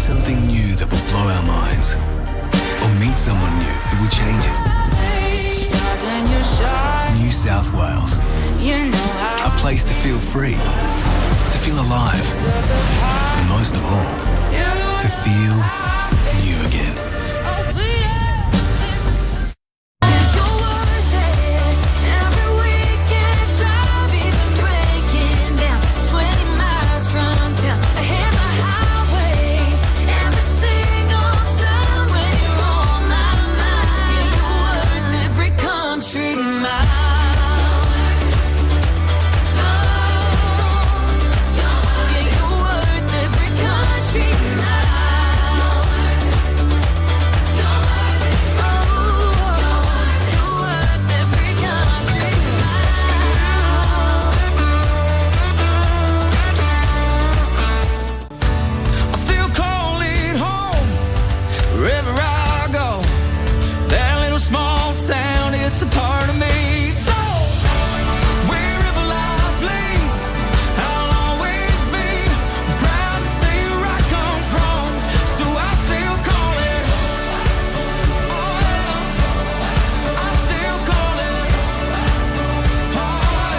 something new that will blow our minds, or meet someone new who will change it. New South Wales, a place to feel free, to feel alive, and most of all, to feel new again. It's a part of me, so wherever life leads, I'll always be proud to see where I come from. So I still call it, oh yeah, I still call it, oh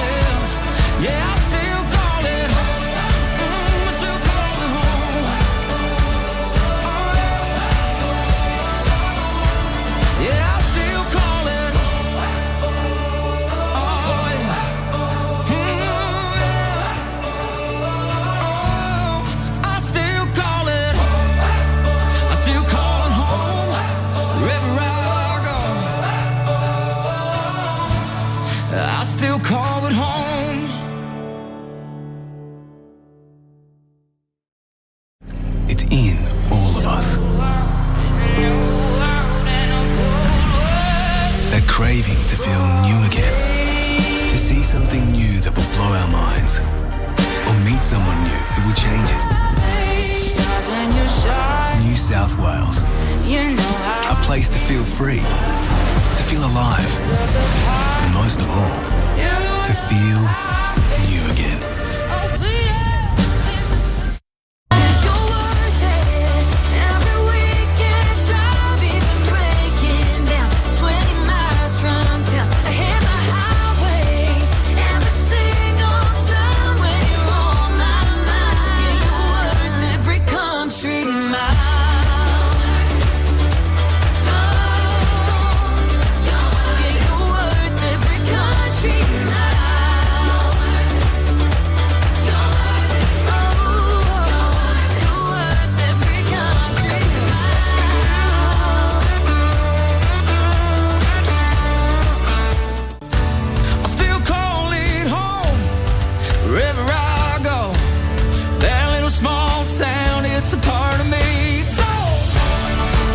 yeah, yeah, I still call it, I still call it home, oh yeah, I still call it. I still call it home. It's in all of us. That craving to feel new again, to see something new that will blow our minds, or meet someone new who will change it. New South Wales, a place to feel free, to feel alive, and most of all, to feel new again. Wherever I go, that little small town, it's a part of me. So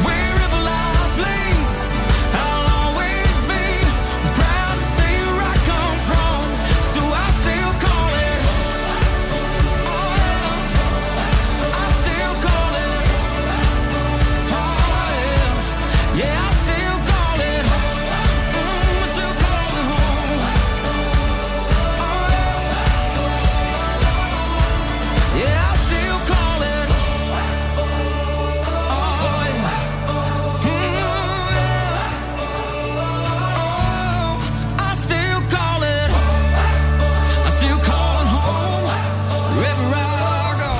wherever life leads, I'll always be proud to see where I come from. So I still call it, oh yeah, I still call it, oh yeah, yeah, I still call it, I still call it home. Yeah, I still call it, oh yeah, oh, I still call it, home, wherever I go,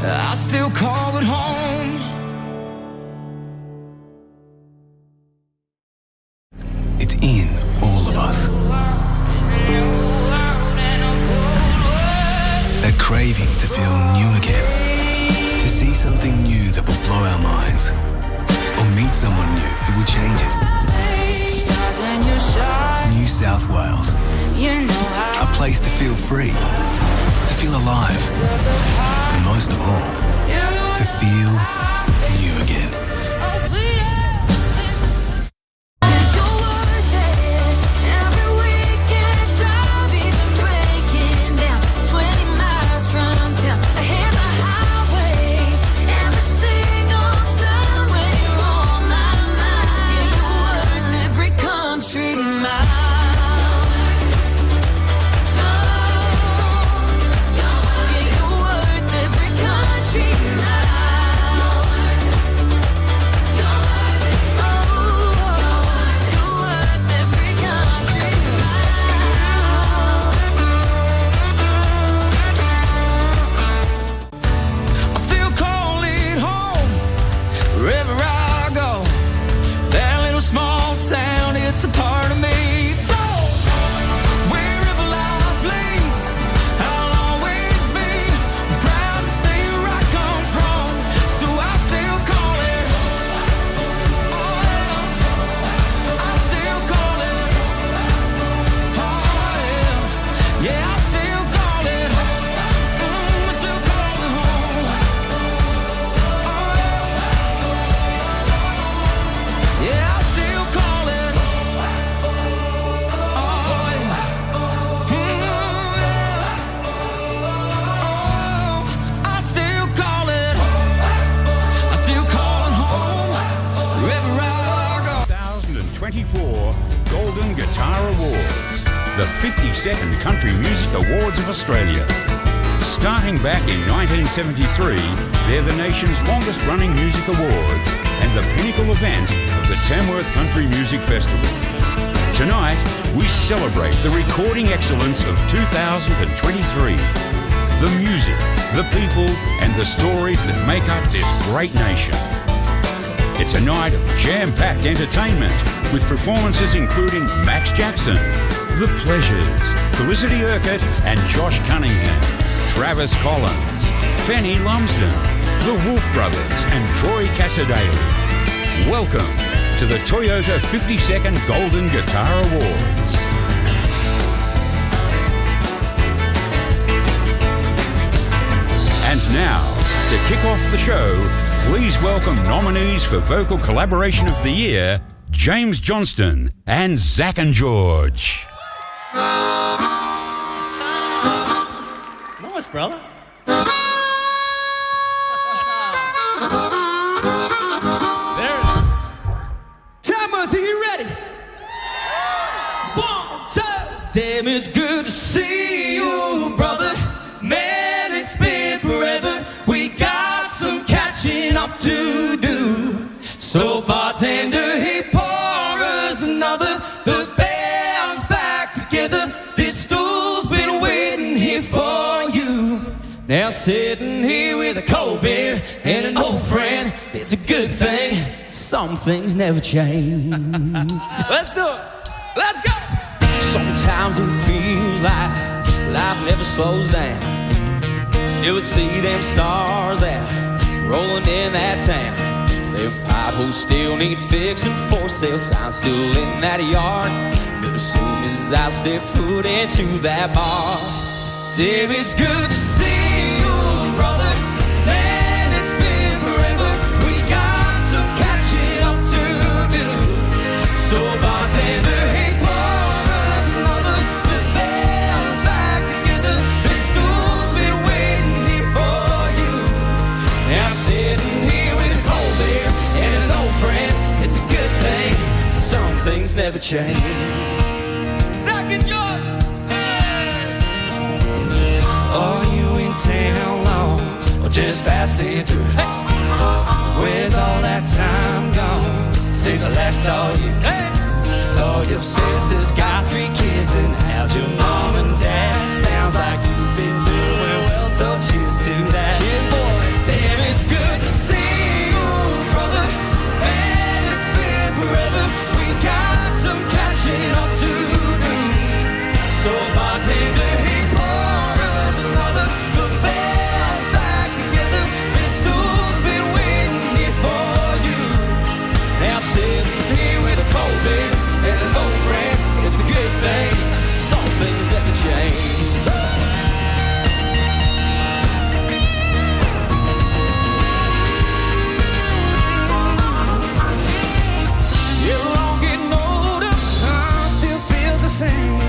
I still call it home. It's in all of us. That craving to feel new again, to see something new that will blow our minds, or meet someone new who will change it. New South Wales, a place to feel free, to feel alive, and most of all, to feel new again. Every 52nd Country Music Awards of Australia. Starting back in 1973, they're the nation's longest-running music awards and the pinnacle event of the Tamworth Country Music Festival. Tonight, we celebrate the recording excellence of 2023. The music, the people, and the stories that make up this great nation. It's a night of jam-packed entertainment with performances including Max Jackson, The Pleasures, Felicity Urquhart and Josh Cunningham, Travis Collins, Fanny Lumsden, The Wolf Brothers and Troy Casadale. Welcome to the Toyota 52nd Golden Guitar Awards. And now, to kick off the show, please welcome nominees for Vocal Collaboration of the Year, James Johnston and Zach and George. Nice, brother. There it is. Tamworth, are you ready? 1, 2. Damn, it's good to see you, brother. Man, it's been forever. We got some catching up to do. So bartender, hey, pour us another. The band's back together. This stool's been waiting here for you. Now sitting here with a cold beer and an old friend, it's a good thing. Some things never change. Let's do it. Let's go. Sometimes it feels like life never slows down till we see them stars out rolling in that town. Them potholes still need fixing, for sale signs still in that yard. But as soon as I step foot into that bar, Steve, it's good to see you, brother. Man, it's been forever. We got some catching up to do. So bartender, hey, pour us another. The band's back together. This stool's been waiting here for you. Now sitting here with a cold beer and an old friend, it's a good thing. Some things never change. Zach and George. Are you in town long or just passing through? Hey. Where's all that time gone since I last saw you? Hey. Saw your sister's got 3 kids, and how's your mom and dad? Sounds like you've been doing well, so cheers to that. Cheers, boys. Damn, it's good to see you, brother. Man, it's been forever. We got some catching up to do. So bartender, hey, pour us another. The band's back together. This stool's been waiting here for you. Now sitting here with a cold beer and an old friend, it's a good thing. Some things never change. Yeah, we're all getting older, still feels the same.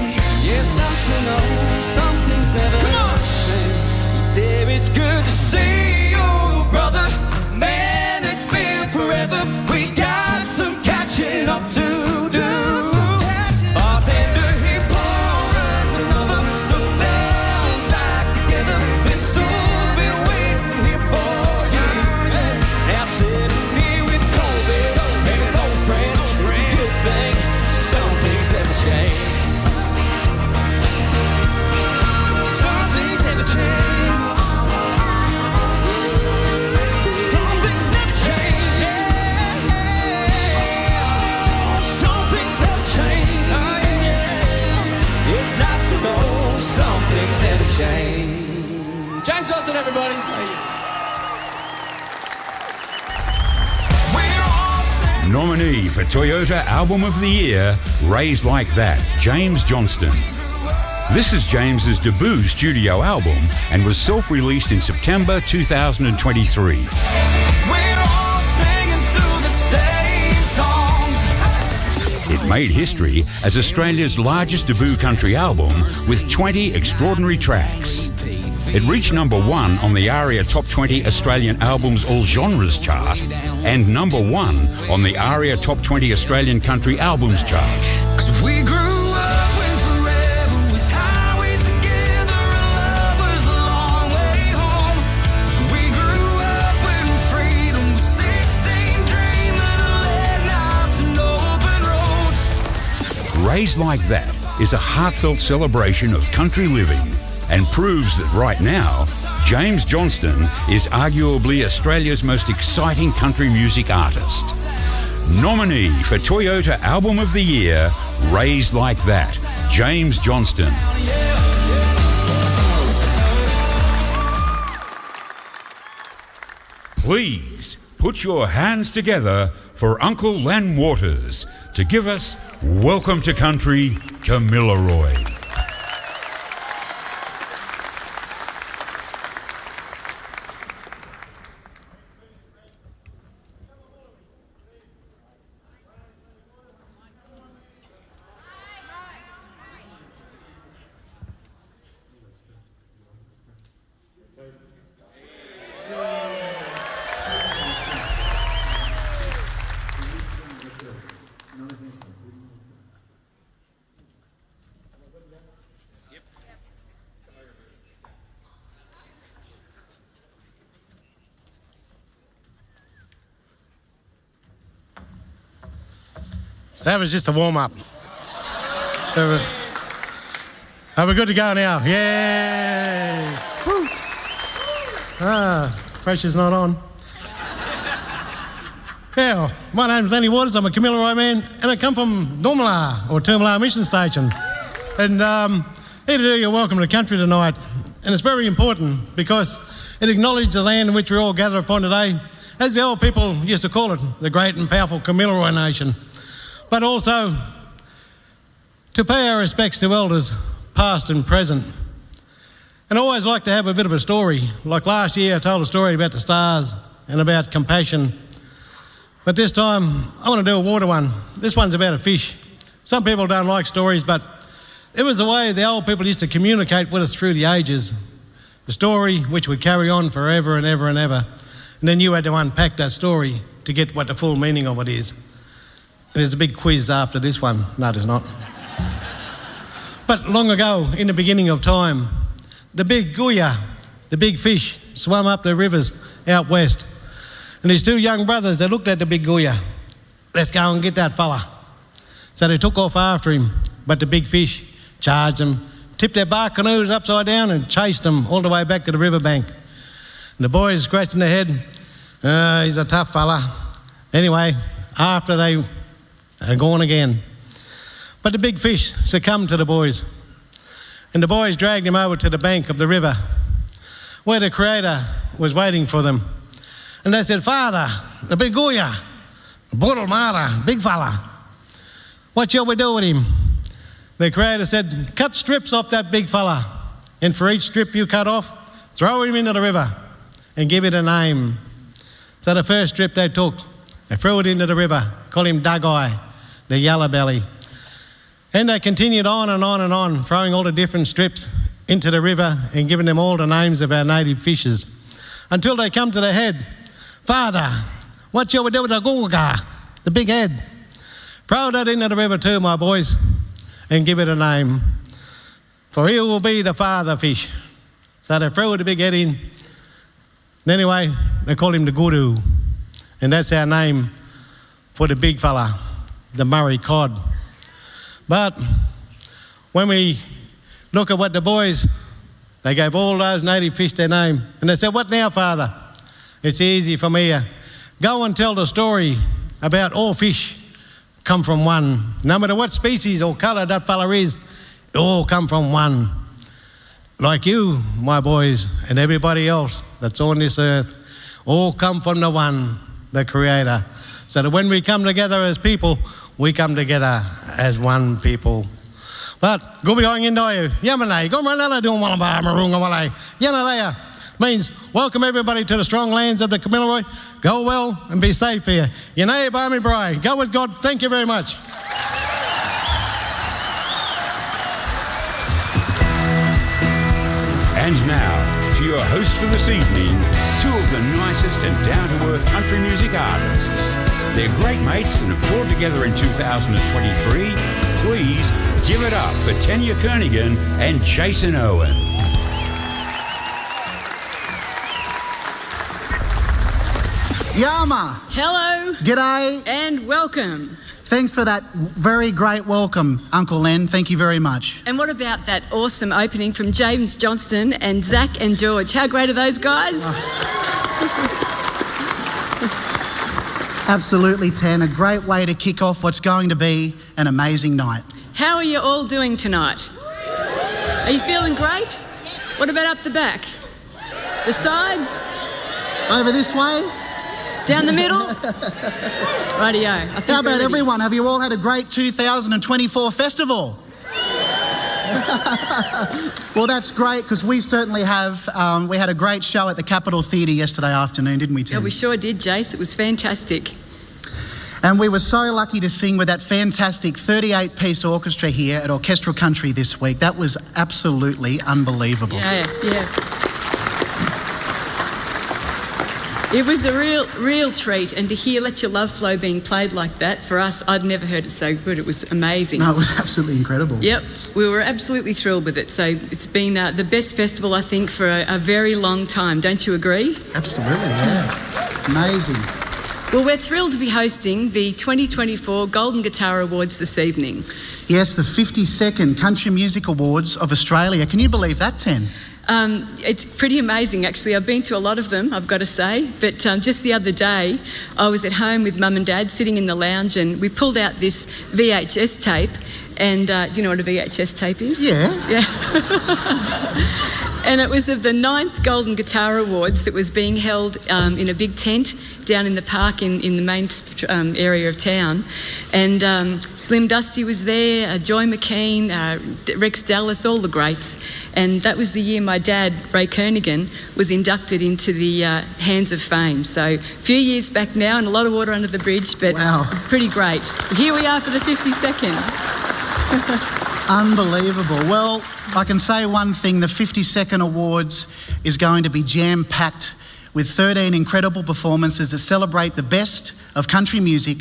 Yeah, it's nice to know some things never change. Damn, it's good to see you, brother. Man, it's been forever. We got some catching up to do. Bartender, he pour us another. The band's back together. This stool's been waiting here for you. Now sitting here with cold beer and an old friend, it's a good thing. Some things never change. Some things never change. Some things never change. Yeah. Some things never change. Oh, yeah. It's nice to know some things never change. James Johnson, everybody. We're all singing. Nominee for Toyota Album of the Year, Raised Like That, James Johnston. This is James's debut studio album and was self-released in September 2023. We're all singing to the same songs. It made history as Australia's largest debut country album with 20 extraordinary tracks. It reached number 1 on the ARIA Top 20 Australian Albums All Genres chart and number 1 on the ARIA Top 20 Australian Country Albums chart. 'Cause we grew up when forever Raised Like That is a heartfelt celebration of country living and proves that right now, James Johnston is arguably Australia's most exciting country music artist. Nominee for Toyota Album of the Year, Raised Like That, James Johnston. Please put your hands together for Uncle Len Waters to give us Welcome to Country, Kamilaroi. That was just a warm-up. Are we good to go now? Yay! Woo. Pressure's not on. Yeah, my name's Lenny Waters. I'm a Kamilaroi man, and I come from Dormala, or Toomala Mission Station. And here to do your Welcome to Country tonight. And it's very important because it acknowledges the land in which we all gather upon today, as the old people used to call it, the great and powerful Kamilaroi nation. But also to pay our respects to elders, past and present. And I always like to have a bit of a story. Like last year, I told a story about the stars and about compassion. But this time, I want to do a water one. This one's about a fish. Some people don't like stories, but it was the way the old people used to communicate with us through the ages. The story which would carry on forever and ever and ever. And then you had to unpack that story to get what the full meaning of it is. There's a big quiz after this one. No, there's not. But long ago, in the beginning of time, the big guya, the big fish, swam up the rivers out west. And his two young brothers, they looked at the big guya. Let's go and get that fella. So they took off after him, but the big fish charged them, tipped their bark canoes upside down and chased them all the way back to the riverbank. And the boys scratching their head, he's a tough fella. Anyway, after they are gone again. But the big fish succumbed to the boys. And the boys dragged him over to the bank of the river where the Creator was waiting for them. And they said, Father, the big guya, Bottle Mara, big fella, what shall we do with him? The Creator said, cut strips off that big fella. And for each strip you cut off, throw him into the river and give it a name. So the first strip they took, they threw it into the river, called him Dug-Eye, the yellow belly. And they continued on and on and on, throwing all the different strips into the river and giving them all the names of our native fishes, until they come to the head. Father, what shall we do with the gulga, the big head? Throw that into the river too, my boys, and give it a name, for he will be the father fish. So they threw the big head in. And anyway, they call him the guru, and that's our name for the big fella, the Murray cod. But when we look at what the boys, they gave all those native fish their name, and they said, what now, Father? It's easy for me. Go and tell the story about all fish come from one. No matter what species or colour that fella is, it all come from one. Like you, my boys, and everybody else that's on this earth, all come from the one, the Creator. So that when we come together as people, we come together as one people. But go behind you, Yamane, go Manala do Malaba Marunga Malay, Yanalea means welcome everybody to the strong lands of the Kamilaroi. Go well and be safe here. Yanay Barmy Bri, go with God. Thank you very much. And now, to your host for this evening, two of the nicest and down-to-earth country music artists. They're great mates and have toured together in 2023. Please give it up for Tanya Kernigan and Jason Owen. Yama. Hello. G'day. And welcome. Thanks for that very great welcome, Uncle Len. Thank you very much. And what about that awesome opening from James Johnston and Zach and George? How great are those guys? Absolutely, Tan. A great way to kick off what's going to be an amazing night. How are you all doing tonight? Are you feeling great? What about up the back? The sides? Over this way? Down the middle? Rightio. How about everyone? Have you all had a great 2024 festival? Well, that's great, because we certainly have. We had a great show at the Capitol Theatre yesterday afternoon, didn't we, Tim? Yeah, we sure did, Jace. It was fantastic. And we were so lucky to sing with that fantastic 38-piece orchestra here at Orchestral Country this week. That was absolutely unbelievable. Yeah. It was a real treat, and to hear Let Your Love Flow being played like that, for us, I'd never heard it so good. It was amazing. No, it was absolutely incredible. Yep, we were absolutely thrilled with it. So it's been the best festival, I think, for a very long time. Don't you agree? Absolutely, yeah. Amazing. Well, we're thrilled to be hosting the 2024 Golden Guitar Awards this evening. Yes, the 52nd Country Music Awards of Australia. Can you believe that, Ten? It's pretty amazing, actually. I've been to a lot of them, I've got to say. But just the other day, I was at home with Mum and Dad sitting in the lounge, and we pulled out this VHS tape. And do you know what a VHS tape is? Yeah. And it was of the 9th Golden Guitar Awards that was being held in a big tent down in the park in the main area of town. And Slim Dusty was there, Joy McKean, Rex Dallas, all the greats. And that was the year my dad, Ray Kernaghan, was inducted into the Hands of Fame. So a few years back now, and a lot of water under the bridge, but wow. It's pretty great. Here we are for the 52nd. Unbelievable. Well, I can say one thing, the 52nd Awards is going to be jam-packed with 13 incredible performances that celebrate the best of country music.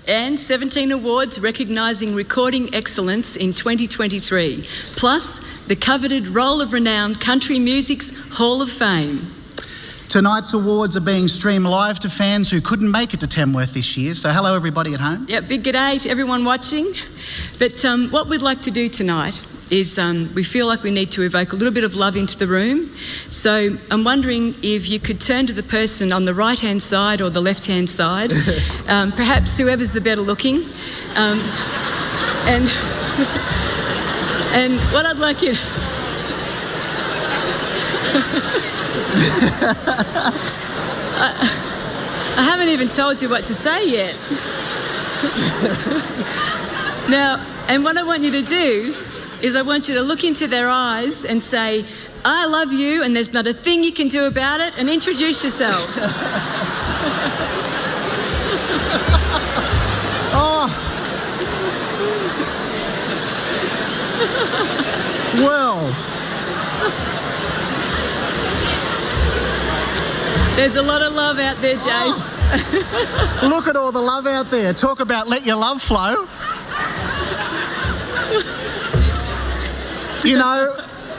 And 17 awards recognising recording excellence in 2023, plus the coveted Roll of Renown Country Music's Hall of Fame. Tonight's awards are being streamed live to fans who couldn't make it to Tamworth this year. So hello everybody at home. Yeah, big g'day to everyone watching. But what we'd like to do tonight is we feel like we need to evoke a little bit of love into the room. So I'm wondering if you could turn to the person on the right-hand side or the left-hand side, perhaps whoever's the better looking. And what I'd like you I haven't even told you what to say yet. Now, and what I want you to do is I want you to look into their eyes and say, I love you and there's not a thing you can do about it, and introduce yourselves. Oh. Well. There's a lot of love out there, Jace. Oh. Look at all the love out there. Talk about let your love flow. You know,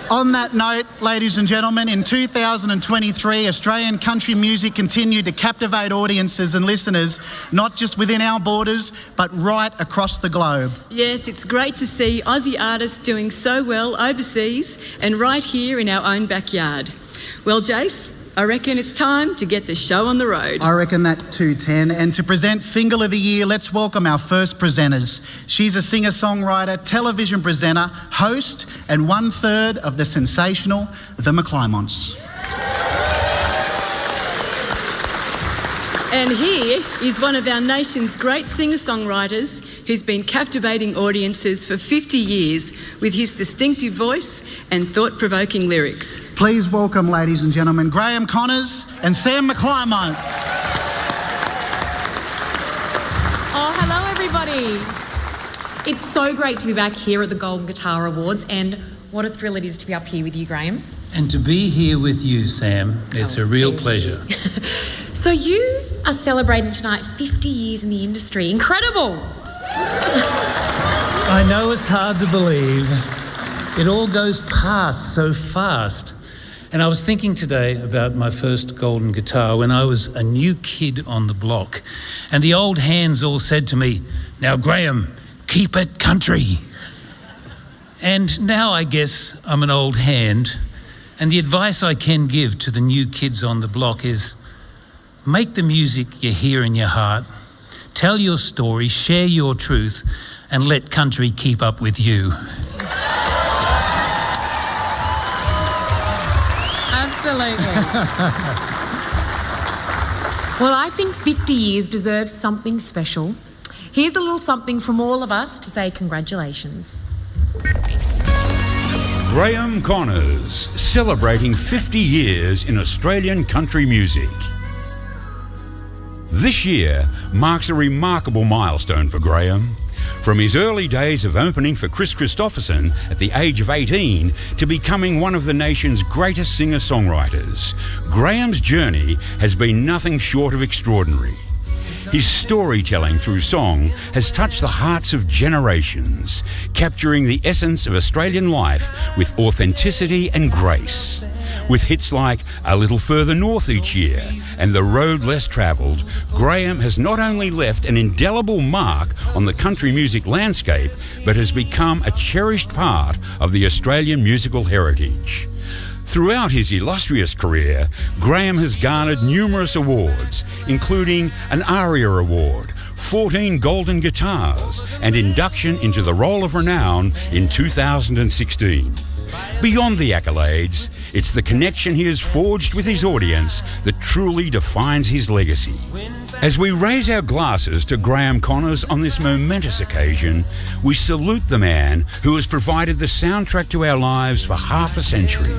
on that note, ladies and gentlemen, in 2023, Australian country music continued to captivate audiences and listeners, not just within our borders, but right across the globe. Yes, it's great to see Aussie artists doing so well overseas and right here in our own backyard. Well, Jace, I reckon it's time to get the show on the road. I reckon that too, Ten. And to present Single of the Year, let's welcome our first presenters. She's a singer-songwriter, television presenter, host, and 1/3 of the sensational The McClymonts. And here is one of our nation's great singer-songwriters who's been captivating audiences for 50 years with his distinctive voice and thought-provoking lyrics. Please welcome, ladies and gentlemen, Graham Connors and Sam McClymont. Oh, hello everybody. It's so great to be back here at the Golden Guitar Awards, and what a thrill it is to be up here with you, Graham. And to be here with you, Sam, it's a real pleasure. So you are celebrating tonight 50 years in the industry. Incredible! I know it's hard to believe. It all goes past so fast. And I was thinking today about my first golden guitar when I was a new kid on the block. And the old hands all said to me, "Now, Graham, keep it country." And now I guess I'm an old hand. And the advice I can give to the new kids on the block is, make the music you hear in your heart, tell your story, share your truth, and let country keep up with you. Absolutely. Well, I think 50 years deserves something special. Here's a little something from all of us to say congratulations. Graham Connors, celebrating 50 years in Australian country music. This year marks a remarkable milestone for Graham. From his early days of opening for Chris Christopherson at the age of 18 to becoming one of the nation's greatest singer-songwriters, Graham's journey has been nothing short of extraordinary. His storytelling through song has touched the hearts of generations, capturing the essence of Australian life with authenticity and grace. With hits like A Little Further North each year and The Road Less Travelled, Graham has not only left an indelible mark on the country music landscape, but has become a cherished part of the Australian musical heritage. Throughout his illustrious career, Graham has garnered numerous awards, including an ARIA Award, 14 Golden Guitars, and induction into the Roll of Renown in 2016. Beyond the accolades, it's the connection he has forged with his audience that truly defines his legacy. As we raise our glasses to Graham Connors on this momentous occasion, we salute the man who has provided the soundtrack to our lives for half a century.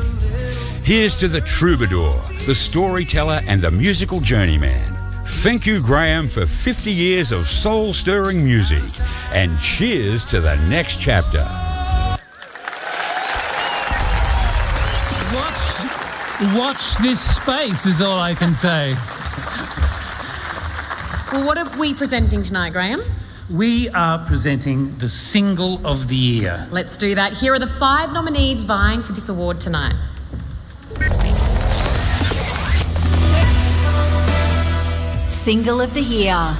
Here's to the troubadour, the storyteller, and the musical journeyman. Thank you, Graham, for 50 years of soul-stirring music, and cheers to the next chapter. Watch this space is all I can say. Well, what are we presenting tonight, Graham? We are presenting the Single of the Year. Let's do that. Here are the 5 nominees vying for this award tonight. Single of the Year.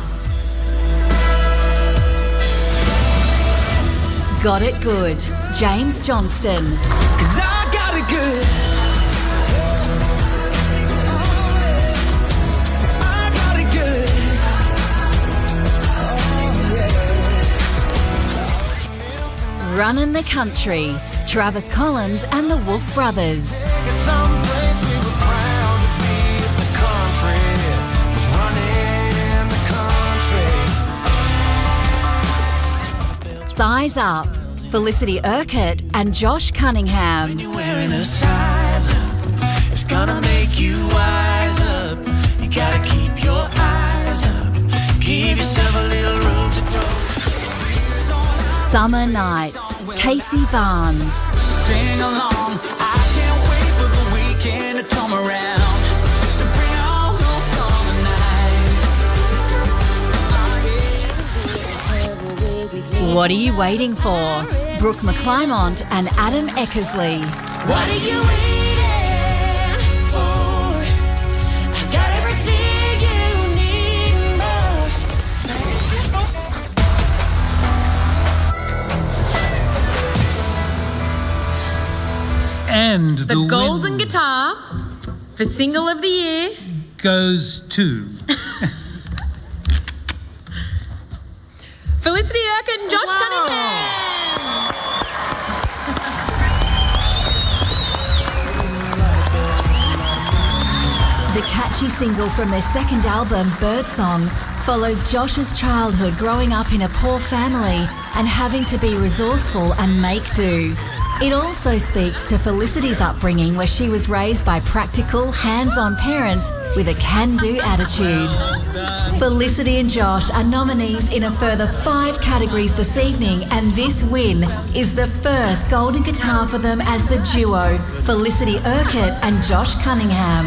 Got It Good, James Johnston. 'Cause I got it good. I got it good. Runnin' the Country, Travis Collins and the Wolf Brothers. It's someplace we were proud to be if the country was running the country. Thighs Up, Felicity Urquhart and Josh Cunningham. You're wearing a size up, it's gonna make you wise up. You gotta keep your eyes up, give yourself a little room to grow. Summer Nights, Casey Barnes. Sing along, I can't wait for the weekend to come around. So bring on those summer nights. What are you waiting for? Brooke McClymont and Adam Eckersley. What are you waiting for? I've got everything you need and more. And The golden guitar for Single of the Year goes to Felicity Urquhart and Josh Cunningham. The catchy single from their second album, Birdsong, follows Josh's childhood growing up in a poor family and having to be resourceful and make do. It also speaks to Felicity's upbringing, where she was raised by practical, hands-on parents with a can-do attitude. Felicity and Josh are nominees in a further 5 categories this evening, and this win is the first golden guitar for them as the duo, Felicity Urquhart and Josh Cunningham.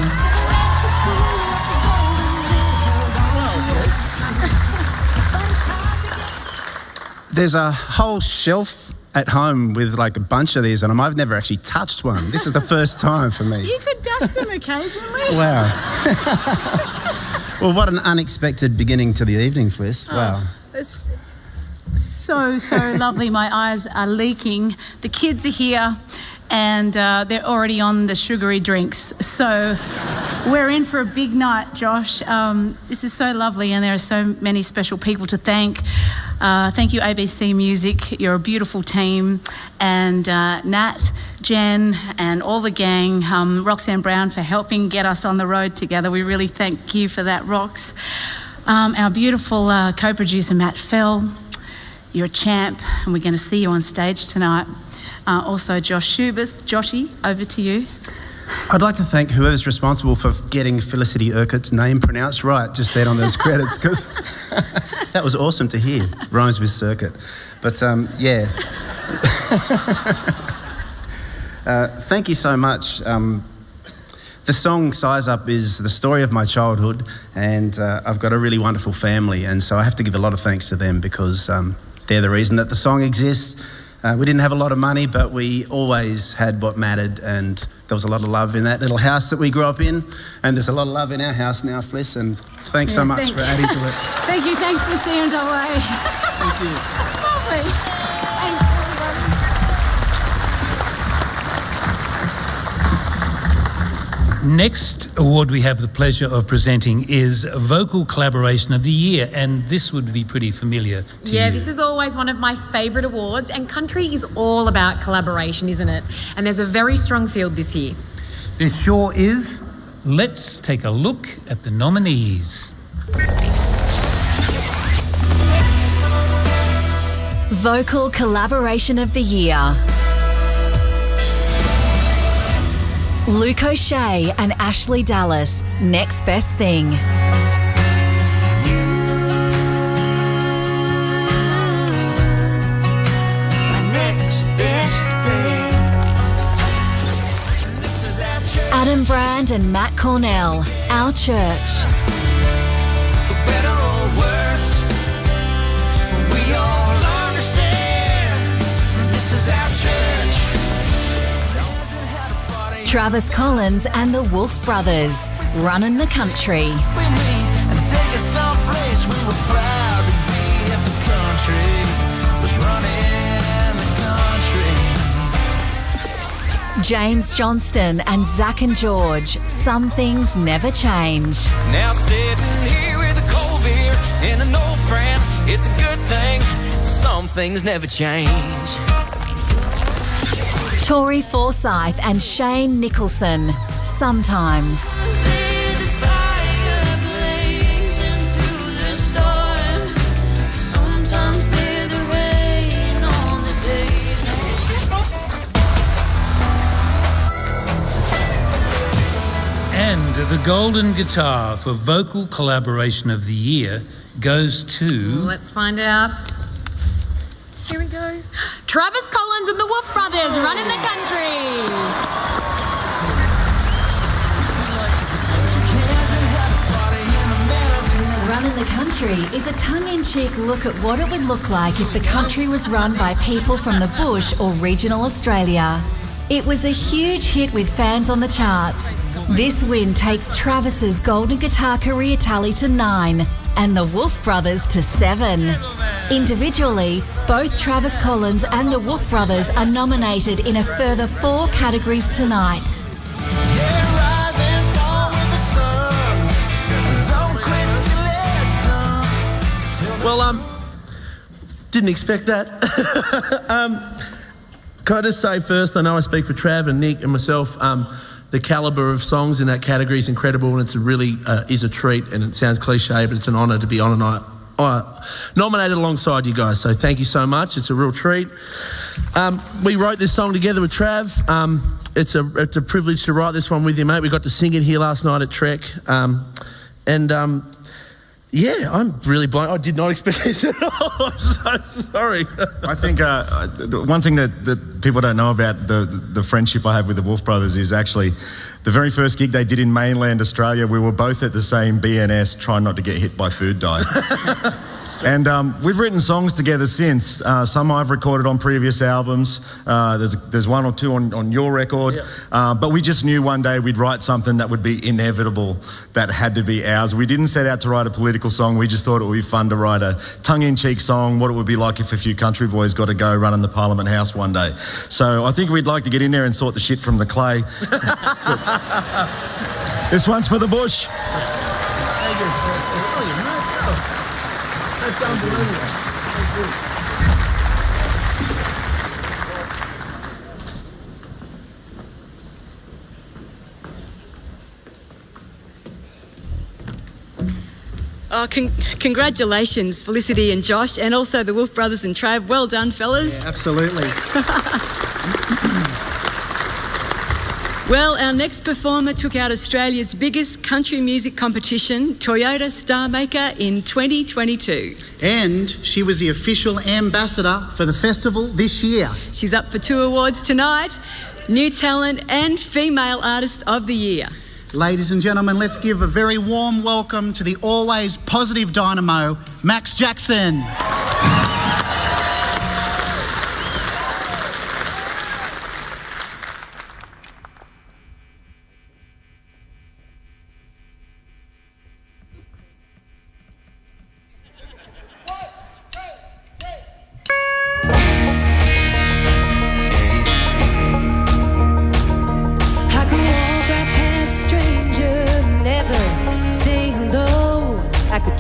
There's a whole shelf at home with like a bunch of these on them. I've never actually touched one. This is the first time for me. You could dust them occasionally. Wow. Well, what an unexpected beginning to the evening, Fliss. Wow. It's so lovely. My eyes are leaking. The kids are here and they're already on the sugary drinks. So we're in for a big night, Josh. This is so lovely and there are so many special people to thank. Thank you, ABC Music. You're a beautiful team. And Nat, Jen, and all the gang, Roxanne Brown for helping get us on the road together. We really thank you for that, Rox. Our beautiful co-producer, Matt Fell. You're a champ, and we're going to see you on stage tonight. Also, Josh Schubert. Joshy, over to you. I'd like to thank whoever's responsible for getting Felicity Urquhart's name pronounced right just then on those credits, because that was awesome to hear. Rhymes with circuit. But yeah. Thank you so much. The song Size Up is the story of my childhood, and I've got a really wonderful family, and so I have to give a lot of thanks to them because they're the reason that the song exists. We didn't have a lot of money, but we always had what mattered, and there was a lot of love in that little house that we grew up in, and there's a lot of love in our house now, Fliss, and thanks so much for adding to it. Thank you. Thanks to CMAA. Thank you. That's lovely. Thanks, everybody. Next award we have the pleasure of presenting is Vocal Collaboration of the Year, and this would be pretty familiar to you. This is always one of my favourite awards, and country is all about collaboration, isn't it? And there's a very strong field this year. This sure is. Let's take a look at the nominees. Vocal Collaboration of the Year. Luke O'Shea and Ashley Dallas, Next Best Thing. Adam Brand and Matt Cornell, Our Church. For better or worse, we all understand this is our church. Travis Collins and the Wolf Brothers, Runnin' the Country. We meet and take it someplace we were proud to be if the country was running the country. James Johnston and Zach and George, Some Things Never Change. Now sitting here with a cold beer and an old friend, it's a good thing some things never change. Tori Forsyth and Shane Nicholson, Sometimes. And the Golden Guitar for Vocal Collaboration of the Year goes to... Let's find out. Here we go. Travis Collins and the Wolf Brothers, Running the Country. Runnin' the Country is a tongue-in-cheek look at what it would look like if the country was run by people from the bush or regional Australia. It was a huge hit with fans on the charts. This win takes Travis's Golden Guitar career tally to 9 and the Wolf Brothers to 7. Individually, both Travis Collins and the Wolf Brothers are nominated in a further 4 categories tonight. Well, didn't expect that. Can I just say first, I know I speak for Trav and Nick and myself, the calibre of songs in that category is incredible, and it's a really is a treat, and it sounds cliche, but it's an honour to be on and nominated alongside you guys, so thank you so much. It's a real treat. We wrote this song together with Trav. It's a privilege to write this one with you, mate. We got to sing it here last night at Trek, yeah, I'm really blown. I did not expect this at all. I'm so sorry. I think one thing that people don't know about the friendship I have with the Wolf Brothers is actually the very first gig they did in mainland Australia, we were both at the same BNS trying not to get hit by food dye. And we've written songs together since. Some I've recorded on previous albums. There's one or two on your record. But we just knew one day we'd write something that would be inevitable, that had to be ours. We didn't set out to write a political song. We just thought it would be fun to write a tongue-in-cheek song, what it would be like if a few country boys got to go running the Parliament House one day. So I think we'd like to get in there and sort the shit from the clay. This one's for the bush. Thank you. That's unbelievable. Thank you. Congratulations, Felicity and Josh, and also the Wolf Brothers and Trav. Well done, fellas. Yeah, absolutely. Well, our next performer took out Australia's biggest country music competition, Toyota Star Maker, in 2022. And she was the official ambassador for the festival this year. She's up for 2 awards tonight, New Talent and Female Artist of the Year. Ladies and gentlemen, let's give a very warm welcome to the always positive dynamo, Max Jackson.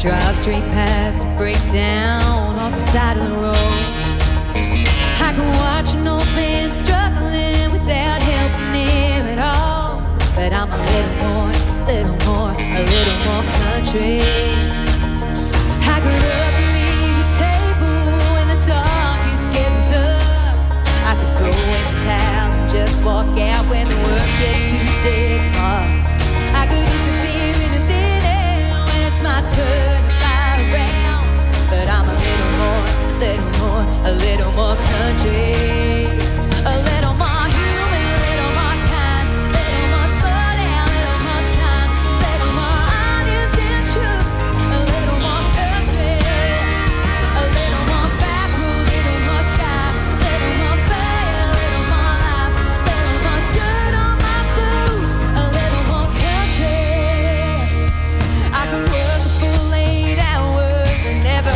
Drive straight past and break down on the side of the road. I can watch an old man struggling without helping him at all. But I'm a little more country. I grew up and leave your table when the talk is getting tough. I could throw in the towel and just walk out when the work gets too dead hard. I could disappear in the thin air when it's my turn. But I'm a little more country. A little more human, a little more kind, a little more slow down, a little more time, a little more honest and true. A little more country, a little more backward, a little more sky, a little more fire, a little more life, a little more dirt on my boots. A little more country. I can work a full 8 hours and never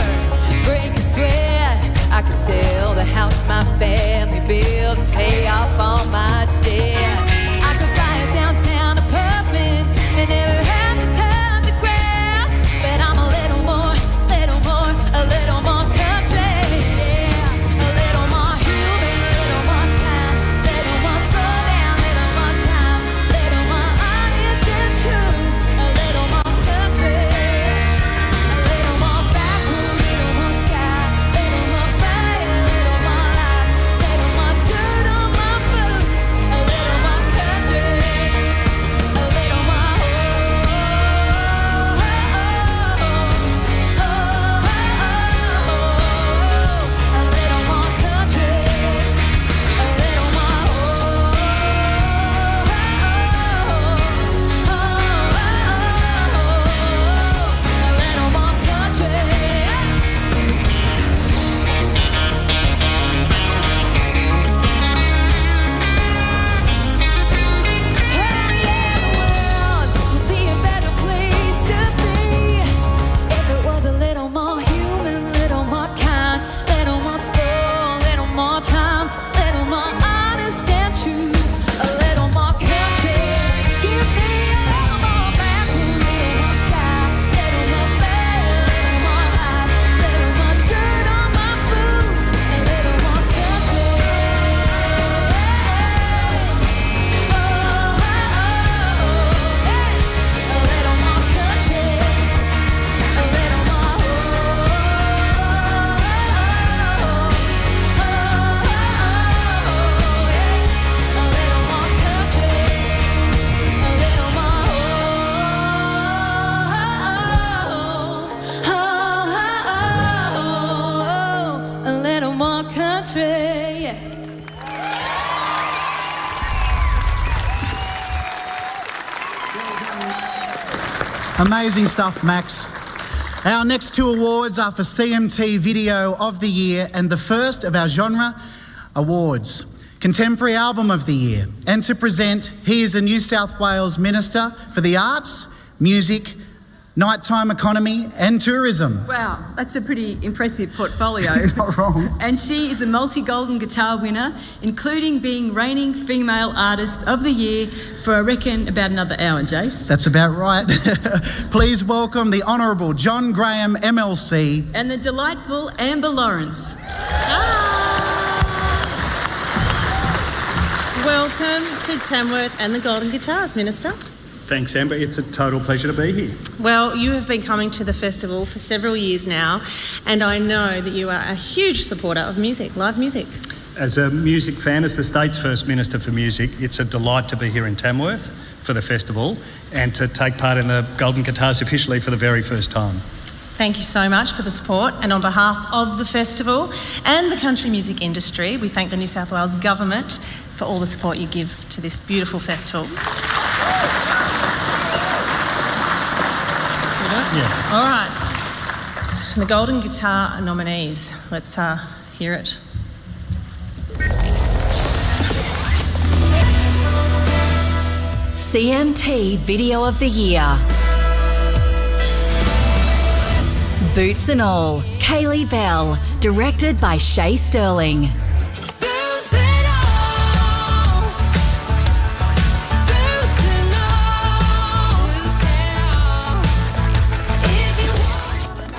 break a sweat. I could sell the house my family built and pay off all my debt. I could buy a downtown apartment and never have to cut the grass. But I'm a little more country. Yeah. A little more human, a little more kind, a little more slow down, a little more time, a little more honest and true. A little more country. A little more backward, a little more sky, a little more fire, a little more life, a little more dirt on my boots. A little more country. A little more a little more country. A little more a little more country. Hell yeah, the world would be a better place to be if it was a little more human, little more kind, little more slow, little more time, little more honest and true. A little more country. Give me a little more backward, little more sky, little more fire, little more life, little more dirt on my boots. A little more country. A little more country. A little more a little more country. A little more a little more country. Amazing stuff, Max. Our next two awards are for CMT Video of the Year and the first of our genre awards, Contemporary Album of the Year. And to present, he is a New South Wales Minister for the Arts, Music, Nighttime Economy and Tourism. Wow, that's a pretty impressive portfolio. Not wrong. And she is a multi-golden guitar winner, including being reigning female artist of the year for, I reckon, about another hour, Jace. That's about right. Please welcome the Honourable John Graham, MLC. And the delightful Amber Lawrence. Welcome to Tamworth and the Golden Guitars, Minister. Thanks, Amber. It's a total pleasure to be here. Well, you have been coming to the festival for several years now, and I know that you are a huge supporter of music, live music. As a music fan, as the state's first Minister for Music, it's a delight to be here in Tamworth for the festival and to take part in the Golden Guitars officially for the very first time. Thank you so much for the support, and on behalf of the festival and the country music industry, we thank the New South Wales Government for all the support you give to this beautiful festival. Yeah. All right. The Golden Guitar nominees. Let's hear it. CMT Video of the Year. Boots and All, Kaylee Bell, directed by Shay Sterling.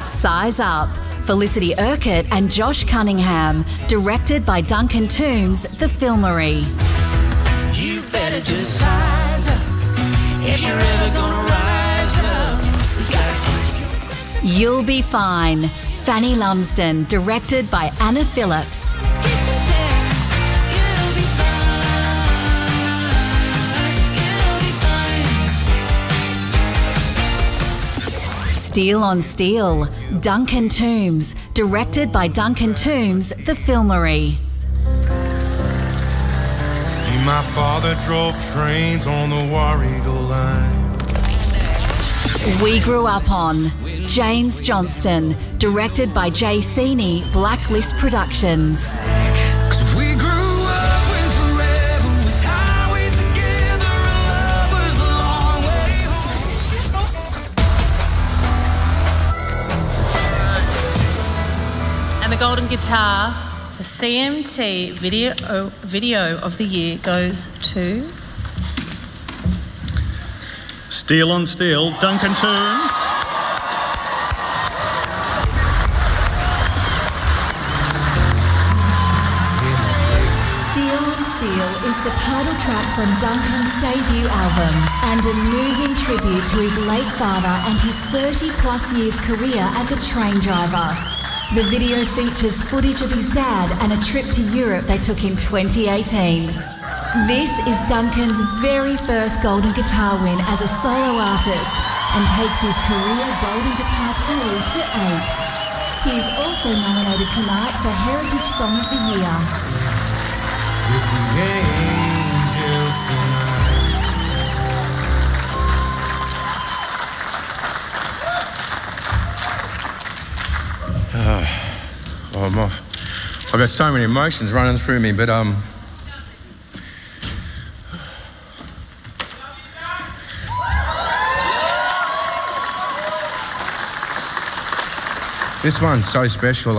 Size Up, Felicity Urquhart and Josh Cunningham, directed by Duncan Toombs, The Filmery. You better just size up if you're ever gonna rise up. You'll Be Fine, Fanny Lumsden, directed by Anna Phillips. Steel on Steel, Duncan Toombs, directed by Duncan Toombs, The Filmery. See, my father drove trains on the War Eagle line. We Grew Up On, James Johnston, directed by Jay Seeney, Blacklist Productions. We grew up when forever was highways together and love was the long way home. And the Golden Guitar for CMT Video of the Year goes to... Steel on Steel, Duncan Toombs. Steel on Steel is the title track from Duncan's debut album and a moving tribute to his late father and his 30-plus years career as a train driver. The video features footage of his dad and a trip to Europe they took in 2018. This is Duncan's very first Golden Guitar win as a solo artist and takes his career Golden Guitar tally to 8. He is also nominated tonight for Heritage Song of the Year. With the angels tonight. I've got so many emotions running through me, but this one's so special.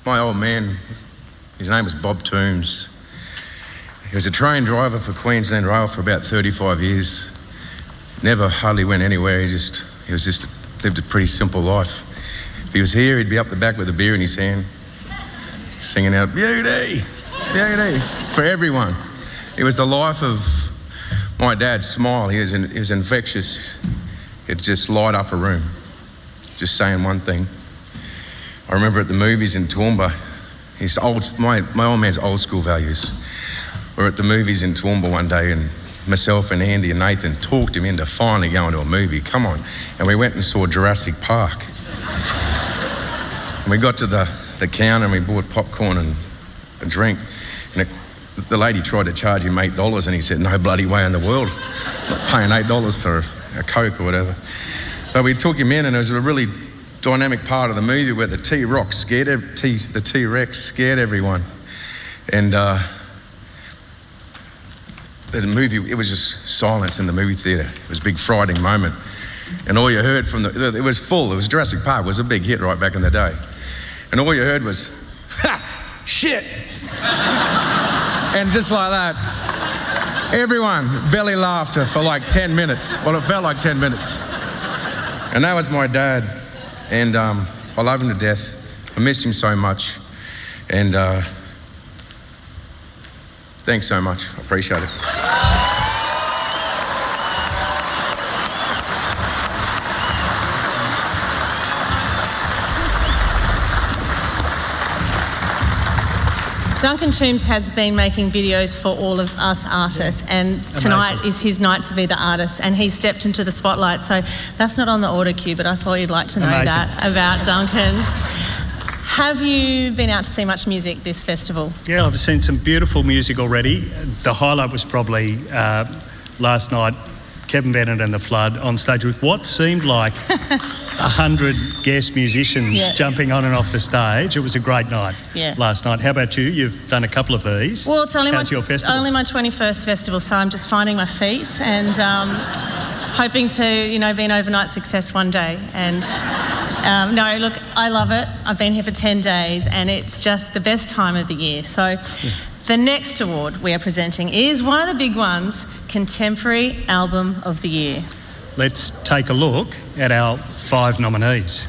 My old man, his name was Bob Toombs. He was a train driver for Queensland Rail for about 35 years. Never hardly went anywhere. He lived a pretty simple life. If he was here, he'd be up the back with a beer in his hand, singing out, "Beauty, beauty," for everyone. It was the life of my dad's smile. He was infectious. It'd just light up a room, just saying one thing. I remember at the movies in Toowoomba, my old man's old school values. We were at the movies in Toowoomba one day and myself and Andy and Nathan talked him into finally going to a movie. Come on. And we went and saw Jurassic Park. And we got to the counter and we bought popcorn and a drink. And the lady tried to charge him $8 and he said, "No bloody way in the world. I'm not paying $8 for a Coke or whatever. But we took him in, and it was a really dynamic part of the movie where the T-Rex scared everyone. And the movie, it was just silence in the movie theatre. It was a big frightening moment. And all you heard from it was full. It was Jurassic Park. It was a big hit right back in the day. And all you heard was, ha, shit. And just like that, everyone belly laughter for like 10 minutes. Well, it felt like 10 minutes. And that was my dad. And I love him to death. I miss him so much. And thanks so much. I appreciate it. Duncan Toombs has been making videos for all of us artists, and tonight is his night to be the artist, and he stepped into the spotlight. So that's not on the order queue, but I thought you'd like to know that about Duncan. Have you been out to see much music this festival? Yeah, I've seen some beautiful music already. The highlight was probably last night, Kevin Bennett and the Flood on stage with what seemed like 100 guest musicians jumping on and off the stage. It was a great night last night. How about you? You've done a couple of these. Well, it's only How's your festival? only my 21st festival, so I'm just finding my feet and hoping to, be an overnight success one day. And no, look, I love it. I've been here for 10 days, and it's just the best time of the year. So the next award we are presenting is one of the big ones, Contemporary Album of the Year. Let's take a look at our 5 nominees.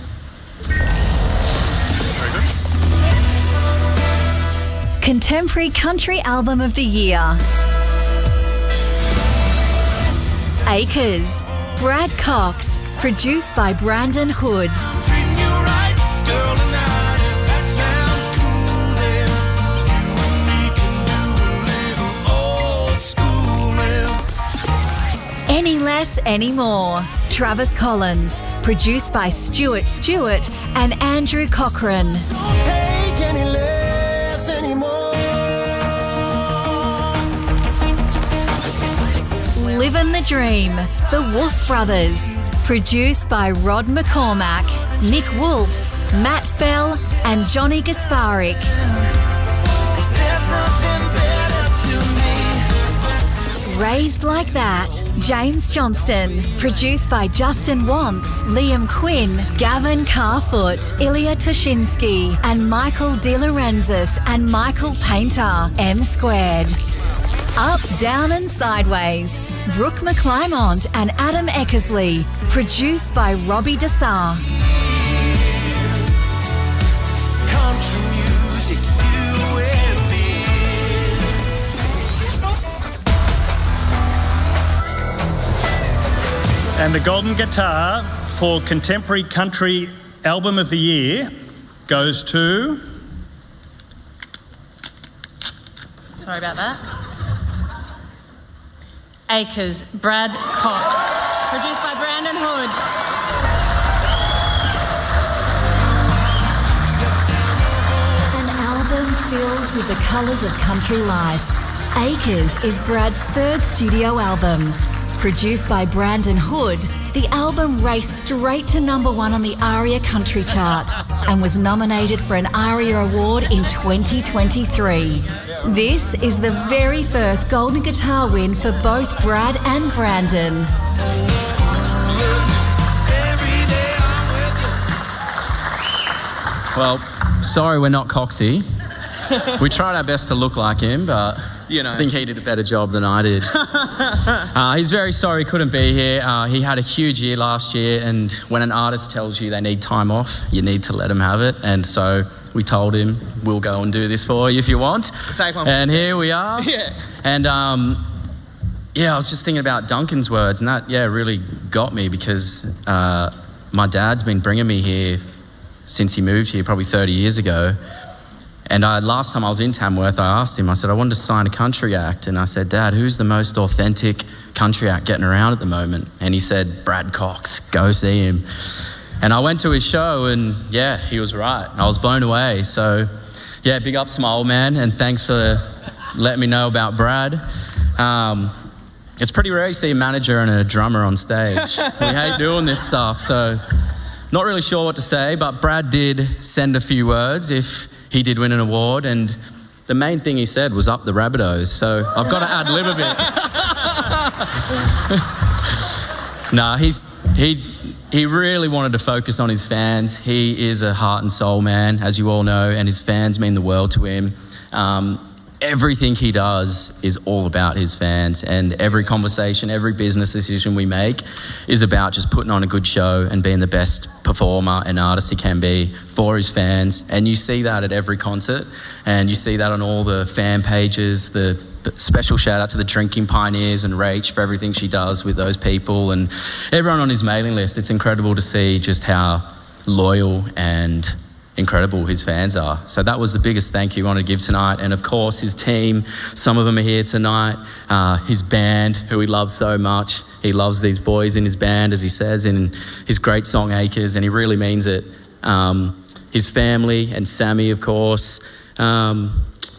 Contemporary Country Album of the Year. Acres, Brad Cox, produced by Brandon Hood. Any Less, Any More, Travis Collins, produced by Stuart Stewart and Andrew Cochran. Don't take any less anymore. Livin' the Dream, The Wolf Brothers, produced by Rod McCormack, Nick Wolf, Matt Fell and Johnny Gasparic. Raised Like That, James Johnston, produced by Justin Wantz, Liam Quinn, Gavin Carfoot, Ilya Toshinsky, and Michael DeLorenzis and Michael Painter, M Squared. Up, Down and Sideways, Brooke McClymont and Adam Eckersley, produced by Robbie Dessar. Country music, you and me. And the Golden Guitar for Contemporary Country Album of the Year goes to... Sorry about that. Acres, Brad Cox, produced by Brandon Hood. An album filled with the colours of country life. Acres is Brad's third studio album. Produced by Brandon Hood, the album raced straight to #1 on the ARIA Country Chart and was nominated for an ARIA Award in 2023. This is the very first Golden Guitar win for both Brad and Brandon. Well, sorry we're not Coxie. We tried our best to look like him, but I think he did a better job than I did. He's very sorry he couldn't be here. He had a huge year last year, and when an artist tells you they need time off, you need to let them have it. And so we told him, we'll go and do this for you if you want. Take one. And here we are. Yeah. And I was just thinking about Duncan's words, and that, really got me because my dad's been bringing me here since he moved here probably 30 years ago. And last time I was in Tamworth, I asked him, I said, I wanted to sign a country act. And I said, Dad, who's the most authentic country act getting around at the moment? And he said, Brad Cox, go see him. And I went to his show and he was right. I was blown away. So big up Smile Man, and thanks for letting me know about Brad. it's pretty rare you see a manager and a drummer on stage. We hate doing this stuff, so not really sure what to say, but Brad did send a few words if he did win an award, and the main thing he said was up the Rabbitohs, so I've got to ad-lib a bit. Nah, he really wanted to focus on his fans. He is a heart and soul man, as you all know, and his fans mean the world to him. Everything he does is all about his fans, and every conversation, every business decision we make is about just putting on a good show and being the best performer and artist he can be for his fans. And you see that at every concert, and you see that on all the fan pages. The special shout out to the Drinking Pioneers and Rach for everything she does with those people and everyone on his mailing list. It's incredible to see just how loyal and incredible his fans are. So that was the biggest thank you I wanted to give tonight. And of course his team, some of them are here tonight, his band, who he loves so much. He loves these boys in his band, as he says in his great song Acres, and he really means it. His family and Sammy, of course, and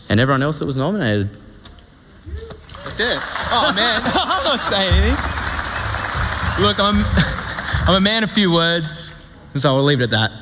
everyone else that was nominated. That's it. Oh man, I'm not saying anything. Look, I'm a man of few words, so I'll leave it at that.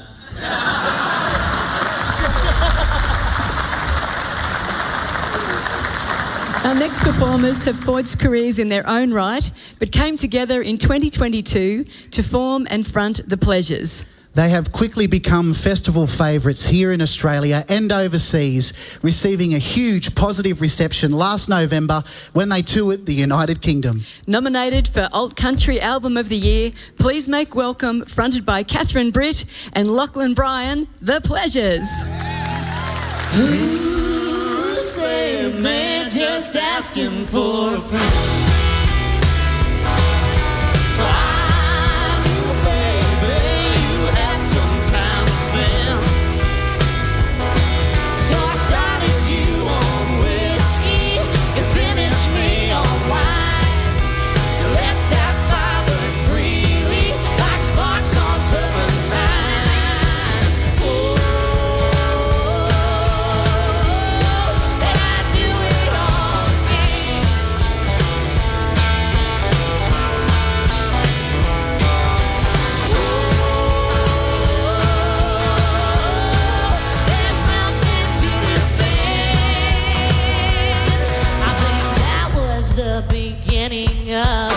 Our next performers have forged careers in their own right, but came together in 2022 to form and front The Pleasures. They have quickly become festival favourites here in Australia and overseas, receiving a huge positive reception last November when they toured the United Kingdom. Nominated for Alt Country Album of the Year, please make welcome, fronted by Catherine Britt and Lachlan Bryan, The Pleasures. Who say a man just asking for a friend? I knew, baby, you had some time to spend. So I started you on whiskey, you finished me on wine. You let that fire burn freely like sparks on turpentine. The beginning of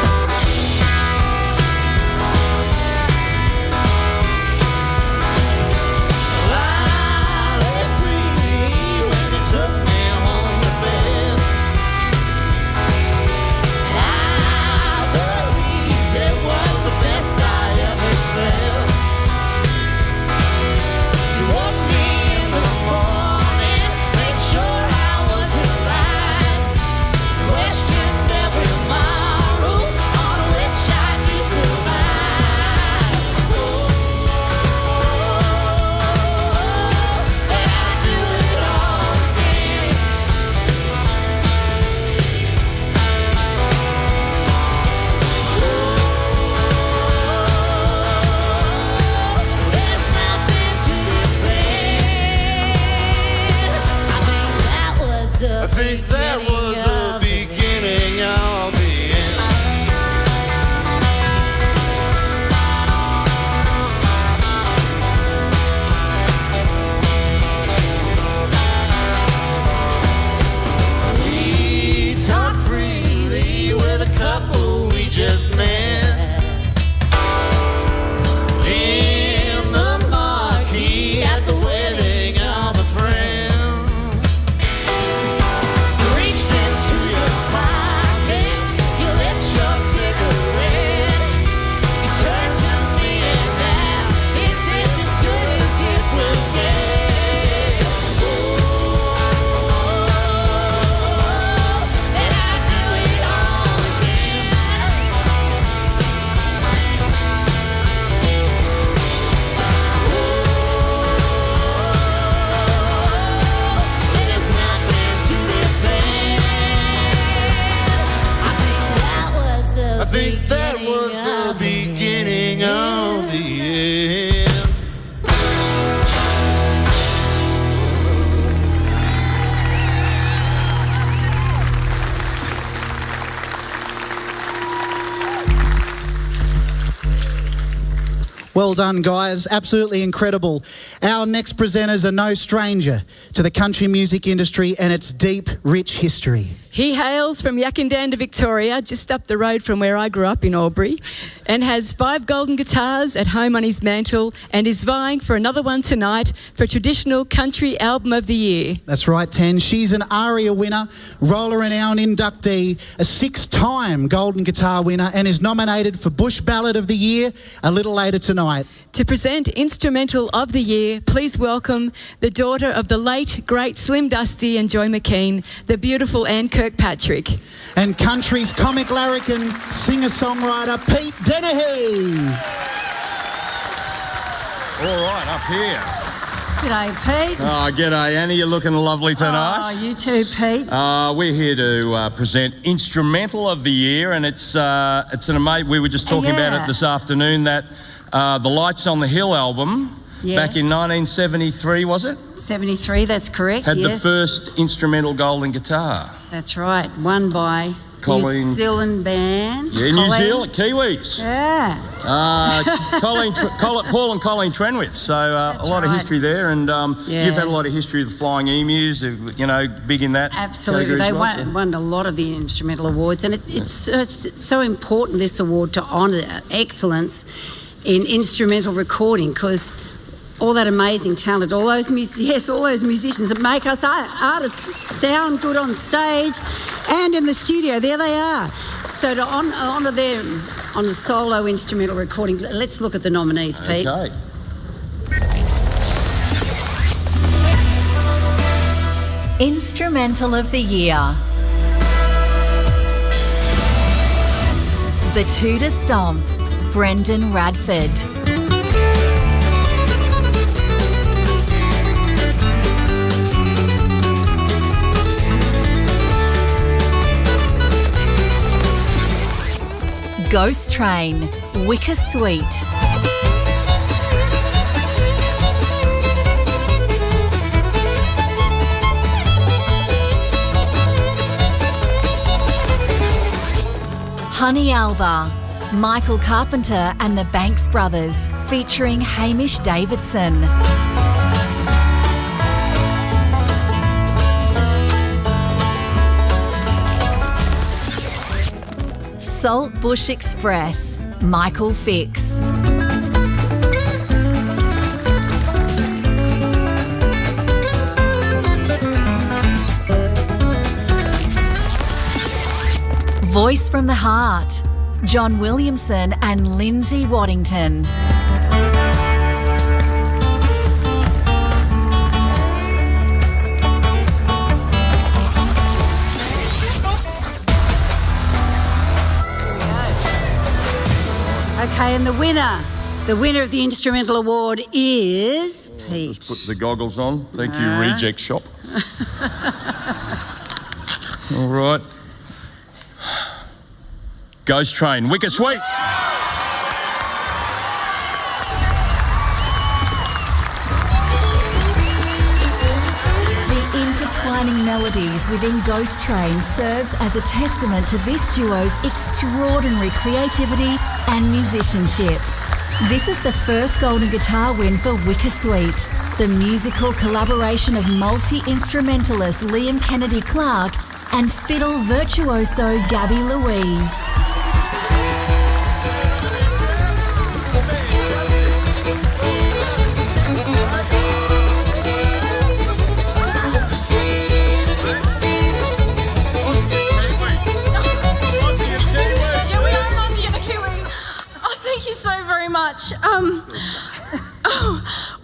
I lay freely when you took me home to bed. I believed it was the best I ever said. You woke me in the morning, made sure I was alive. Questioned every moral on which I do survive. But I do it all again. There's nothing to defend. I think that was the beginning of the end. We talk freely with a couple we just met. In the marquee at the wedding of a friend. Reached into your pocket, you lit your cigarette. You turned to me and asked, is this as good as it will get? And I do it all again. There's nothing to defend. I think that was the beginning of the end. Well done, guys. Absolutely incredible. Our next presenters are no stranger to the country music industry and its deep, rich history. He hails from Yakandanda, Victoria, just up the road from where I grew up in Albury, and has 5 golden guitars at home on his mantle and is vying for another one tonight for Traditional Country Album of the Year. That's right, Ten. She's an ARIA winner, Roller Renown inductee, a 6-time golden guitar winner, and is nominated for Bush Ballad of the Year a little later tonight. To present Instrumental of the Year, please welcome the daughter of the late, great Slim Dusty and Joy McKean, the beautiful Anne Kirkpatrick. And country's comic larrikin, singer-songwriter Pete Dennehy. All right, up here. G'day, Pete. Oh, g'day, Annie. You're looking lovely tonight. Oh, you too, Pete. We're here to present Instrumental of the Year, and it's an amazing. We were just talking about it this afternoon. That the Lights on the Hill album, back in 1973, was it? 73, that's correct. Had the first instrumental golden guitar. That's right, won by Colleen. New Zealand band. Yeah, New Zealand, Kiwis. Yeah. Paul and Colleen Trenwith. So a lot of history there, and you've had a lot of history of the Flying Emus, big in that. Absolutely, they won a lot of the instrumental awards, and it's so important, this award, to honour excellence in instrumental recording, because all that amazing talent, all those musicians that make us artists sound good on stage and in the studio, there they are. So to honour them on the solo instrumental recording, let's look at the nominees, Pete. Okay. Instrumental of the Year. Batuta Stomp, Brendan Radford. Ghost Train, Wicker Sweet. Honey Alba, Michael Carpenter and the Banks Brothers, featuring Hamish Davidson. Salt Bush Express, Michael Fix. Voice from the Heart, John Williamson and Lindsay Waddington. Okay, and the winner of the Instrumental Award is Pete. Just put the goggles on. Thank you, Reject Shop. All right. Ghost Train, Wicker Sweet. The intertwining melodies within Ghost Train serves as a testament to this duo's extraordinary creativity and musicianship. This is the first golden guitar win for Wicker Sweet, the musical collaboration of multi-instrumentalist Liam Kennedy Clark and fiddle virtuoso Gabby Louise.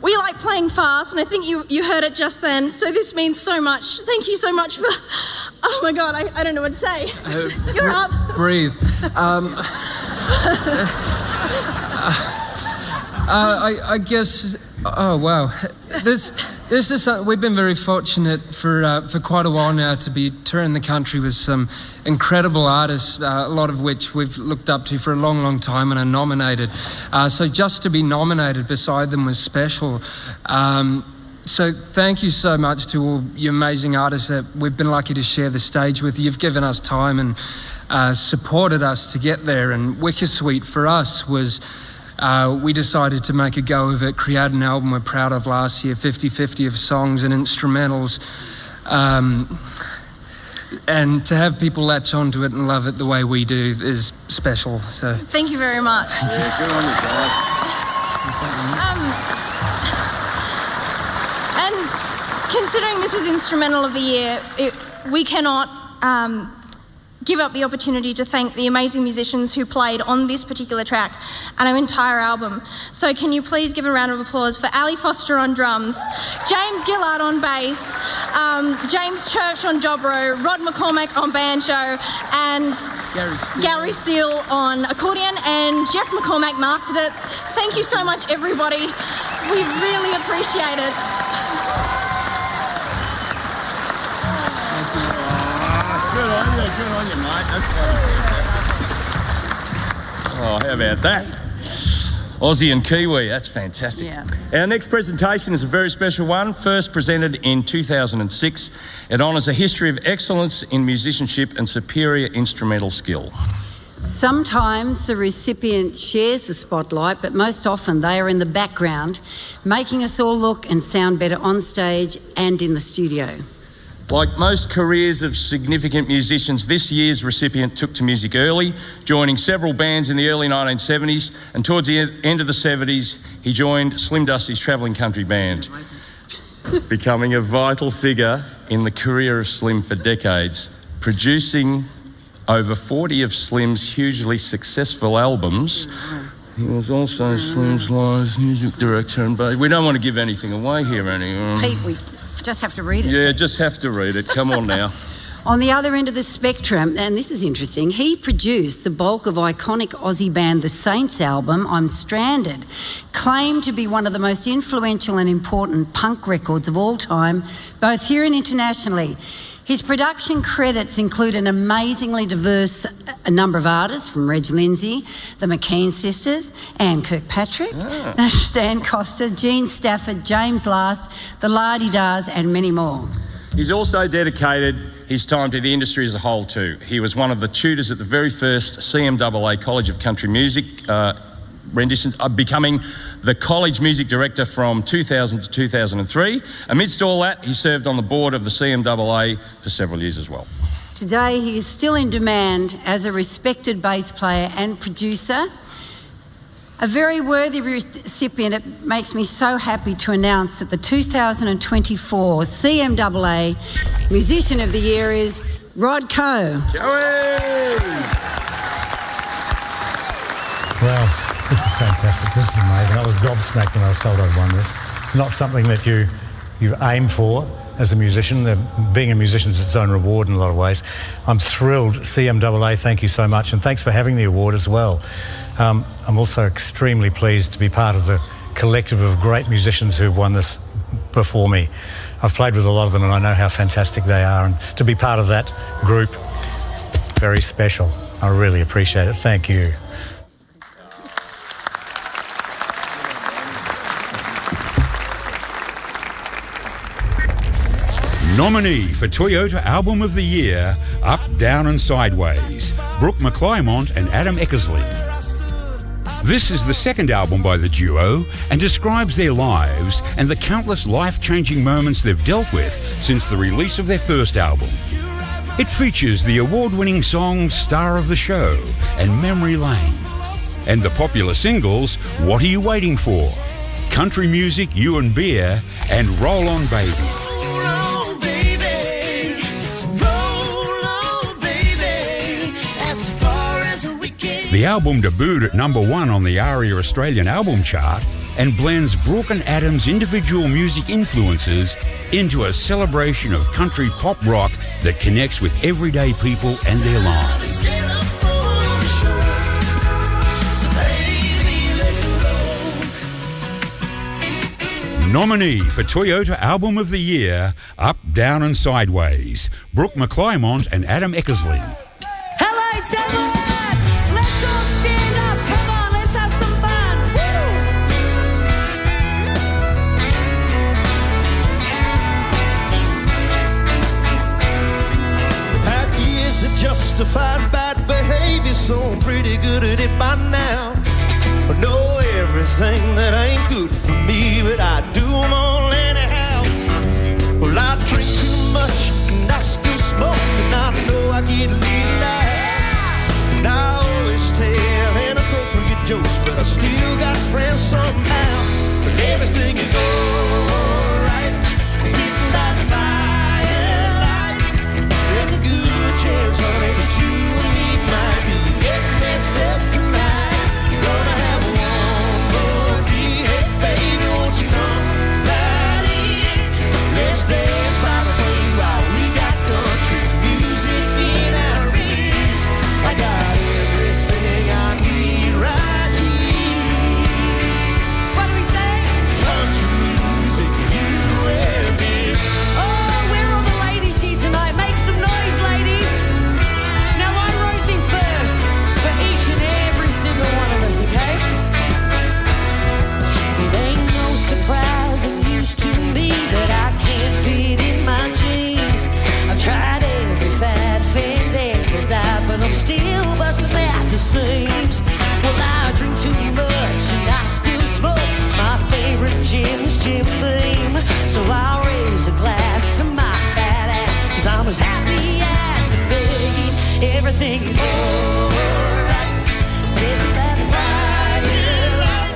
We like playing fast, and I think you heard it just then, so this means so much. Thank you so much for... Oh my God, I don't know what to say. You're up. Breathe. I guess... Oh, wow. This is we've been very fortunate for quite a while now to be touring the country with some incredible artists, a lot of which we've looked up to for a long, long time and are nominated. So just to be nominated beside them was special. So thank you so much to all you amazing artists that we've been lucky to share the stage with. You've given us time and supported us to get there. And Wicker Sweet for us was we decided to make a go of it, create an album we're proud of last year, 50-50 of songs and instrumentals. And to have people latch onto it and love it the way we do is special. So thank you very much. Yeah, good on you, guys. And considering this is Instrumental of the Year, we cannot give up the opportunity to thank the amazing musicians who played on this particular track and our entire album. So can you please give a round of applause for Ali Foster on drums, James Gillard on bass, James Church on dobro, Rod McCormack on banjo, and Gary Steele on accordion, and Jeff McCormack mastered it. Thank you so much, everybody. We really appreciate it. Good on you, mate. That's oh, how about that? Aussie and Kiwi, that's fantastic. Yeah. Our next presentation is a very special one, first presented in 2006. It honours a history of excellence in musicianship and superior instrumental skill. Sometimes the recipient shares the spotlight, but most often they are in the background, making us all look and sound better on stage and in the studio. Like most careers of significant musicians, this year's recipient took to music early, joining several bands in the early 1970s, and towards the end of the 70s, he joined Slim Dusty's travelling country band, becoming a vital figure in the career of Slim for decades, producing over 40 of Slim's hugely successful albums. He was also Slim's live music director, and we don't want to give anything away here, anyway. Pete, we just have to read it. Yeah, just have to read it. Come on now. On the other end of the spectrum, and this is interesting, he produced the bulk of iconic Aussie band The Saints' album, I'm Stranded, claimed to be one of the most influential and important punk records of all time, both here and internationally. His production credits include an amazingly diverse number of artists, from Reg Lindsay, the McKean sisters, Anne Kirkpatrick, Stan Costa, Gene Stafford, James Last, the La-Di-Dahs, and many more. He's also dedicated his time to the industry as a whole too. He was one of the tutors at the very first CMAA College of Country Music renditions, becoming the college music director from 2000 to 2003. Amidst all that, he served on the board of the CMAA for several years as well. Today, he is still in demand as a respected bass player and producer. A very worthy recipient. It makes me so happy to announce that the 2024 CMAA Musician of the Year is Rod Coe. Well, this is fantastic. This is amazing. I was gobsmacked when I was told I'd won this. It's not something that you aim for as a musician. Being a musician is its own reward in a lot of ways. I'm thrilled. CMAA, thank you so much, and thanks for having the award as well. I'm also extremely pleased to be part of the collective of great musicians who've won this before me. I've played with a lot of them and I know how fantastic they are, and to be part of that group, very special. I really appreciate it. Thank you. Nominee for Toyota Album of the Year, Up, Down and Sideways, Brooke McClymont and Adam Eckersley. This is the second album by the duo and describes their lives and the countless life-changing moments they've dealt with since the release of their first album. It features the award-winning songs Star of the Show and Memory Lane, and the popular singles What Are You Waiting For?, Country Music, You and Beer, and Roll On Baby. The album debuted at #1 on the ARIA Australian album chart and blends Brooke and Adam's individual music influences into a celebration of country pop rock that connects with everyday people and their lives. Nominee for Toyota Album of the Year, Up, Down and Sideways, Brooke McClymont and Adam Eckersley. Hello, Tamworth! Let's all stand up. Come on, let's have some fun. Woo! Had years of justified bad behavior, so I'm pretty good at it by now. But no, everything that ain't good for me, but I do them all anyhow. Well, I drink too much and I still smoke, and I know I get a little loud. And I always tell inappropriate jokes, but I still got friends somehow. But everything is alright, sitting by the firelight. There's a good chance, honey, that you and me might be getting messed up tonight. Gonna have one more beer, hey baby, won't you come right in? Let's dance by the flames while we got country music in our ears. I got everything I need right here. What do we say? Country music, you and me. Oh, where are the ladies here tonight? Make some noise, ladies. Now, I wrote this verse for each and every single one of us, okay? It ain't no surprise and news to me that I can't fit in my jeans. I've tried every fad, fandangle diet, but I'm still busting at the seams. Well, I drink too much and I still smoke. My favorite gym's Jim Beam. So I'll raise a glass to my fat ass, 'cause I'm as happy as can be. Everything is alright, sitting by the firelight.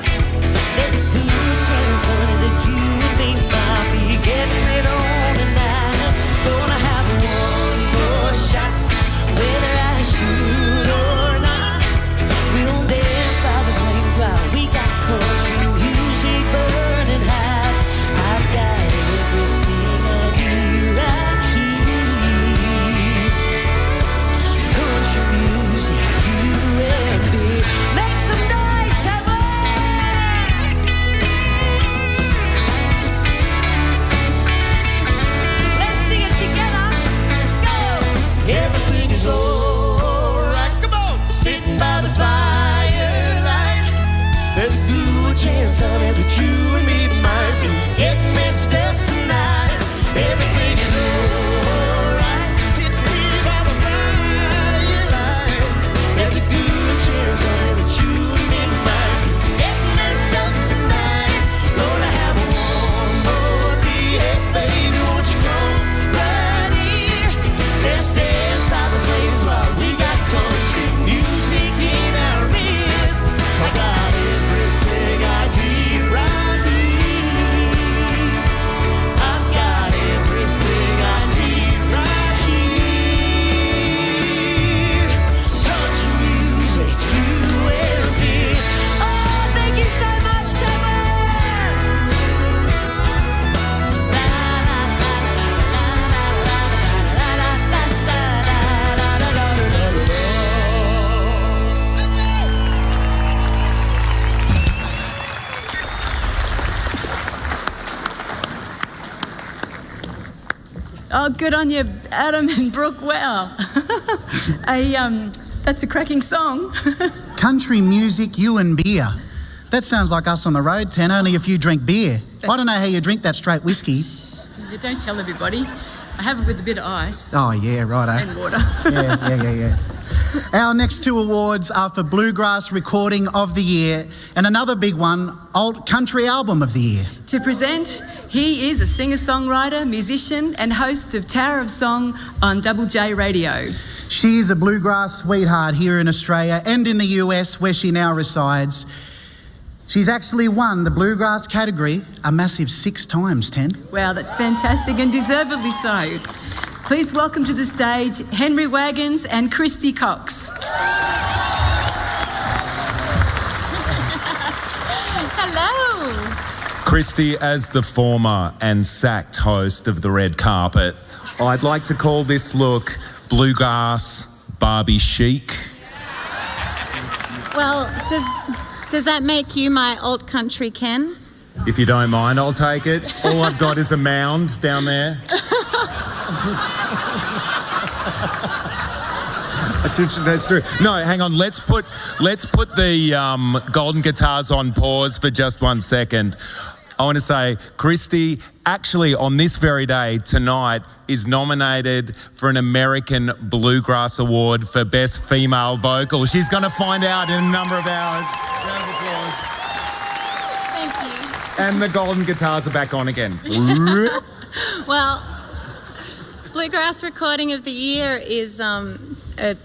There's a good chance, honey, that you and me might be getting it on tonight. Gonna have one more shot, whether I shoot or not. We'll dance by the flames while we got country music burning hot. I've got everything I need right here. Country music, you and me. Make some noise, Tamworth! Let's sing it together. Go! Everything is alright, come on! Sitting by the firelight. There's a good chance, honey, that you and me might be getting messed up tonight. Everything is alright, sitting here by the firelight. There's a good chance, honey, that you and me might be getting messed up tonight. Gonna have one more beer, hey baby, won't you come right here? Let's dance by the flames while we got country music in our ears. I got everything I need right here. I've got everything I need right here. Country music, you and me. Oh, thank you so much, Tamworth! Oh, good on you, Adam and Brooke. Wow. That's a cracking song. Country music, you and beer. That sounds like us on the road, Tan, only if you drink beer. I don't know how you drink that straight whiskey. You don't tell everybody. I have it with a bit of ice. Oh, yeah, righto. And water. Yeah. Our next two awards are for Bluegrass Recording of the Year and another big one, Alt Country Album of the Year. To present, he is a singer-songwriter, musician and host of Tower of Song on Double J Radio. She is a bluegrass sweetheart here in Australia and in the US, where she now resides. She's actually won the bluegrass category a massive 6 times, Ten. Wow, that's fantastic and deservedly so. Please welcome to the stage Henry Wagons and Christy Cox. Hello. Christy, as the former and sacked host of the Red Carpet, I'd like to call this look Bluegrass Barbie Chic. Well, does that make you my alt country Ken? If you don't mind, I'll take it. All I've got is a mound down there. That's true. No, hang on. Let's put the golden guitars on pause for just 1 second. I want to say, Christy, actually on this very day, tonight, is nominated for an American Bluegrass Award for Best Female Vocal. She's going to find out in a number of hours. Round of applause. Thank you. And the golden guitars are back on again. Well, Bluegrass Recording of the Year is a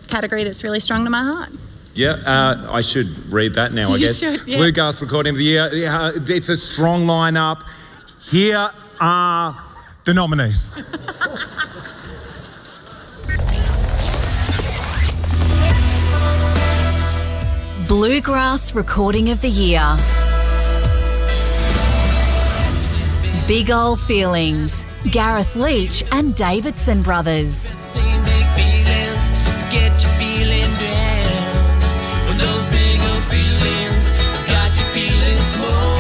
category that's really strong to my heart. Yeah, I should read that now, I You guess. should, yeah. Bluegrass Recording of the Year. It's a strong lineup. Here are the nominees. Bluegrass Recording of the Year. Big Ol' Feelings, Gareth Leach and Davidson Brothers. Get your feeling down. When those big old feelings got you feeling small.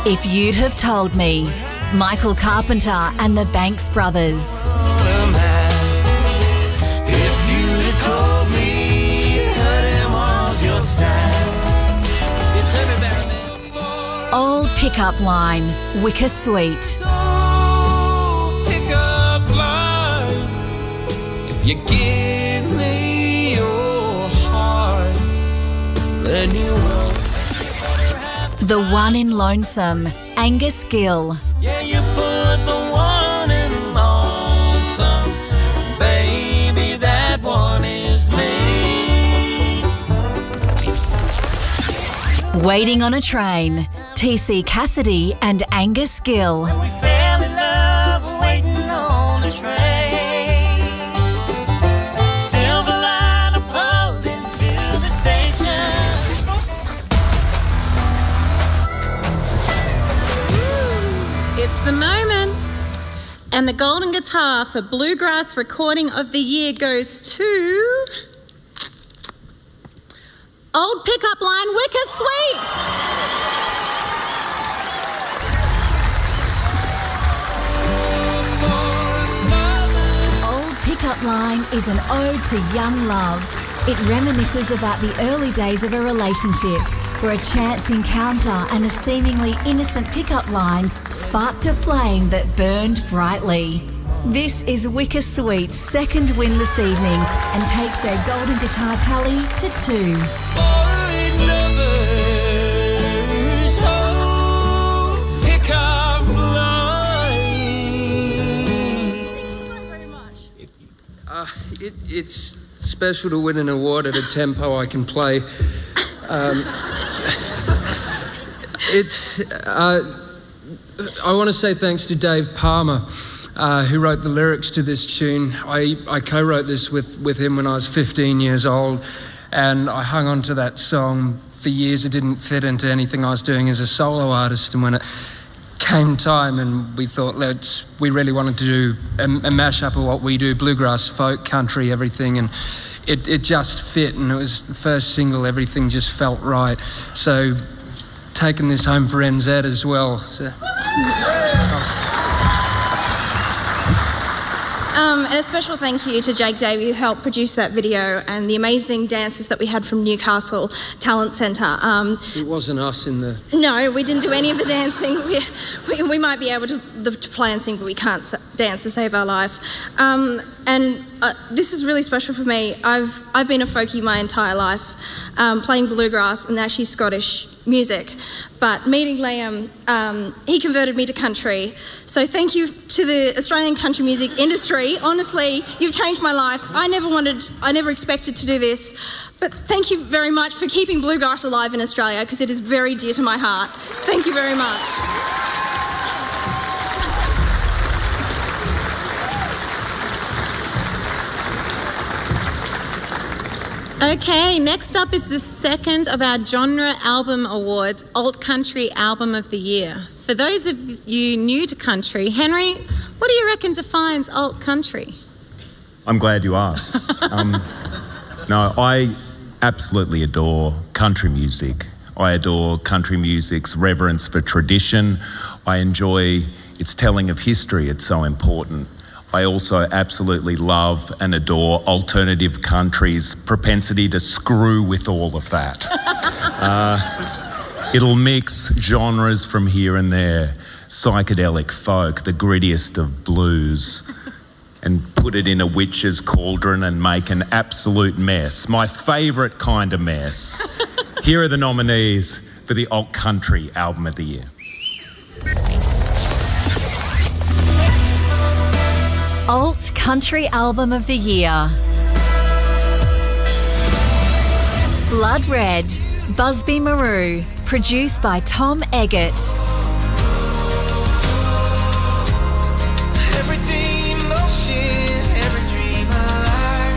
If You'd Have Told Me, Michael Carpenter and the Banks Brothers. If you'd have told me hurting was your style. You tell me about me. Old Pickup Line, Wicker Sweet. Pick up line. If you give me your heart, then you will. The One in Lonesome, Angus Gill. Yeah, you put the one in lonesome. Baby, that one is me. Waiting on a Train, TC Cassidy and Angus Gill. We fell in love waiting on the train. Silver line pulled into the station. It's the moment. And the golden guitar for Bluegrass Recording of the Year goes to Old Pickup Line, Wicker Sweet. Old Pickup Line is an ode to young love. It reminisces about the early days of a relationship where a chance encounter and a seemingly innocent pickup line sparked a flame that burned brightly. This is Wicker Sweet's second win this evening and takes their golden guitar tally to 2. It's special to win an award at a tempo I can play. I want to say thanks to Dave Palmer, who wrote the lyrics to this tune. I co-wrote this with him when I was 15 years old, and I hung on to that song for years. It didn't fit into anything I was doing as a solo artist, and when it came time and we thought we really wanted to do a mashup of what we do, bluegrass, folk, country, everything, and it just fit, and it was the first single. Everything just felt right. So taking this home for NZ as well. So. And a special thank you to Jake Davey, who helped produce that video, and the amazing dancers that we had from Newcastle Talent Centre. It wasn't us in the... No, we didn't do any of the dancing. We might be able to play and sing, but we can't dance to save our life. This is really special for me. I've been a folkie my entire life, playing bluegrass and actually Scottish music. But meeting Liam, he converted me to country. So thank you to the Australian country music industry. Honestly, you've changed my life. I never expected to do this. But thank you very much for keeping bluegrass alive in Australia, because it is very dear to my heart. Thank you very much. Okay, next up is the second of our Genre Album Awards, Alt Country Album of the Year. For those of you new to country, Henry, what do you reckon defines alt country? I'm glad you asked. No, I absolutely adore country music. I adore country music's reverence for tradition. I enjoy its telling of history. It's so important. I also absolutely love and adore alternative country's propensity to screw with all of that. It'll mix genres from here and there, psychedelic folk, the grittiest of blues, and put it in a witch's cauldron and make an absolute mess. My favourite kind of mess. Here are the nominees. for the Alt Country Album of the Year. Alt Country Album of the Year. Blood Red, Busby Maru, produced by Tom Eggett. Everything in motion, every dream alive.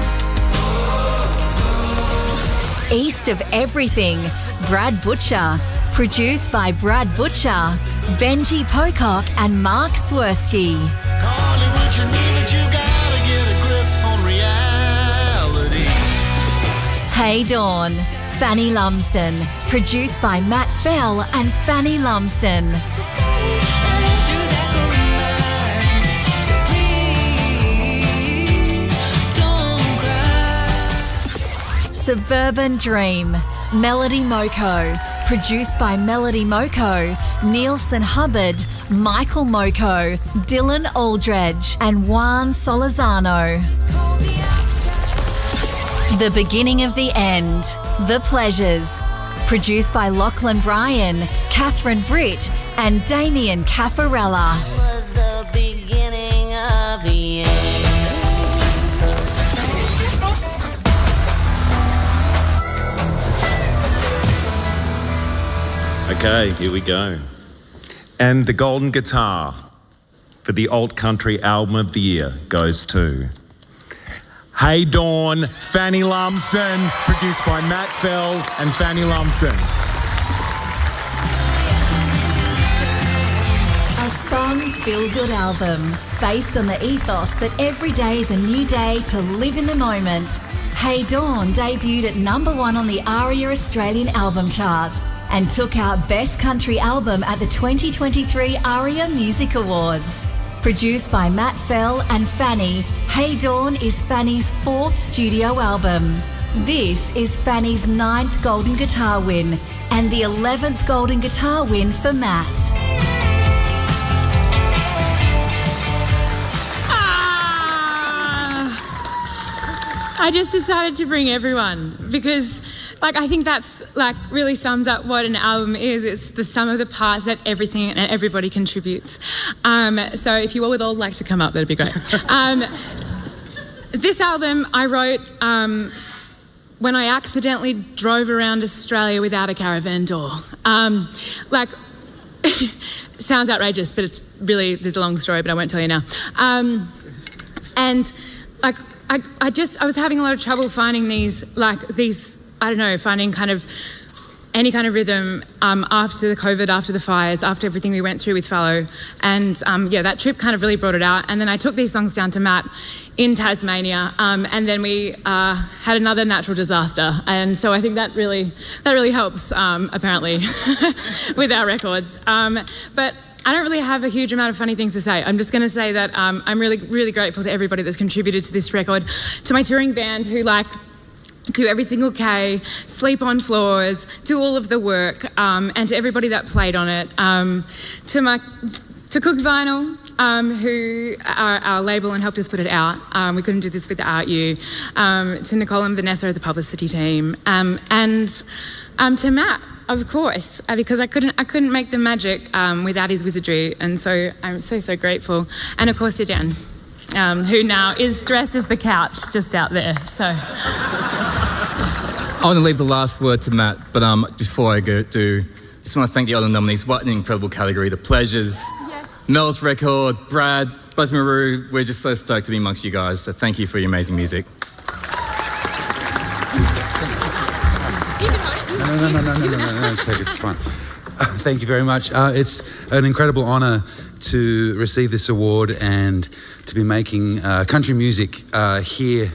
East of Everything, Brad Butcher, produced by Brad Butcher, Benji Pocock and Mark Swirsky. Hey Dawn, Fanny Lumsden, produced by Matt Fell and Fanny Lumsden. Suburban Dream, Melody Moko, produced by Melody Moko, Nielsen Hubbard, Michael Moko, Dylan Aldredge and Juan Solizano. The Beginning of the End, The Pleasures, produced by Lachlan Bryan, Catherine Britt and Damien Caffarella. Was the beginning of the end. Okay, here we go. And the Golden Guitar for the Alt Country Album of the Year goes to Hey Dawn, Fanny Lumsden, produced by Matt Fell and Fanny Lumsden. A fun, feel-good album based on the ethos that every day is a new day to live in the moment. Hey Dawn debuted at #1 on the ARIA Australian album charts and took out Best Country Album at the 2023 ARIA Music Awards. Produced by Matt Fell and Fanny, Hey Dawn is Fanny's 4th studio album. This is Fanny's 9th Golden Guitar win and the 11th Golden Guitar win for Matt. I just decided to bring everyone because I think that's really sums up what an album is. It's the sum of the parts that everything and everybody contributes. So if you all would all like to come up, that'd be great. This album I wrote when I accidentally drove around Australia without a caravan door. Sounds outrageous, but it's really, there's a long story, but I won't tell you now. I was having a lot of trouble finding finding any kind of rhythm after the COVID, after the fires, after everything we went through with Fallow. And that trip kind of really brought it out. And then I took these songs down to Matt in Tasmania, and then we had another natural disaster. And so I think that really helps, apparently, with our records. But I don't really have a huge amount of funny things to say. I'm just going to say that I'm really, really grateful to everybody that's contributed to this record, to my touring band who do every single K, sleep on floors, do all of the work, and to everybody that played on it. To Cook Vinyl, who are our label and helped us put it out. We couldn't do this without you. To Nicole and Vanessa of the publicity team, and to Matt, of course, because I couldn't make the magic without his wizardry, and so I'm so grateful. And of course to Dan, who now is dressed as the couch just out there. So I want to leave the last word to Matt, but before I just want to thank the other nominees. What an incredible category. The Pleasures, Mel's record, Brad, Buzz Maru. We're just so stoked to be amongst you guys. So thank you for your amazing music. No, it's fine. Thank you very much. It's an incredible honour to receive this award and to be making country music here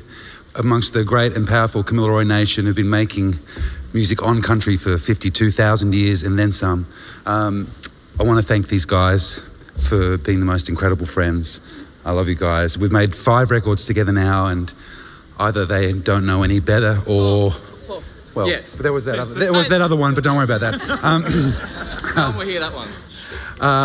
amongst the great and powerful Kamilaroi Nation who've been making music on country for 52,000 years and then some. I want to thank these guys for being the most incredible friends. I love you guys. We've made 5 records together now, and either they don't know any better or... Well, yes. But there was that other one, but don't worry about that. We'll hear that one.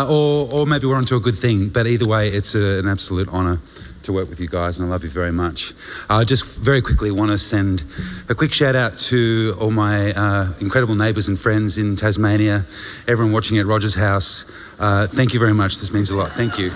Or maybe we're onto a good thing. But either way, it's an absolute honour to work with you guys, and I love you very much. I just very quickly want to send a quick shout out to all my incredible neighbours and friends in Tasmania, everyone watching at Roger's house. Thank you very much. This means a lot. Thank you.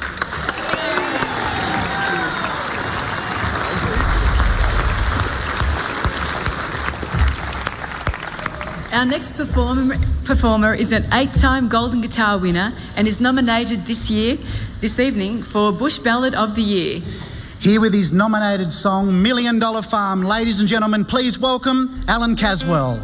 Our next performer is an 8-time Golden Guitar winner and is nominated this evening for Bush Ballad of the Year. Here with his nominated song, $1 Million Farm, ladies and gentlemen, please welcome Alan Caswell.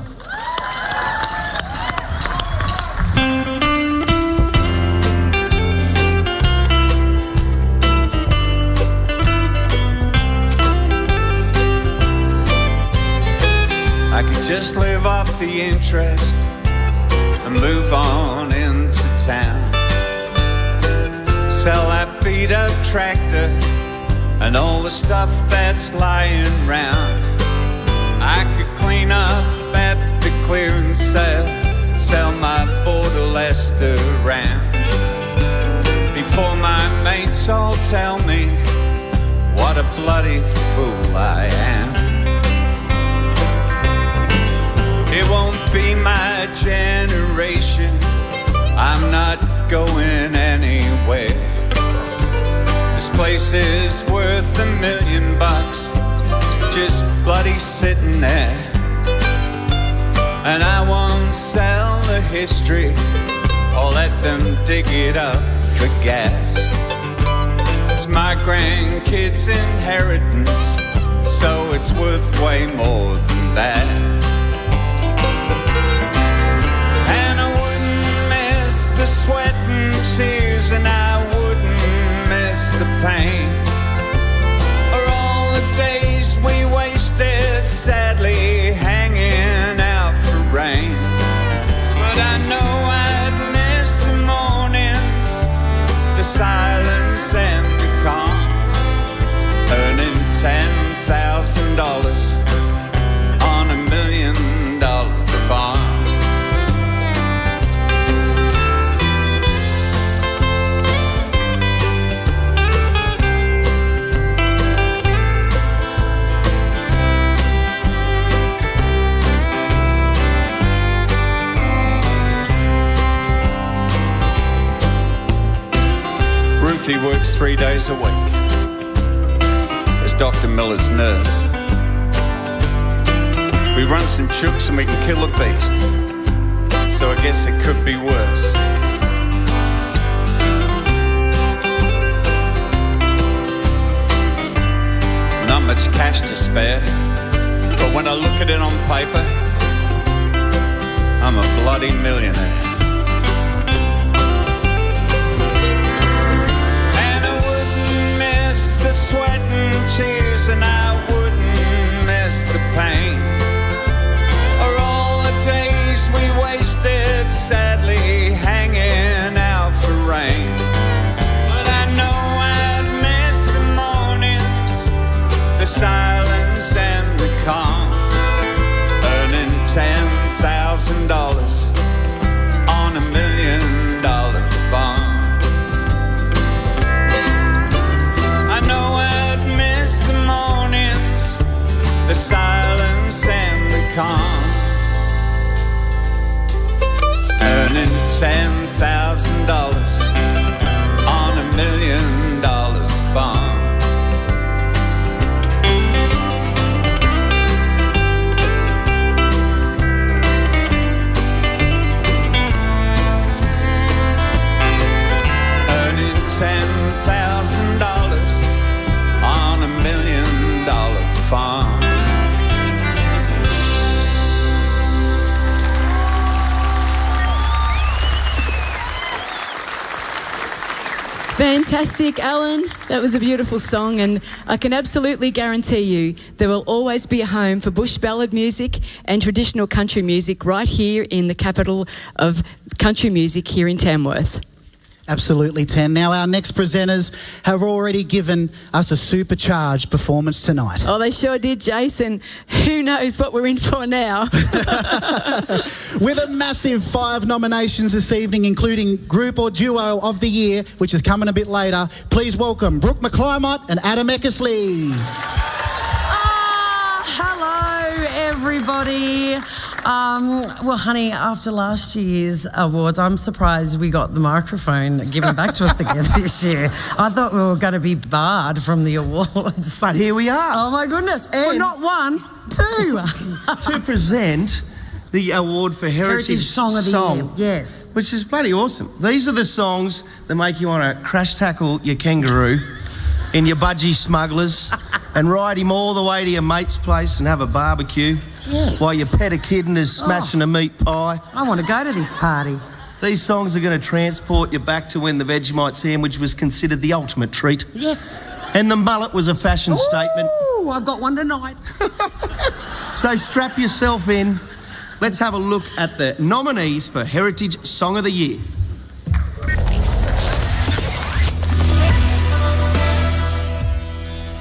I could just live off the interest and move on into town. Sell that beat-up tractor and all the stuff that's lying round. I could clean up at the clearance sale, sell my Border Leicester round, before my mates all tell me what a bloody fool I am. It won't be my generation, I'm not going anywhere. This place is worth $1 million, just bloody sitting there. And I won't sell the history or let them dig it up for gas. It's my grandkids' inheritance, so it's worth way more than that. The sweat and tears, and I wouldn't miss the pain, or all the days we wasted sadly hanging out for rain. But I know I'd miss the mornings, the silence and the calm, earning $10,000 on $1 million farm. He works 3 days a week as Dr. Miller's nurse. We run some chooks and we can kill a beast, so I guess it could be worse. Not much cash to spare, but when I look at it on paper, I'm a bloody millionaire. The sweat and tears, and I wouldn't miss the pain, or all the days we wasted sadly hanging out for rain. But I know I'd miss the mornings, the silence and the calm, earning $10,000 on $1 million farm. The silence and the calm, earning $10,000 on $1 million farm. Earning $10,000 on $1 million farm. Fantastic, Alan. That was a beautiful song, and I can absolutely guarantee you there will always be a home for bush ballad music and traditional country music right here in the capital of country music here in Tamworth. Absolutely 10. Now our next presenters have already given us a supercharged performance tonight. Oh, they sure did, Jason. Who knows what we're in for now? With a massive 5 nominations this evening, including Group or Duo of the Year, which is coming a bit later, please welcome Brooke McClymont and Adam Eckersley. Hello, everybody. Well, honey, after last year's awards, I'm surprised we got the microphone given back to us again this year. I thought we were going to be barred from the awards. But here we are. Oh, my goodness. For not one, two. To present the award for Heritage Song of the Year. Yes. Which is bloody awesome. These are the songs that make you want to crash tackle your kangaroo in your budgie smugglers and ride him all the way to your mate's place and have a barbecue. Yes. While you pet a kitten is smashing a meat pie. I want to go to this party. These songs are going to transport you back to when the Vegemite sandwich was considered the ultimate treat. Yes. And the mullet was a fashion statement. Ooh, I've got one tonight. So strap yourself in. Let's have a look at the nominees for Heritage Song of the Year.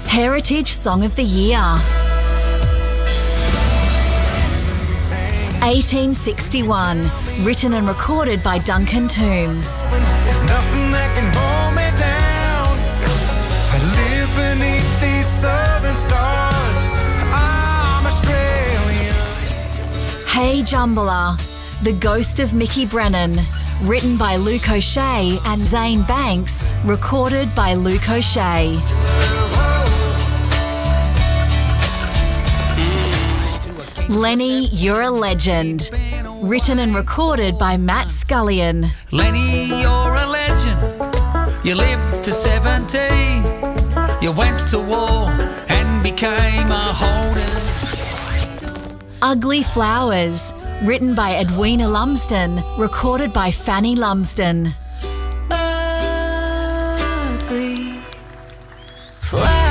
Heritage Song of the Year. 1861, written and recorded by Duncan Toombs. There's nothing that can hold me down. I live beneath these southern stars. I'm Australian. Hey Jumbler, The Ghost of Mickey Brennan, written by Luke O'Shea and Zane Banks, recorded by Luke O'Shea. Lenny, You're a Legend, written and recorded by Matt Scullion. Lenny, you're a legend. You lived to 70. You went to war and became a holden. Ugly Flowers, written by Edwina Lumsden, recorded by Fanny Lumsden. Ugly flowers.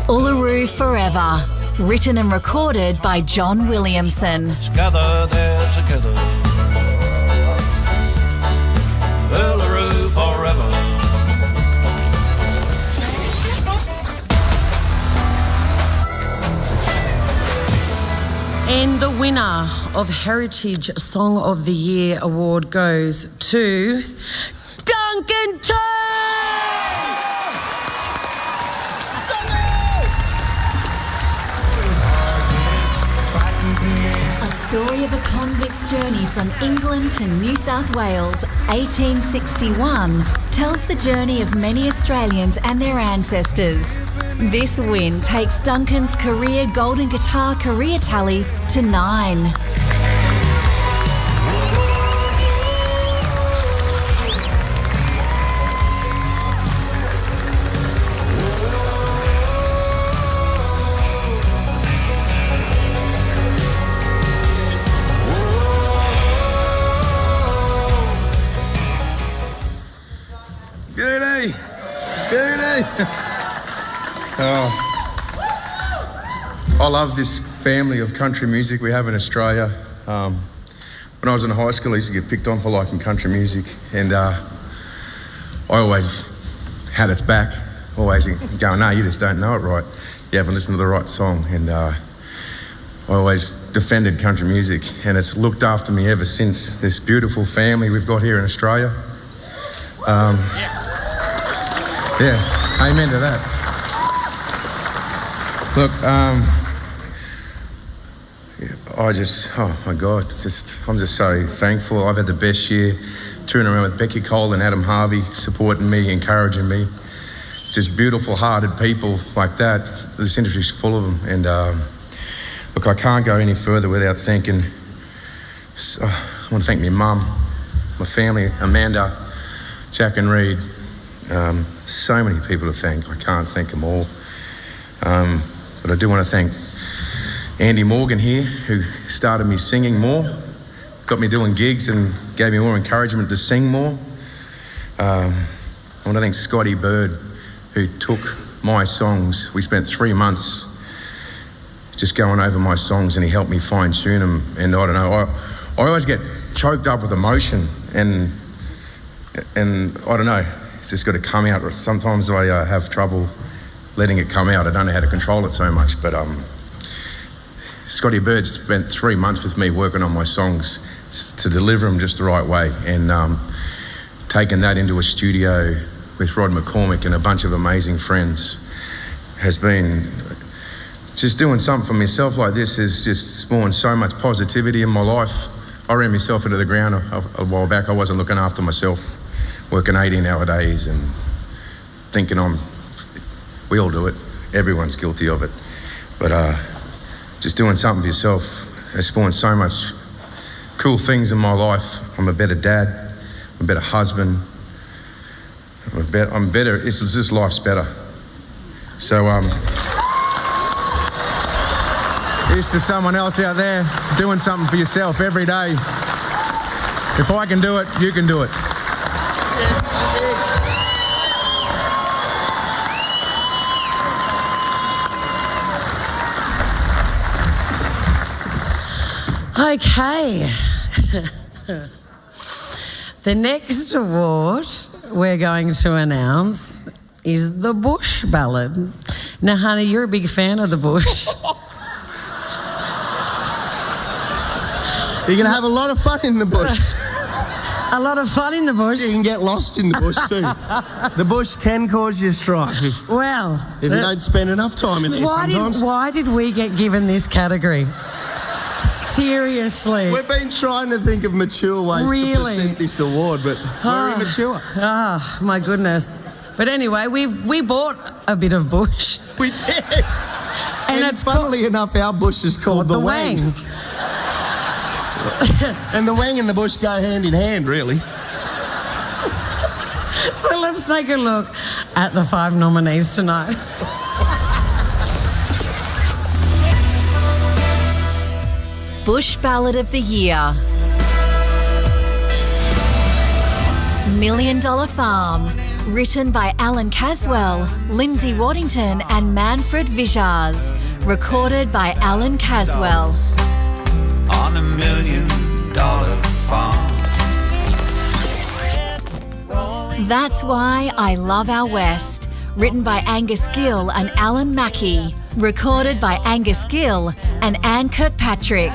Uluru Forever, written and recorded by John Williamson. Gather there together. Uluru forever. And the winner of Heritage Song of the Year award goes to Duncan Toombs! A story of a convict's journey from England to New South Wales, 1861, tells the journey of many Australians and their ancestors. This win takes Duncan's career golden guitar career tally to 9. Beauty! Beauty! Oh. I love this family of country music we have in Australia. When I was in high school, I used to get picked on for liking country music, and I always had its back, always going, no, you just don't know it right. You haven't listened to the right song. And I always defended country music, and it's looked after me ever since. This beautiful family we've got here in Australia. Yeah, amen to that. Look, oh my God, I'm just so thankful. I've had the best year touring around with Becky Cole and Adam Harvey, supporting me, encouraging me. It's just beautiful-hearted people like that. This industry's full of them. And look, I can't go any further without thanking, I want to thank my mum, my family, Amanda, Jack and Reed. So many people to thank. I can't thank them all. But I do want to thank Andy Morgan here, who started me singing more, got me doing gigs and gave me more encouragement to sing more. I want to thank Scotty Bird, who took my songs. We spent 3 months just going over my songs, and he helped me fine-tune them. And I don't know, I always get choked up with emotion, and I don't know, it's just got to come out. Sometimes I have trouble letting it come out. I don't know how to control it so much, but Scotty Bird spent 3 months with me working on my songs just to deliver them just the right way, and taking that into a studio with Rod McCormick and a bunch of amazing friends has been just doing something for myself like this has just spawned so much positivity in my life. I ran myself into the ground a while back. I wasn't looking after myself, working 18-hour days and thinking we all do it. Everyone's guilty of it. But just doing something for yourself has spawned so much cool things in my life. I'm a better dad, I'm a better husband, I'm better, it's just life's better. So here's to someone else out there doing something for yourself every day. If I can do it, you can do it. Okay. The next award we're going to announce is the Bush Ballad. Now, honey, you're a big fan of the Bush. You're going to have a lot of fun in the bush. A lot of fun in the bush? You can get lost in the bush too. The bush can cause you strife if you don't spend enough time in there sometimes. Why did we get given this category? Seriously. We've been trying to think of mature ways to present this award, but we're immature. Oh, my goodness. But anyway, we bought a bit of bush. We did. And funnily enough, our bush is called the Wang. And the Wang and the bush go hand in hand, really. So let's take a look at the 5 nominees tonight. Bush Ballad of the Year. $1 Million Farm, written by Alan Caswell, Lindsay Waddington and Manfred Vijars, recorded by Alan Caswell. On $1 million farm. That's Why I Love Our West, written by Angus Gill and Alan Mackey, recorded by Angus Gill and Anne Kirkpatrick.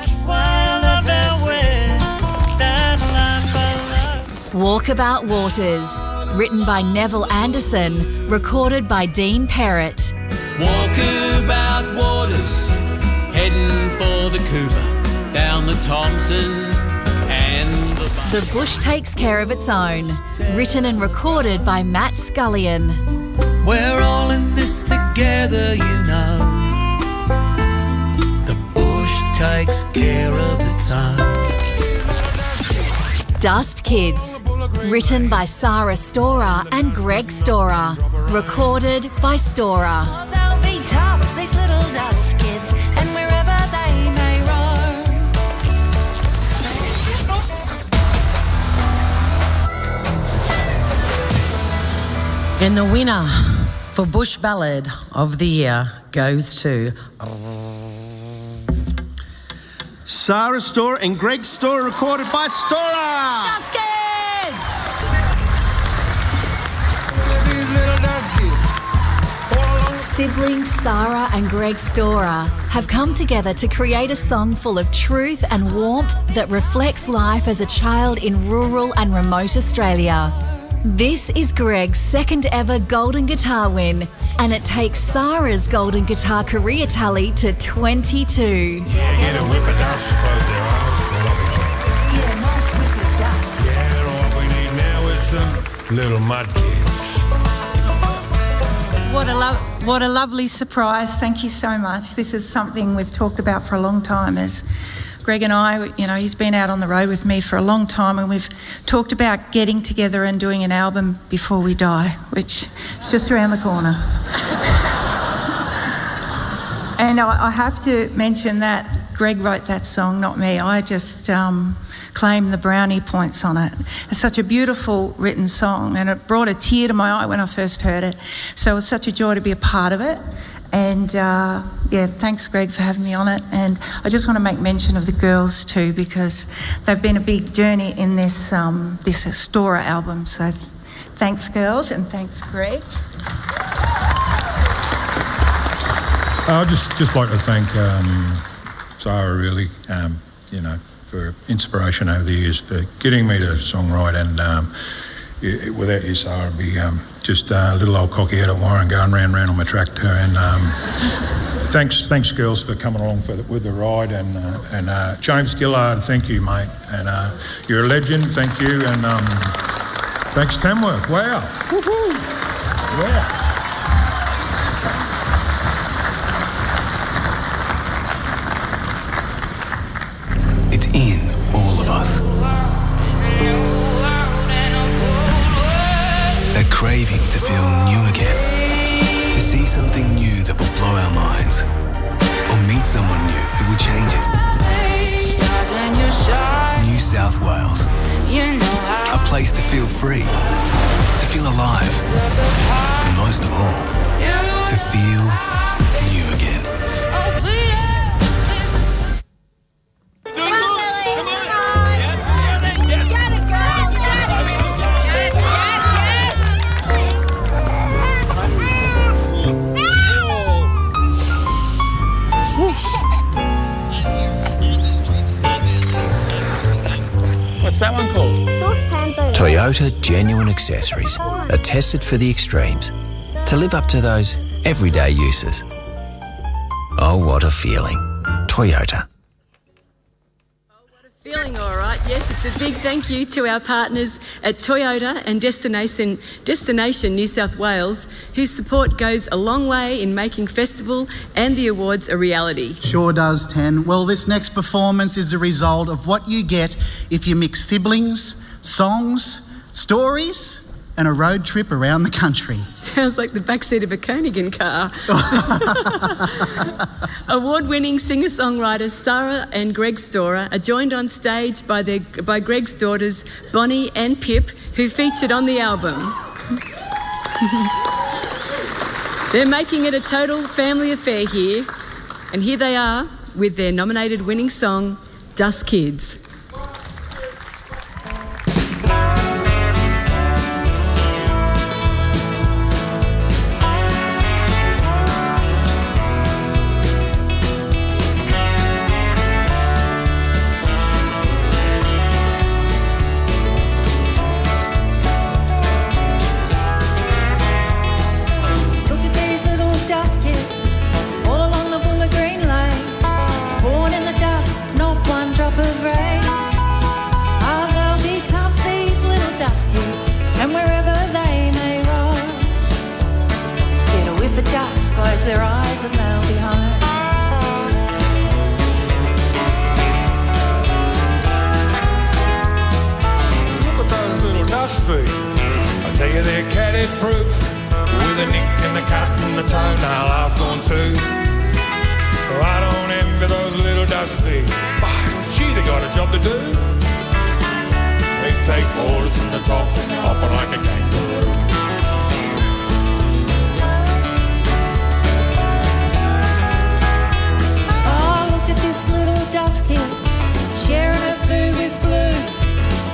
Walkabout Waters, written by Neville Anderson, recorded by Dean Perrott. Walkabout Waters, heading for the Cooper, down the Thompson and The Bush Takes Care of Its Own, written and recorded by Matt Scullion. We're all in this together, you know. The bush takes care of its own. Dust Kids, written by Sarah Storer and Greg Storer, recorded by Storer. They'll be tough, these little dust kids, and wherever they may roam. And the winner for Bush Ballad of the Year goes to Sarah Storer and Greg Storer, recorded by Storer. Dust Kids! Siblings Sarah and Greg Storer have come together to create a song full of truth and warmth that reflects life as a child in rural and remote Australia. This is Greg's second ever Golden Guitar win, and it takes Sarah's Golden Guitar career tally to 22. Yeah, get a whiff of dust, close their eyes. Yeah, nice whip of dust. Yeah, what we need now is some little mud kids. What a lovely surprise. Thank you so much. This is something we've talked about for a long time. As Greg and I, he's been out on the road with me for a long time, and we've talked about getting together and doing an album before we die, which is just around the corner. And I have to mention that Greg wrote that song, not me. I just claim the brownie points on it. It's such a beautiful written song, and it brought a tear to my eye when I first heard it. So it was such a joy to be a part of it. And yeah, thanks Greg for having me on it. And I just want to make mention of the girls too, because they've been a big journey in this this Stora album. So thanks girls, and thanks Greg. I'd just like to thank Sarah really, you know, for inspiration over the years, for getting me to songwrite, and without you, Sarah, I'd be just a little old cocky-headed Warren going round on my tractor. And thanks girls for coming along with the ride, and James Gillard, thank you, mate, and you're a legend, thank you, and thanks Tamworth, wow, woohoo, yeah. It's in all of us. That craving to feel new again. To see something new that will blow our minds. Or meet someone new who will change it. New South Wales. A place to feel free. To feel alive. And most of all, to feel new again. What's that one called? Toyota Genuine Accessories are tested for the extremes to live up to those everyday uses. Oh, what a feeling. Toyota. Feeling all right. Yes, it's a big thank you to our partners at Toyota and Destination New South Wales, whose support goes a long way in making festival and the awards a reality. Sure does, Ten. Well, this next performance is a result of what you get if you mix siblings, songs, stories, and a road trip around the country. Sounds like the backseat of a Koenigan car. Award-winning singer-songwriters Sarah and Greg Storer are joined on stage by Greg's daughters Bonnie and Pip, who featured on the album. They're making it a total family affair here, and here they are with their nominated winning song, Dust Kids. Their eyes and they'll be home. Look at those little dust feet. I tell you they're cat-head proof. With a nick in the cut and the toenail I've gone too. I don't envy those little dust feet. Gee, they got a job to do. They take orders from the top and they're hopping like a kangaroo. Little dust kid, sharing a food with Blue.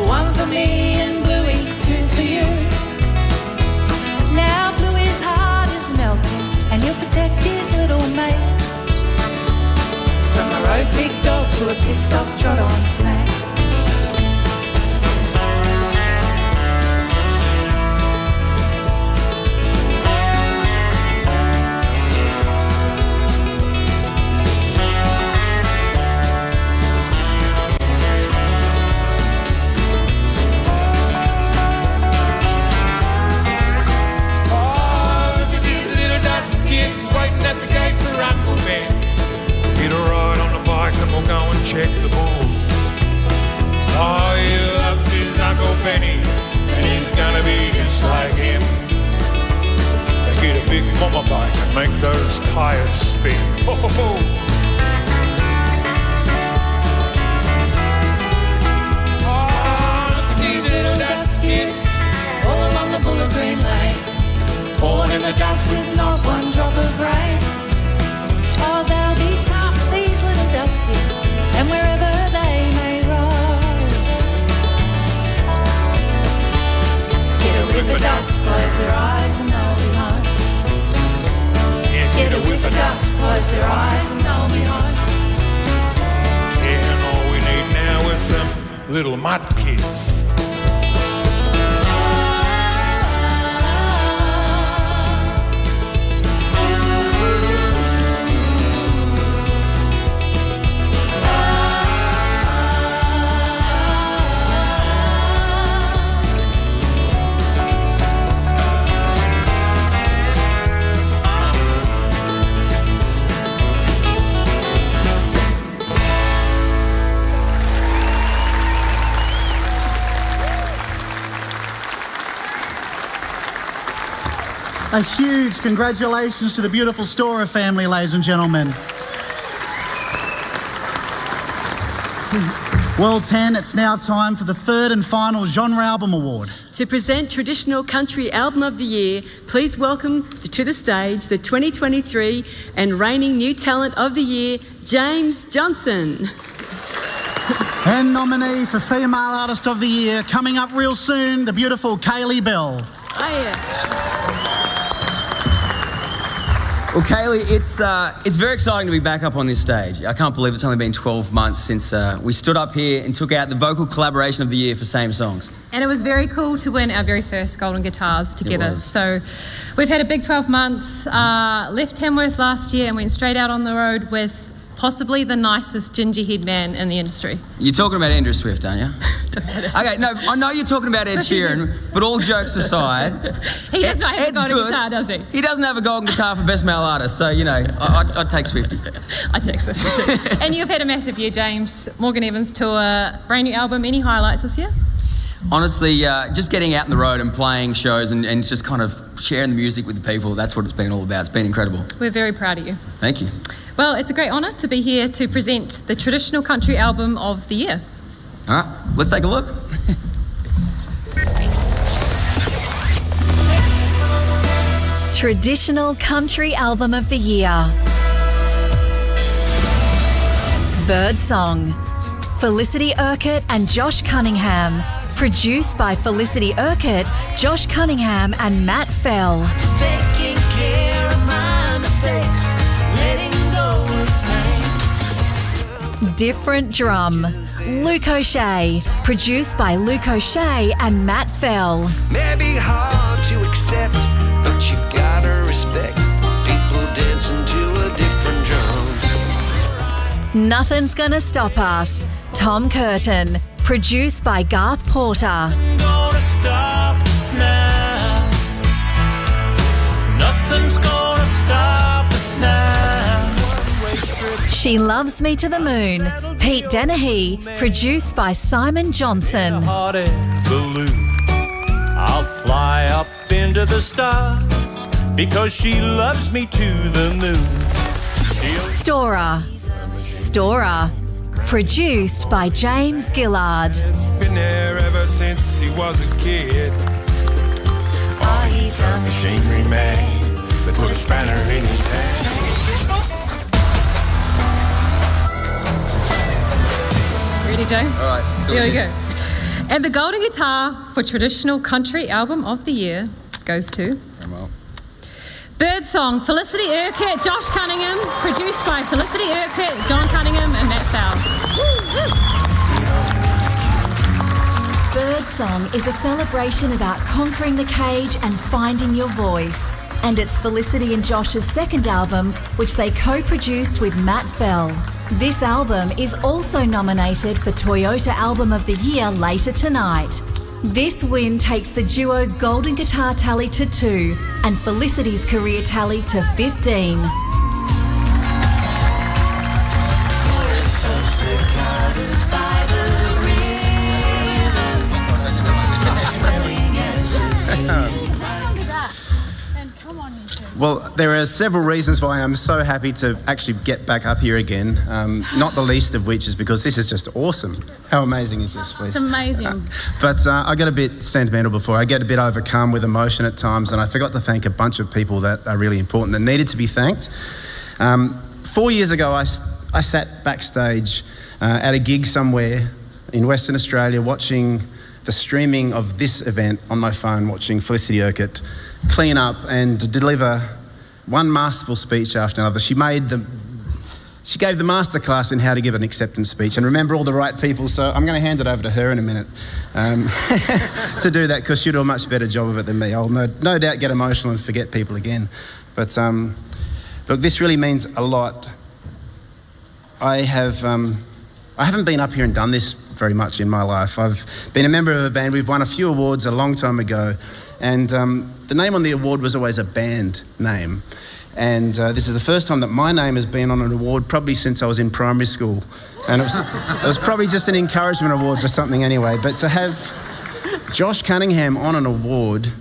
One for me and Bluey, two for you. Now Bluey's heart is melting, and he'll protect his little mate. From a road big dog to a pissed off trot on snake. Check the bull. Oh, he loves his Uncle Benny, and he's gonna be just like him. They get a big mama bike and make those tires spin. Ho, ho, ho. Oh, look at these little dust kids, all along the Bullet Green Lane, born in the dust with not one drop of rain. little mud kids. A huge congratulations to the beautiful Storer family, ladies and gentlemen. Well, 10, it's now time for the third and final Genre Album Award. To present Traditional Country Album of the Year, please welcome to the stage the 2023 and reigning New Talent of the Year, James Johnson. And nominee for Female Artist of the Year, coming up real soon, the beautiful Kaylee Bell. Oh, yeah. Well, Kaylee, it's very exciting to be back up on this stage. I can't believe it's only been 12 months since we stood up here and took out the Vocal Collaboration of the Year for Same Songs. And it was very cool to win our very first Golden Guitars together. So we've had a big 12 months, left Tamworth last year and went straight out on the road with possibly the nicest ginger-haired man in the industry. You're talking about Andrew Swift, aren't you? Okay, no, I know you're talking about Ed Sheeran, but all jokes aside... He does not have a golden guitar, does he? He doesn't have a golden guitar for Best Male Artist, so, you know, I'd take Swifty. I'd take Swifty too. And you've had a massive year, James. Morgan Evans tour, brand new album. Any highlights this year? Honestly, just getting out on the road and playing shows and just kind of sharing the music with the people, that's what it's been all about. It's been incredible. We're very proud of you. Thank you. Well, it's a great honour to be here to present the Traditional Country Album of the Year. All right, let's take a look. Traditional Country Album of the Year. Birdsong. Felicity Urquhart and Josh Cunningham. Produced by Felicity Urquhart, Josh Cunningham and Matt Fell. Just taking care of my mistakes, letting go of pain. Different Drum. Luke O'Shea. Produced by Luke O'Shea and Matt Fell. Maybe hard to accept, but you gotta respect people dancing to a different drum. Nothing's Gonna Stop Us. Tom Curtin. Produced by Garth Porter. Gonna stop us now. Nothing's gonna stop us now. She Loves Me to the Moon. Pete Dennehy. Produced by Simon Johnson. Hot air balloon. I'll fly up into the stars because she loves me to the moon. Storer. Storer. Produced by James Gillard. Been there ever since he was a kid. Oh, he's a machinery man that put a spanner in his hand. Ready, James? All right, it's all here we good. go. And the Golden Guitar for Traditional Country Album of the Year goes to Birdsong, Felicity Urquhart, Josh Cunningham, produced by Felicity Urquhart, John Cunningham and Matt Fell. Birdsong is a celebration about conquering the cage and finding your voice. And it's Felicity and Josh's second album, which they co-produced with Matt Fell. This album is also nominated for Toyota Album of the Year later tonight. This win takes the duo's golden guitar tally to 2 and Felicity's career tally to 15. Well, there are several reasons why I'm so happy to actually get back up here again, not the least of which is because this is just awesome. How amazing is this, please? It's amazing. But I get a bit sentimental before. I get a bit overcome with emotion at times, and I forgot to thank a bunch of people that are really important, that needed to be thanked. 4 years ago, I sat backstage at a gig somewhere in Western Australia watching the streaming of this event on my phone, watching Felicity Urquhart clean up and deliver one masterful speech after another. She made She gave the masterclass in how to give an acceptance speech and remember all the right people. So I'm going to hand it over to her in a minute to do that, because she'll do a much better job of it than me. I'll no doubt get emotional and forget people again. But look, this really means a lot. I haven't been up here and done this very much in my life. I've been a member of a band. We've won a few awards a long time ago, and the name on the award was always a band name. And this is the first time that my name has been on an award probably since I was in primary school. And it was probably just an encouragement award for something anyway. But to have Josh Cunningham on an award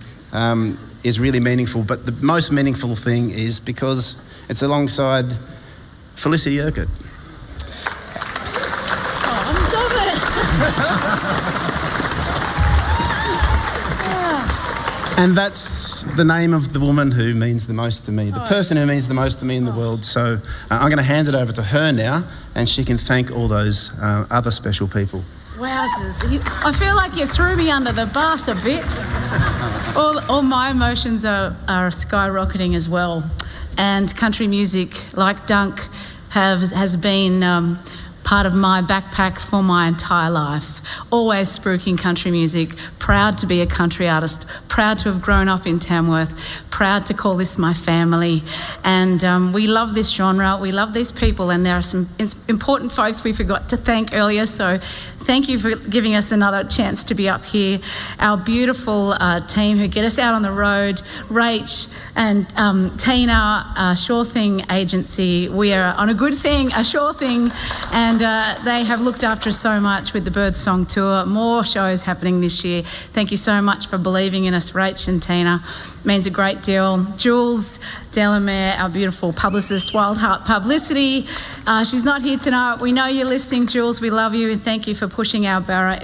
is really meaningful. But the most meaningful thing is because it's alongside Felicity Urquhart. And that's the name of the woman who means the most to me, the person who means the most to me in the world. So I'm going to hand it over to her now, and she can thank all those other special people. Wowzers. I feel like you threw me under the bus a bit. All my emotions are skyrocketing as well. And country music, like Dunk, has been part of my backpack for my entire life. Always spruiking country music, proud to be a country artist, proud to have grown up in Tamworth, proud to call this my family. And we love this genre, we love these people, and there are some important folks we forgot to thank earlier, so thank you for giving us another chance to be up here. Our beautiful team who get us out on the road, Rach and Tina, Sure Thing Agency. We are on a good thing, a sure thing, and they have looked after us so much with the Birdsong Tour. More shows happening this year. Thank you so much for believing in us, Rach and Tina. Means a great deal. Jules Delamere, our beautiful publicist, Wild Heart Publicity. She's not here tonight. We know you're listening, Jules. We love you, and thank you for pushing our barra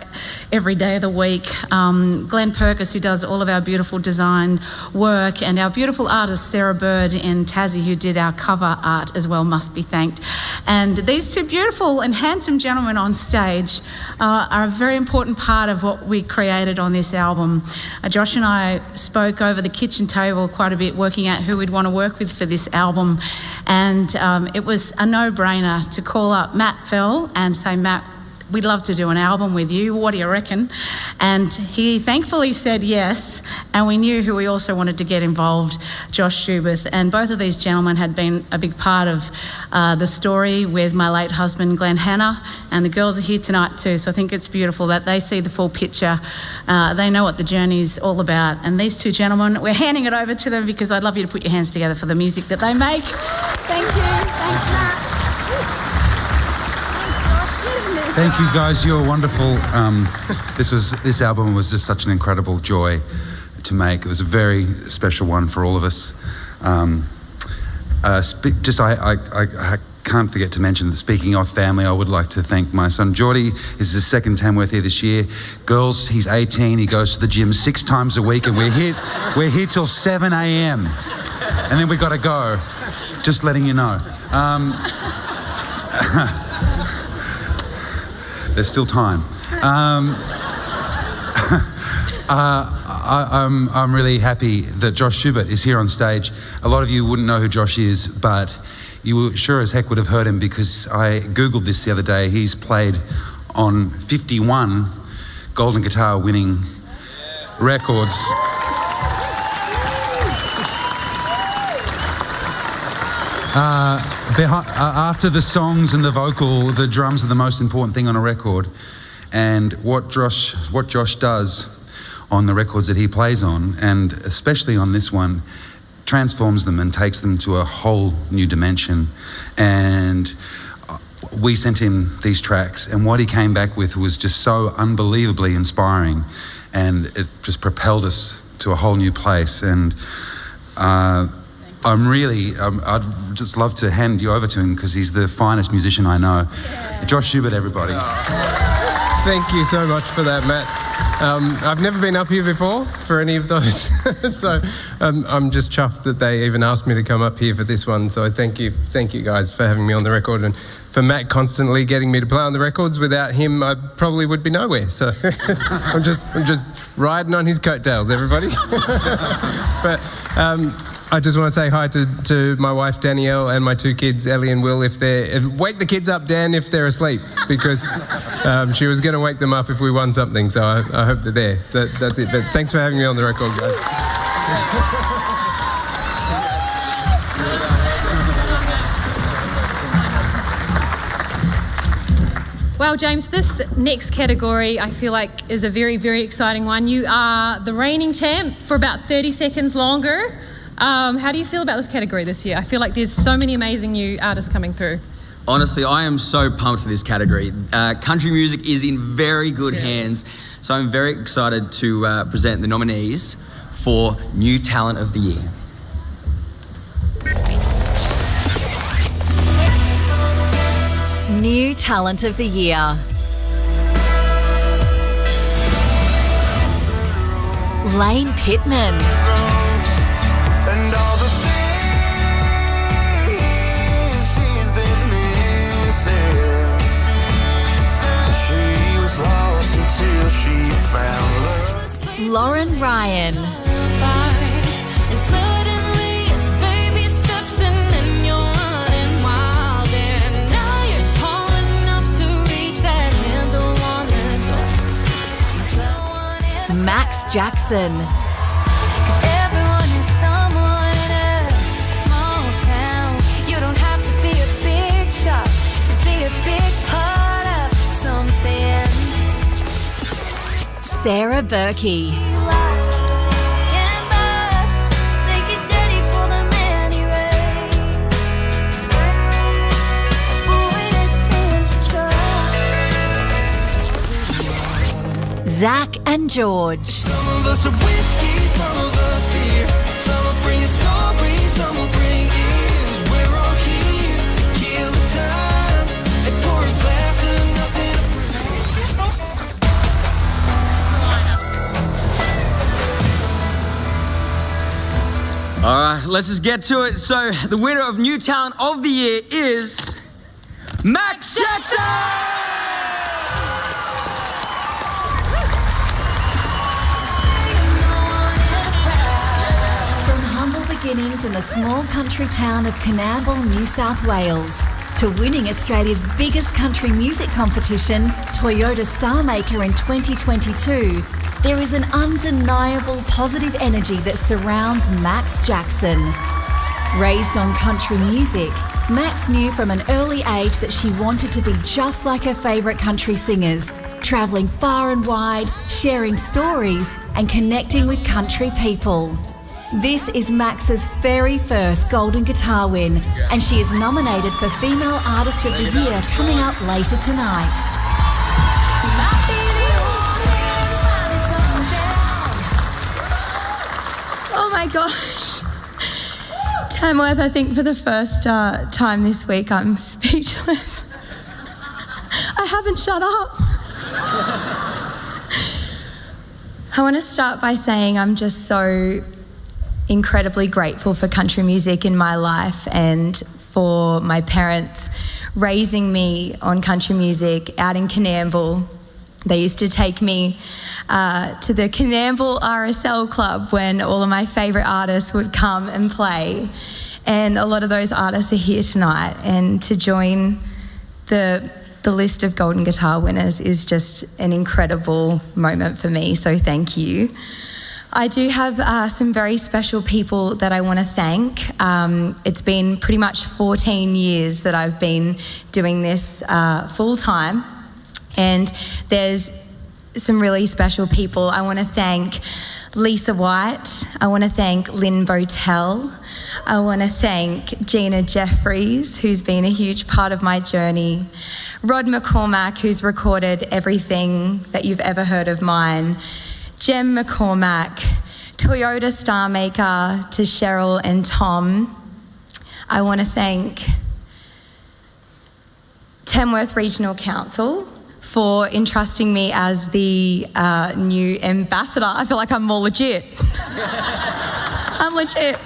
every day of the week. Glenn Perkis, who does all of our beautiful design work, and our beautiful artist, Sarah Bird in Tassie, who did our cover art as well, must be thanked. And these two beautiful and handsome gentlemen on stage are a very important part of what we created on this album. Josh and I spoke over the kitchen table quite a bit, working out who we'd want to work with for this album, and it was a no-brainer to call up Matt Fell and say, Matt, we'd love to do an album with you, what do you reckon? And he thankfully said yes, and we knew who we also wanted to get involved, Josh Schubert. And both of these gentlemen had been a big part of the story with my late husband, Glenn Hanna, and the girls are here tonight too, so I think it's beautiful that they see the full picture. They know what the journey's all about. And these two gentlemen, we're handing it over to them because I'd love you to put your hands together for the music that they make. Thank you. Thanks, Matt. Thank you, guys. You're wonderful. This album was just such an incredible joy to make. It was a very special one for all of us. I can't forget to mention that, speaking of family, I would like to thank my son Geordie. This is his second Tamworth here this year. Girls, he's 18. He goes to the gym 6 times a week, and we're here till 7 a.m. and then we got to go. Just letting you know. There's still time. I'm really happy that Josh Schubert is here on stage. A lot of you wouldn't know who Josh is, but you sure as heck would have heard him, because I Googled this the other day. He's played on 51 Golden Guitar winning records. After the songs and the vocal, the drums are the most important thing on a record. And what Josh does on the records that he plays on, and especially on this one, transforms them and takes them to a whole new dimension. And we sent him these tracks, and what he came back with was just so unbelievably inspiring, and it just propelled us to a whole new place. And I'd just love to hand you over to him, because he's the finest musician I know. Yeah. Josh Schubert, everybody. Thank you so much for that, Matt. I've never been up here before for any of those, so I'm just chuffed that they even asked me to come up here for this one. So thank you guys for having me on the record, and for Matt constantly getting me to play on the records. Without him, I probably would be nowhere. So I'm just riding on his coattails, everybody. But I just want to say hi to my wife Danielle and my 2 kids, Ellie and Will. Wake the kids up, Dan, if they're asleep, because she was going to wake them up if we won something. So I hope they're there. So that's it. But thanks for having me on the record, guys. Well, James, this next category I feel like is a very, very exciting one. You are the reigning champ for about 30 seconds longer. How do you feel about this category this year? I feel like there's so many amazing new artists coming through. Honestly, I am so pumped for this category. Country music is in very good hands, so I'm very excited to present the nominees for New Talent of the Year. New Talent of the Year. Lane Pittman. And all the things she's been missing. She was lost until she found love. Lauren Ryan. And suddenly it's baby steps and then you're running wild. And now you're tall enough to reach that handle on the door. Max Jackson. Everyone is someone in a small town. You don't have to be a big shot to be a big part of something. Sarah Berkey. Zach and George. Some of us are whiskey, some of us beer. Some will bring a story, some will bring ears. We're all here to kill the time and pour a glass of nothing to All right, let's just get to it. So the winner of New Talent of the Year is Max Jackson! Beginnings in the small country town of Coonamble, New South Wales, to winning Australia's biggest country music competition, Toyota Star Maker in 2022, there is an undeniable positive energy that surrounds Max Jackson. Raised on country music, Max knew from an early age that she wanted to be just like her favourite country singers, travelling far and wide, sharing stories and connecting with country people. This is Max's very first Golden Guitar win, and she is nominated for Female Artist of the Year coming up later tonight. Oh my gosh. Tamworth, I think for the first time this week, I'm speechless. I haven't shut up. I want to start by saying I'm just so incredibly grateful for country music in my life and for my parents raising me on country music out in Coonamble. They used to take me to the Coonamble RSL club when all of my favourite artists would come and play. And a lot of those artists are here tonight. And to join the list of Golden Guitar winners is just an incredible moment for me, so thank you. I do have some very special people that I want to thank. It's been pretty much 14 years that I've been doing this full time, and there's some really special people. I want to thank Lisa White. I want to thank Lynn Botel. I want to thank Gina Jeffries, who's been a huge part of my journey. Rod McCormack, who's recorded everything that you've ever heard of mine. Jem McCormack, Toyota Star Maker, to Cheryl and Tom. I want to thank Tamworth Regional Council for entrusting me as the new ambassador. I feel like I'm more legit. I'm legit.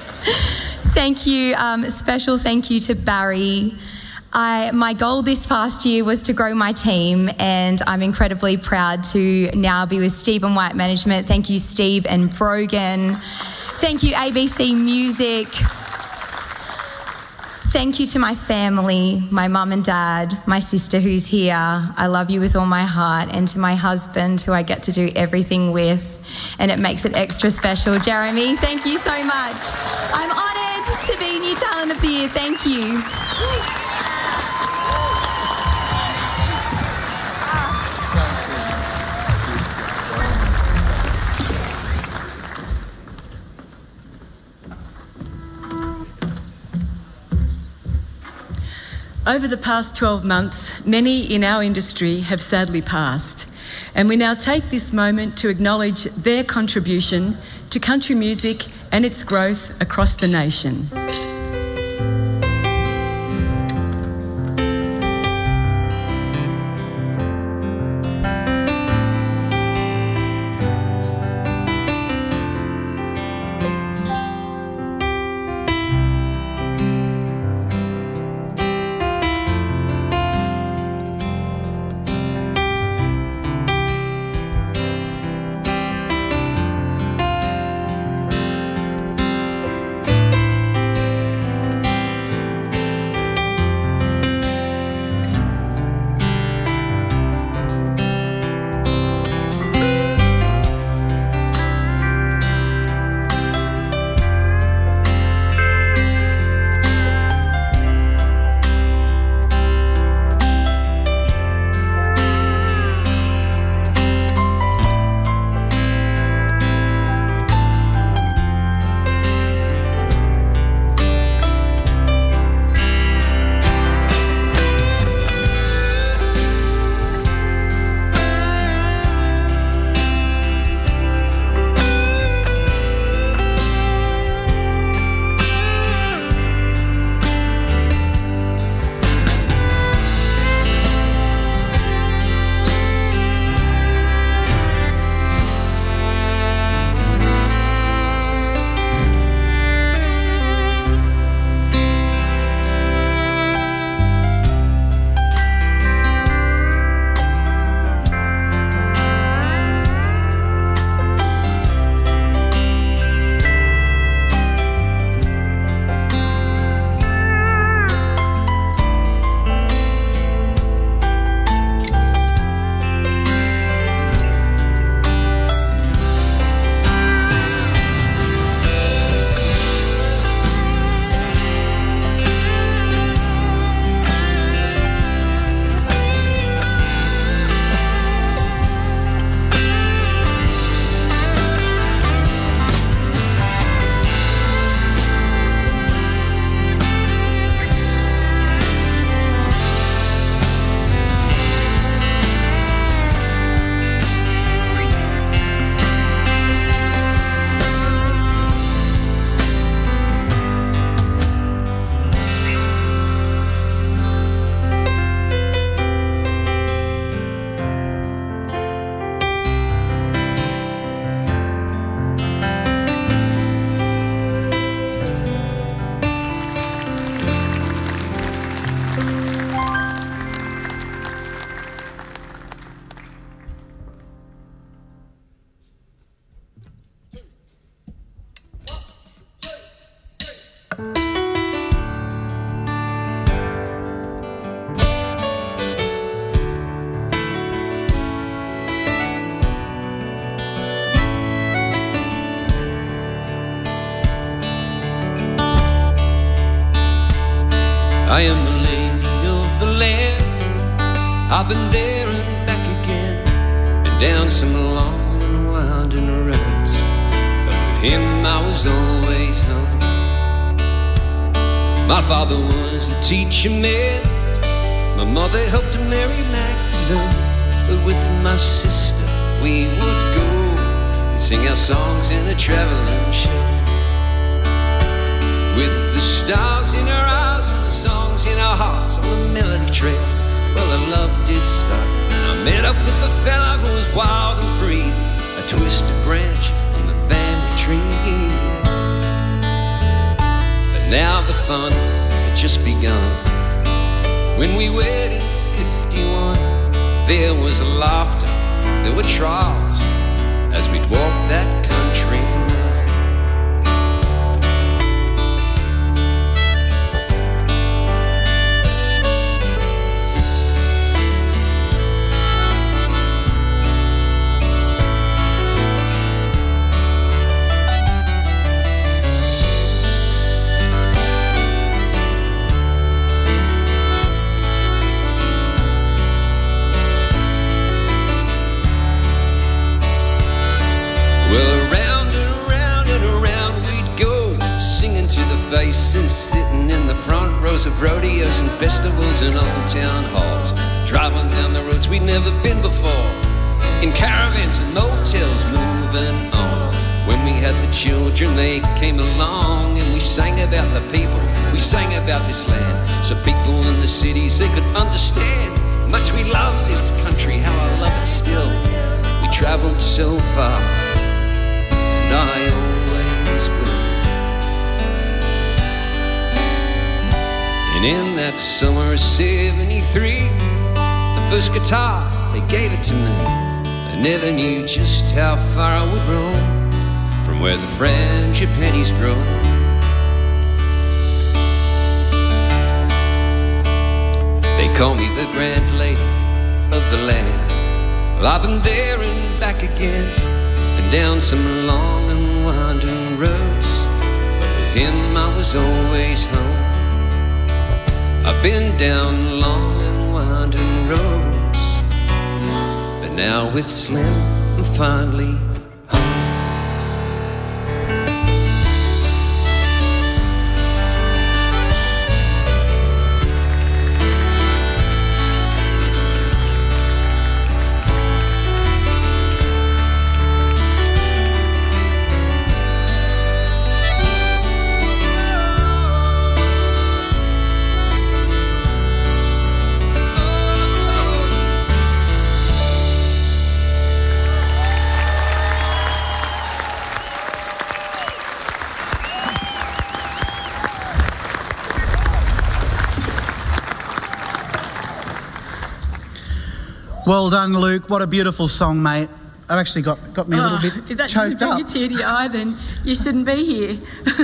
Thank you. Special thank you to Barry. My goal this past year was to grow my team, and I'm incredibly proud to now be with Steve and White Management. Thank you, Steve and Brogan. Thank you, ABC Music. Thank you to my family, my mum and dad, my sister who's here. I love you with all my heart, and to my husband who I get to do everything with, and it makes it extra special. Jeremy, thank you so much. I'm honoured to be New Talent of the Year. Thank you. Over the past 12 months, many in our industry have sadly passed, and we now take this moment to acknowledge their contribution to country music and its growth across the nation. I am the lady of the land. I've been there and back again, been down some long and winding roads, but with him I was always home. My father was a teacher man, my mother helped to marry Magdalene, but with my sister we would go and sing our songs in a traveling show. With the stars in our eyes and the songs in our hearts on the melody trail, well, our love did start, and I met up with a fella who was wild and free, a twisted branch on the family tree. But now the fun had just begun. When we wed in 51, there was laughter, there were trials, as we'd walk that country mile. faces sitting in the front rows of rodeos and festivals and old town halls, driving down the roads we'd never been before, in caravans and motels, moving on. When we had the children, they came along, and we sang about the people, we sang about this land, so people in the cities, they could understand much we love this country, how I love it still. We travelled so far, and I always will. And in that summer of '73, the first guitar, they gave it to me. I never knew just how far I would roam from where the friendship pennies grow. They call me the grand lady of the land. Well, I've been there and back again, been down some long and winding roads, but with him I was always home. I've been down long and winding roads, but now with Slim I'm finally home. Well done, Luke. What a beautiful song, mate. I've actually got me a little bit If that choked doesn't bring up. you tear to your eye, then you shouldn't be here.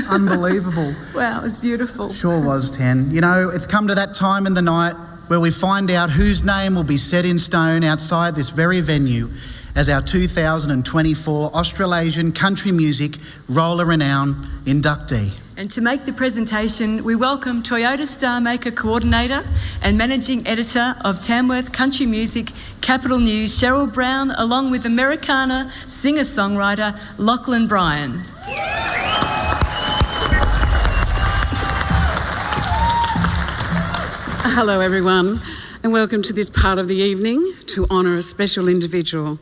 Unbelievable. Wow, it was beautiful. Sure was, Ten. You know, it's come to that time in the night where we find out whose name will be set in stone outside this very venue as our 2024 Australasian Country Music Roll of Renown inductee. And to make the presentation, we welcome Toyota Star Maker Coordinator and Managing Editor of Tamworth Country Music Capital News, Cheryl Brown, along with Americana singer-songwriter Lachlan Bryan. Hello everyone, and welcome to this part of the evening to honour a special individual.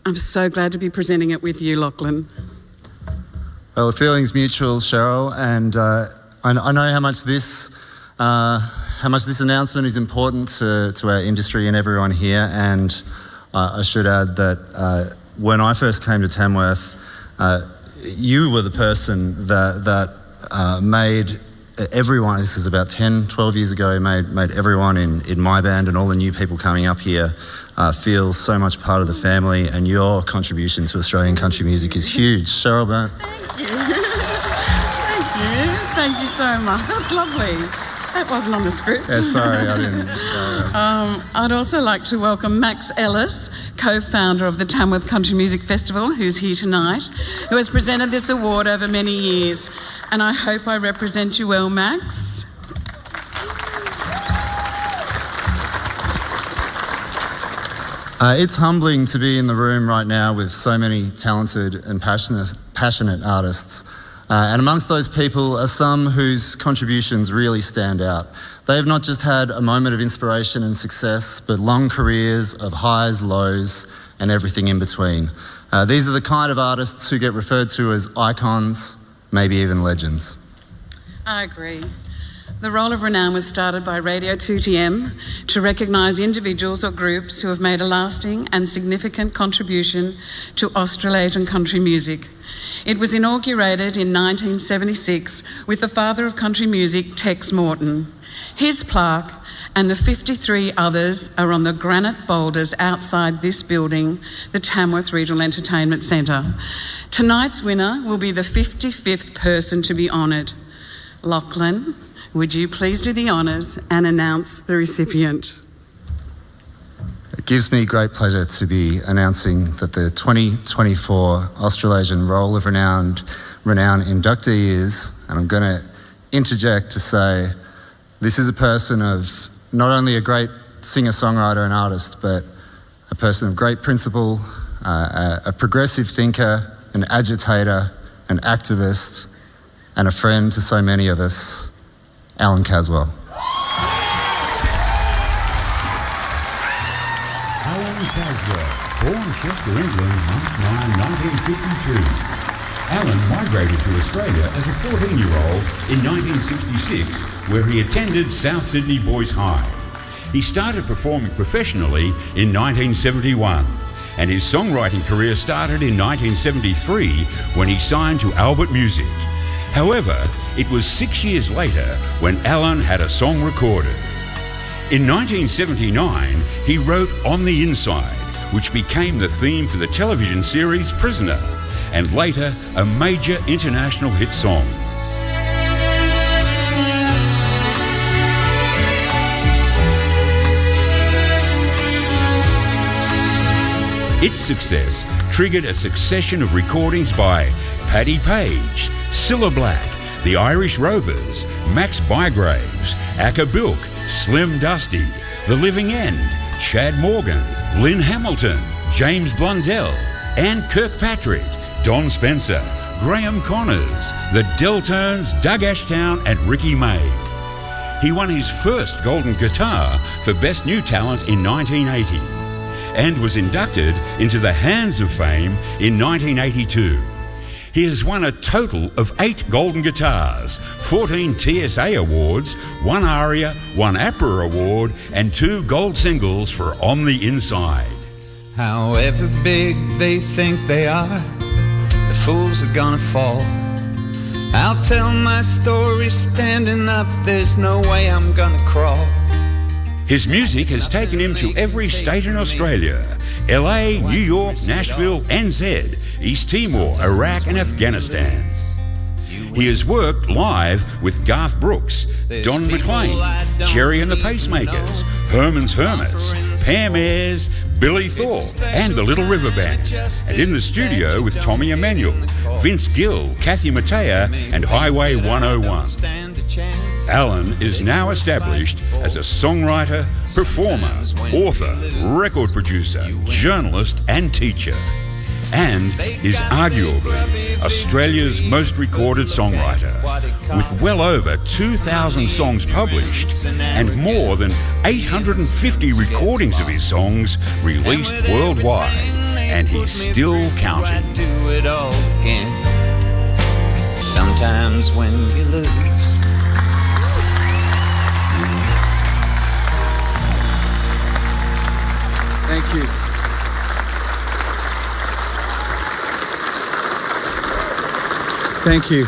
I'm so glad to be presenting it with you, Lachlan. Well, the feeling's mutual, Cheryl, and I know how much this announcement is important to our industry and everyone here. And I should add that when I first came to Tamworth, you were the person that made everyone. This is about 10, 12 years ago. Made everyone in my band and all the new people coming up here feel so much part of the family. And your contribution to Australian country music is huge, Cheryl Burns. Thank you so much. That's lovely. That wasn't on the script. Yeah, sorry, I didn't. I'd also like to welcome Max Ellis, co-founder of the Tamworth Country Music Festival, who's here tonight, who has presented this award over many years. And I hope I represent you well, Max. It's humbling to be in the room right now with so many talented and passionate artists. And amongst those people are some whose contributions really stand out. They've not just had a moment of inspiration and success, but long careers of highs, lows, and everything in between. These are the kind of artists who get referred to as icons, maybe even legends. I agree. The Roll of Renown was started by Radio 2TM to recognise individuals or groups who have made a lasting and significant contribution to Australasian country music. It was inaugurated in 1976 with the father of country music, Tex Morton. His plaque and the 53 others are on the granite boulders outside this building, the Tamworth Regional Entertainment Centre. Tonight's winner will be the 55th person to be honoured. Lachlan, would you please do the honours and announce the recipient? It gives me great pleasure to be announcing that the 2024 Australasian Roll of Renown inductee is, and I'm going to interject to say, this is a person of not only a great singer-songwriter and artist, but a person of great principle, a progressive thinker, an agitator, an activist, and a friend to so many of us, Alan Caswell. Alan Caswell, born Chester, England, March 9, 1952. Alan migrated to Australia as a 14-year-old in 1966, where he attended South Sydney Boys High. He started performing professionally in 1971, and his songwriting career started in 1973 when he signed to Albert Music. However, it was 6 years later when Alan had a song recorded. In 1979, he wrote On the Inside, which became the theme for the television series Prisoner, and later a major international hit song. Its success triggered a succession of recordings by Paddy Page, Cilla Black, the Irish Rovers, Max Bygraves, Acker Bilk, Slim Dusty, The Living End, Chad Morgan, Lynn Hamilton, James Blundell, Anne Kirkpatrick, Don Spencer, Graham Connors, the Deltones, Doug Ashtown and Ricky May. He won his first Golden Guitar for Best New Talent in 1980 and was inducted into the Hands of Fame in 1982. He has won a total of 8 Golden Guitars, 14 TSA Awards, 1 ARIA, 1 APRA Award and 2 gold singles for On the Inside. However big they think they are, the fools are gonna fall. I'll tell my story standing up, there's no way I'm gonna crawl. His music has taken him to every state in Australia: LA, New York, Nashville, NZ, East Timor, Iraq and Afghanistan. He has worked live with Garth Brooks, Don McLean, Jerry and the Pacemakers, Herman's Hermits, Pam Ayres, Billy Thorpe and the Little River Band, and in the studio with Tommy Emmanuel, Vince Gill, Kathy Mattea and Highway 101. Alan is now established as a songwriter, performer, author, record producer, journalist and teacher, and is arguably Australia's most recorded songwriter, with well over 2,000 songs published and more than 850 recordings of his songs released worldwide, and he's still counting. Do it all again. Sometimes when you lose, thank you. Thank you.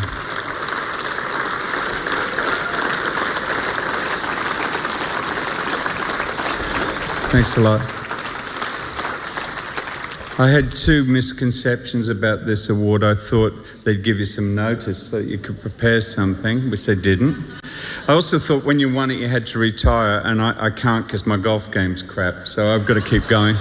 Thanks a lot. I had 2 misconceptions about this award. I thought they'd give you some notice so that you could prepare something, which they didn't. I also thought when you won it you had to retire, and I can't because my golf game's crap, so I've got to keep going.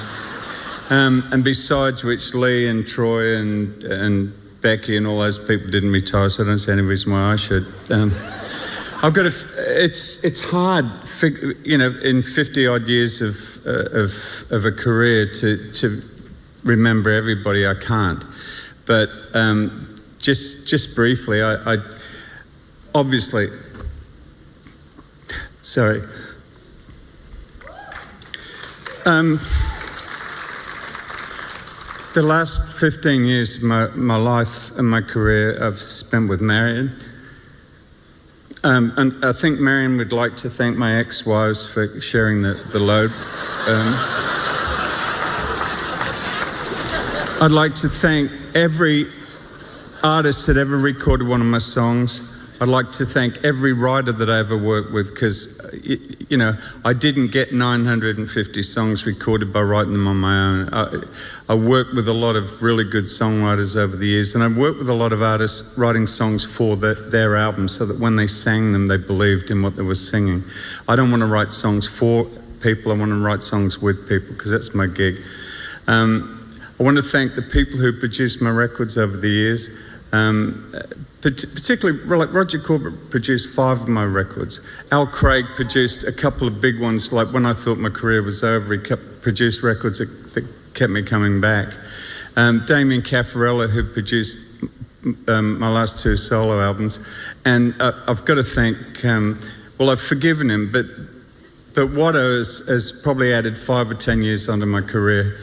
And besides which, Lee and Troy and Becky and all those people didn't retire, so I don't see any reason why I should. I've got to. It's hard, in 50 odd years of a career to remember everybody. I can't. But just briefly, I obviously. Sorry. The last 15 years of my life and my career I've spent with Marion. And I think Marion would like to thank my ex-wives for sharing the load. I'd like to thank every artist that ever recorded one of my songs. I'd like to thank every writer that I ever worked with, because, I didn't get 950 songs recorded by writing them on my own. I worked with a lot of really good songwriters over the years, and I worked with a lot of artists writing songs for their albums so that when they sang them, they believed in what they were singing. I don't want to write songs for people, I want to write songs with people, because that's my gig. I want to thank the people who produced my records over the years. Particularly, like Roger Corbett produced 5 of my records. Al Craig produced a couple of big ones, like when I thought my career was over, he produced records that kept me coming back. Damien Caffarella, who produced my last two solo albums, and I've got to thank. Well, I've forgiven him, but Watto has probably added 5 or 10 years onto my career.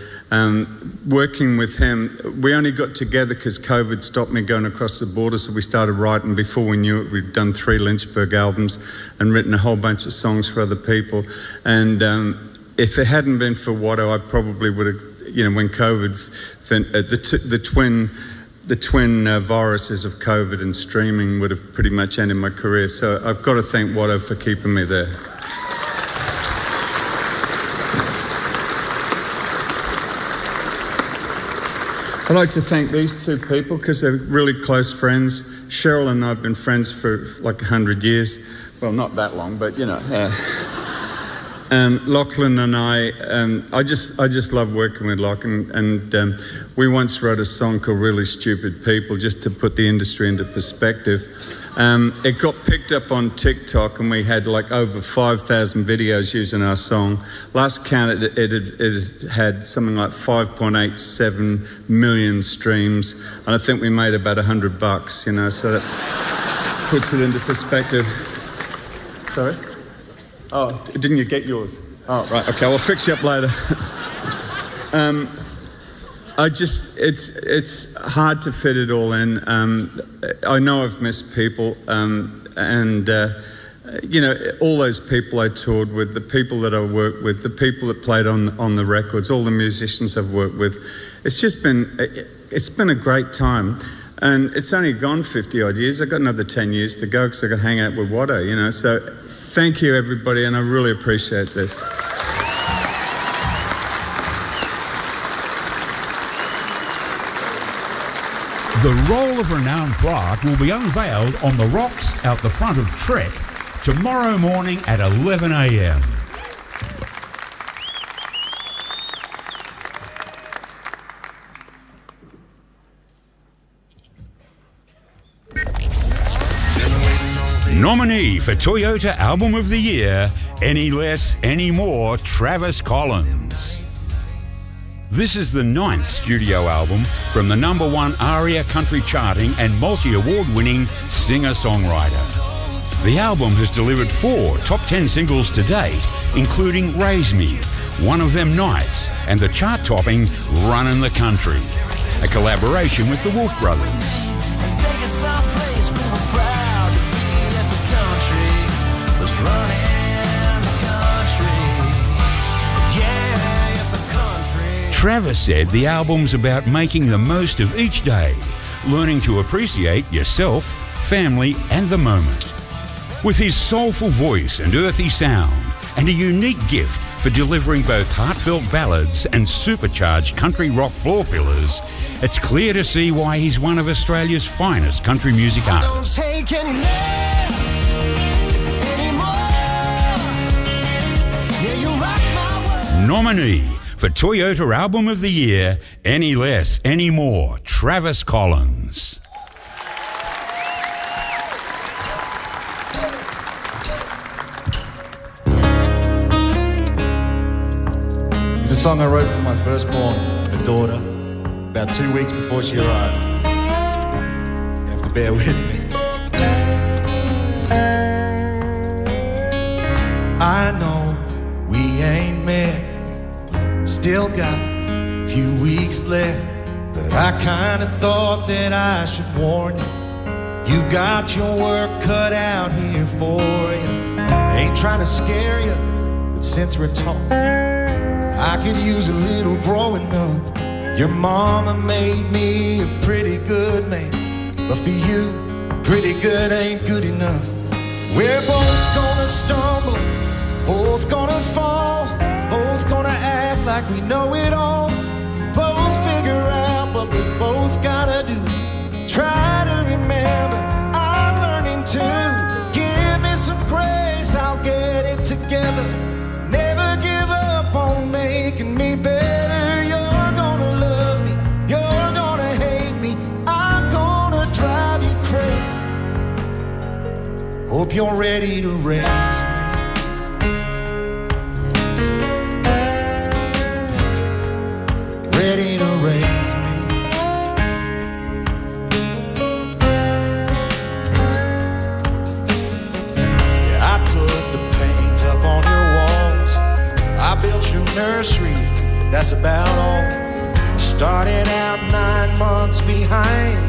Working with him, we only got together because COVID stopped me going across the border, so we started writing. Before we knew it, we'd done 3 Lynchburg albums and written a whole bunch of songs for other people. And if it hadn't been for Watto, I probably would have, when COVID, the twin viruses of COVID and streaming would have pretty much ended my career. So I've got to thank Watto for keeping me there. I'd like to thank these two people because they're really close friends. Cheryl and I have been friends for like 100 years. Well, not that long, but and Lachlan and I just love working with Lachlan. And we once wrote a song called Really Stupid People just to put the industry into perspective. It got picked up on TikTok and we had like over 5,000 videos using our song. Last count, it had something like 5.87 million streams. And I think we made about $100, so that puts it into perspective. Sorry? Oh, didn't you get yours? Oh, right, okay, we'll fix you up later. It's hard to fit it all in. I know I've missed people, all those people I toured with, the people that I worked with, the people that played on the records, all the musicians I've worked with. It's been a great time. And it's only gone 50 odd years. I've got another 10 years to go because I got to hang out with Watto, So thank you, everybody, and I really appreciate this. The Roll of Renown plaque will be unveiled on the rocks out the front of Trek tomorrow morning at 11 a.m. Nominee for Toyota Album of the Year, Any Less, Any More, Travis Collins. This is the 9th studio album from the #1 ARIA country charting and multi-award winning singer-songwriter. The album has delivered 4 top 10 singles to date, including Raise Me, One of Them Nights, and the chart-topping Runnin' the Country, a collaboration with the Wolf Brothers. Travis said the album's about making the most of each day, learning to appreciate yourself, family, and the moment. With his soulful voice and earthy sound, and a unique gift for delivering both heartfelt ballads and supercharged country rock floor fillers, it's clear to see why he's one of Australia's finest country music artists. Don't take any less anymore. Yeah, you rock my world. Nominee for Toyota Album of the Year, Any Less, Any More, Travis Collins. It's a song I wrote for my firstborn, a daughter, about 2 weeks before she arrived. You have to bear with me. I know we ain't met, still got a few weeks left, but I kinda thought that I should warn you. You got your work cut out here for you. Ain't trying to scare you, but since we're talking, I could use a little growing up. Your mama made me a pretty good man, but for you, pretty good ain't good enough. We're both gonna stumble, both gonna fall, both gonna act like we know it all. Both figure out what we both gotta do. Try to remember, I'm learning too. Give me some grace, I'll get it together. Never give up on making me better. You're gonna love me, you're gonna hate me, I'm gonna drive you crazy. Hope you're ready to raise me. Ready to raise me. that's about all. Started out 9 months behind,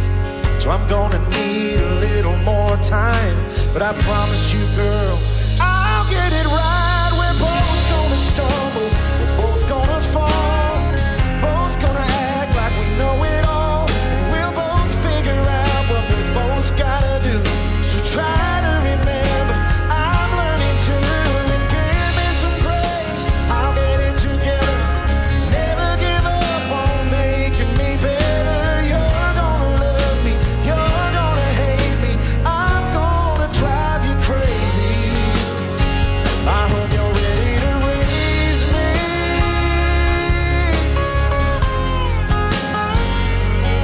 so I'm gonna need a little more time. But I promise you, girl, I'll get it right. We're both gonna stumble, we're both gonna fall, both gonna act like we know it all, and we'll both figure out what we both gotta do. So try to remember, I'm learning to, and give me some praise. I'll get it together. Never give up on making me better. You're gonna love me, you're gonna hate me. I'm gonna drive you crazy. I hope you're ready to raise me.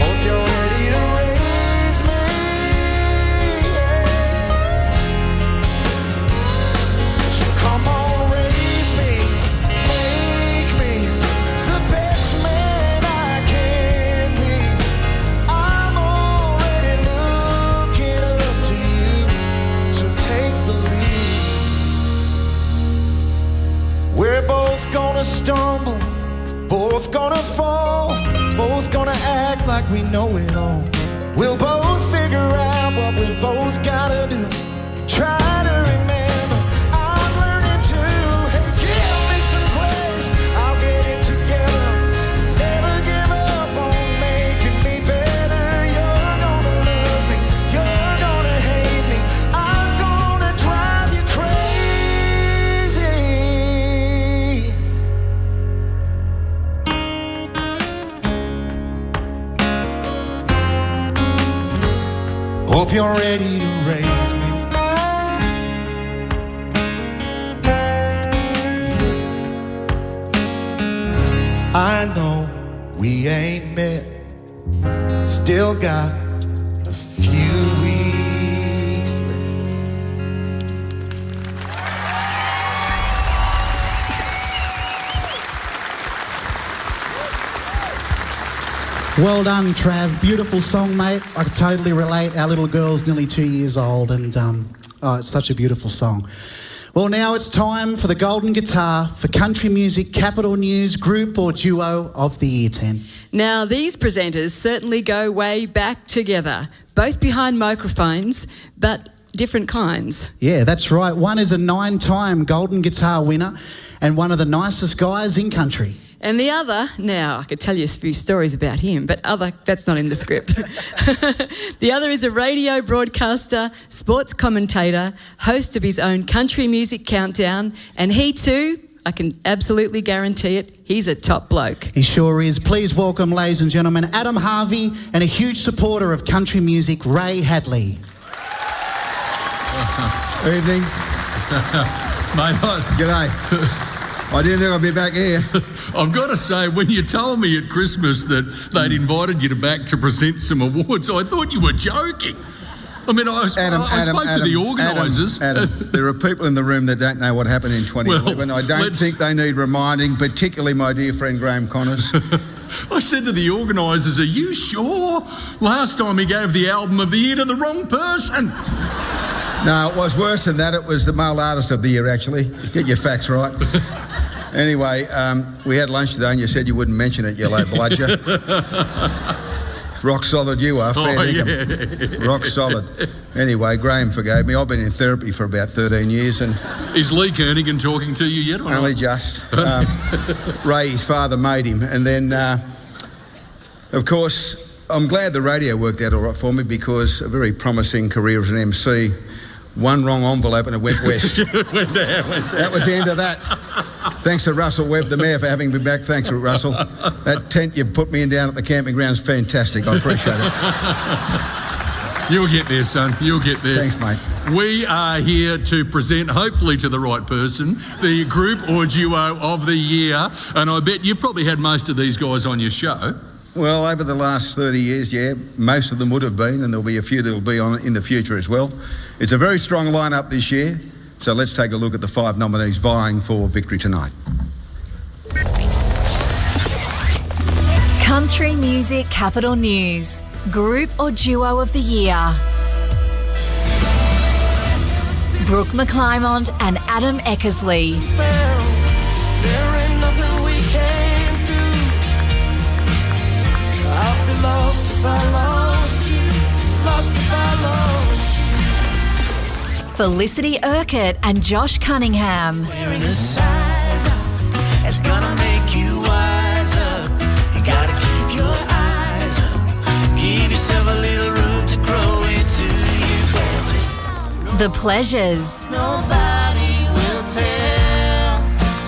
Hope you're ready to raise me. So come on, raise me, make me the best man I can be. I'm already looking up to you, so take the lead. We're both gonna stumble, both gonna fall, both gonna act like we know it all. We'll both figure out what we've both gotta do. Try to remember, I'm learning to. Hey, give me some grace, I'll get it together. Never give up on making me better. You're gonna love me, you're gonna hate me. I'm gonna drive you crazy. Hope you're ready to raise me. I know we ain't met, still got a few weeks left. Well done, Trav. Beautiful song, mate. I can totally relate. Our little girl's nearly 2 years old, and it's such a beautiful song. Well, now it's time for the Golden Guitar for Country Music Capital News Group or Duo of the Year 10. Now, these presenters certainly go way back together, both behind microphones, but different kinds. Yeah, that's right. One is a 9-time Golden Guitar winner and one of the nicest guys in country. And the other, now I could tell you a few stories about him, but that's not in the script. The other is a radio broadcaster, sports commentator, host of his own country music countdown, and he too, I can absolutely guarantee it, he's a top bloke. He sure is. Please welcome, ladies and gentlemen, Adam Harvey and a huge supporter of country music, Ray Hadley. Evening. Mate, G'day. I didn't think I'd be back here. I've got to say, when you told me at Christmas that they'd invited you back to present some awards, I thought you were joking. I mean, I spoke to the organisers. Adam, there are people in the room that don't know what happened in 2011. Well, I don't think they need reminding, particularly my dear friend Graham Connors. I said to the organisers, are you sure? Last time he gave the album of the year to the wrong person. No, it was worse than that. It was the male artist of the year, actually. Get your facts right. Anyway, we had lunch today and you said you wouldn't mention it, you low bludger. Rock solid you are, fair dinkum. Rock solid. Anyway, Graham forgave me. I've been in therapy for about 13 years and... Is Lee Kernigan talking to you yet? Or only not? Just. Ray, his father, made him. And then, of course, I'm glad the radio worked out all right for me because a very promising career as an MC, one wrong envelope and it went west. went down. That was the end of that. Thanks to Russell Webb, the mayor, for having me back. Thanks, Russell. That tent you've put me in down at the camping ground's fantastic. I appreciate it. You'll get there, son. You'll get there. Thanks, mate. We are here to present, hopefully to the right person, the group or duo of the year. And I bet you've probably had most of these guys on your show. Well, over the last 30 years, yeah, most of them would have been, and there'll be a few that'll be on in the future as well. It's a very strong lineup this year, so let's take a look at the 5 nominees vying for victory tonight. Country Music Capital News, Group or Duo of the Year. Brooke McClymont and Adam Eckersley. There ain't nothing we can't do. Felicity Urquhart and Josh Cunningham. Wearing a size up, it's gonna make you wise up. You gotta keep your eyes up. Give yourself a little room to grow into you. The Pleasures. Nobody will tell.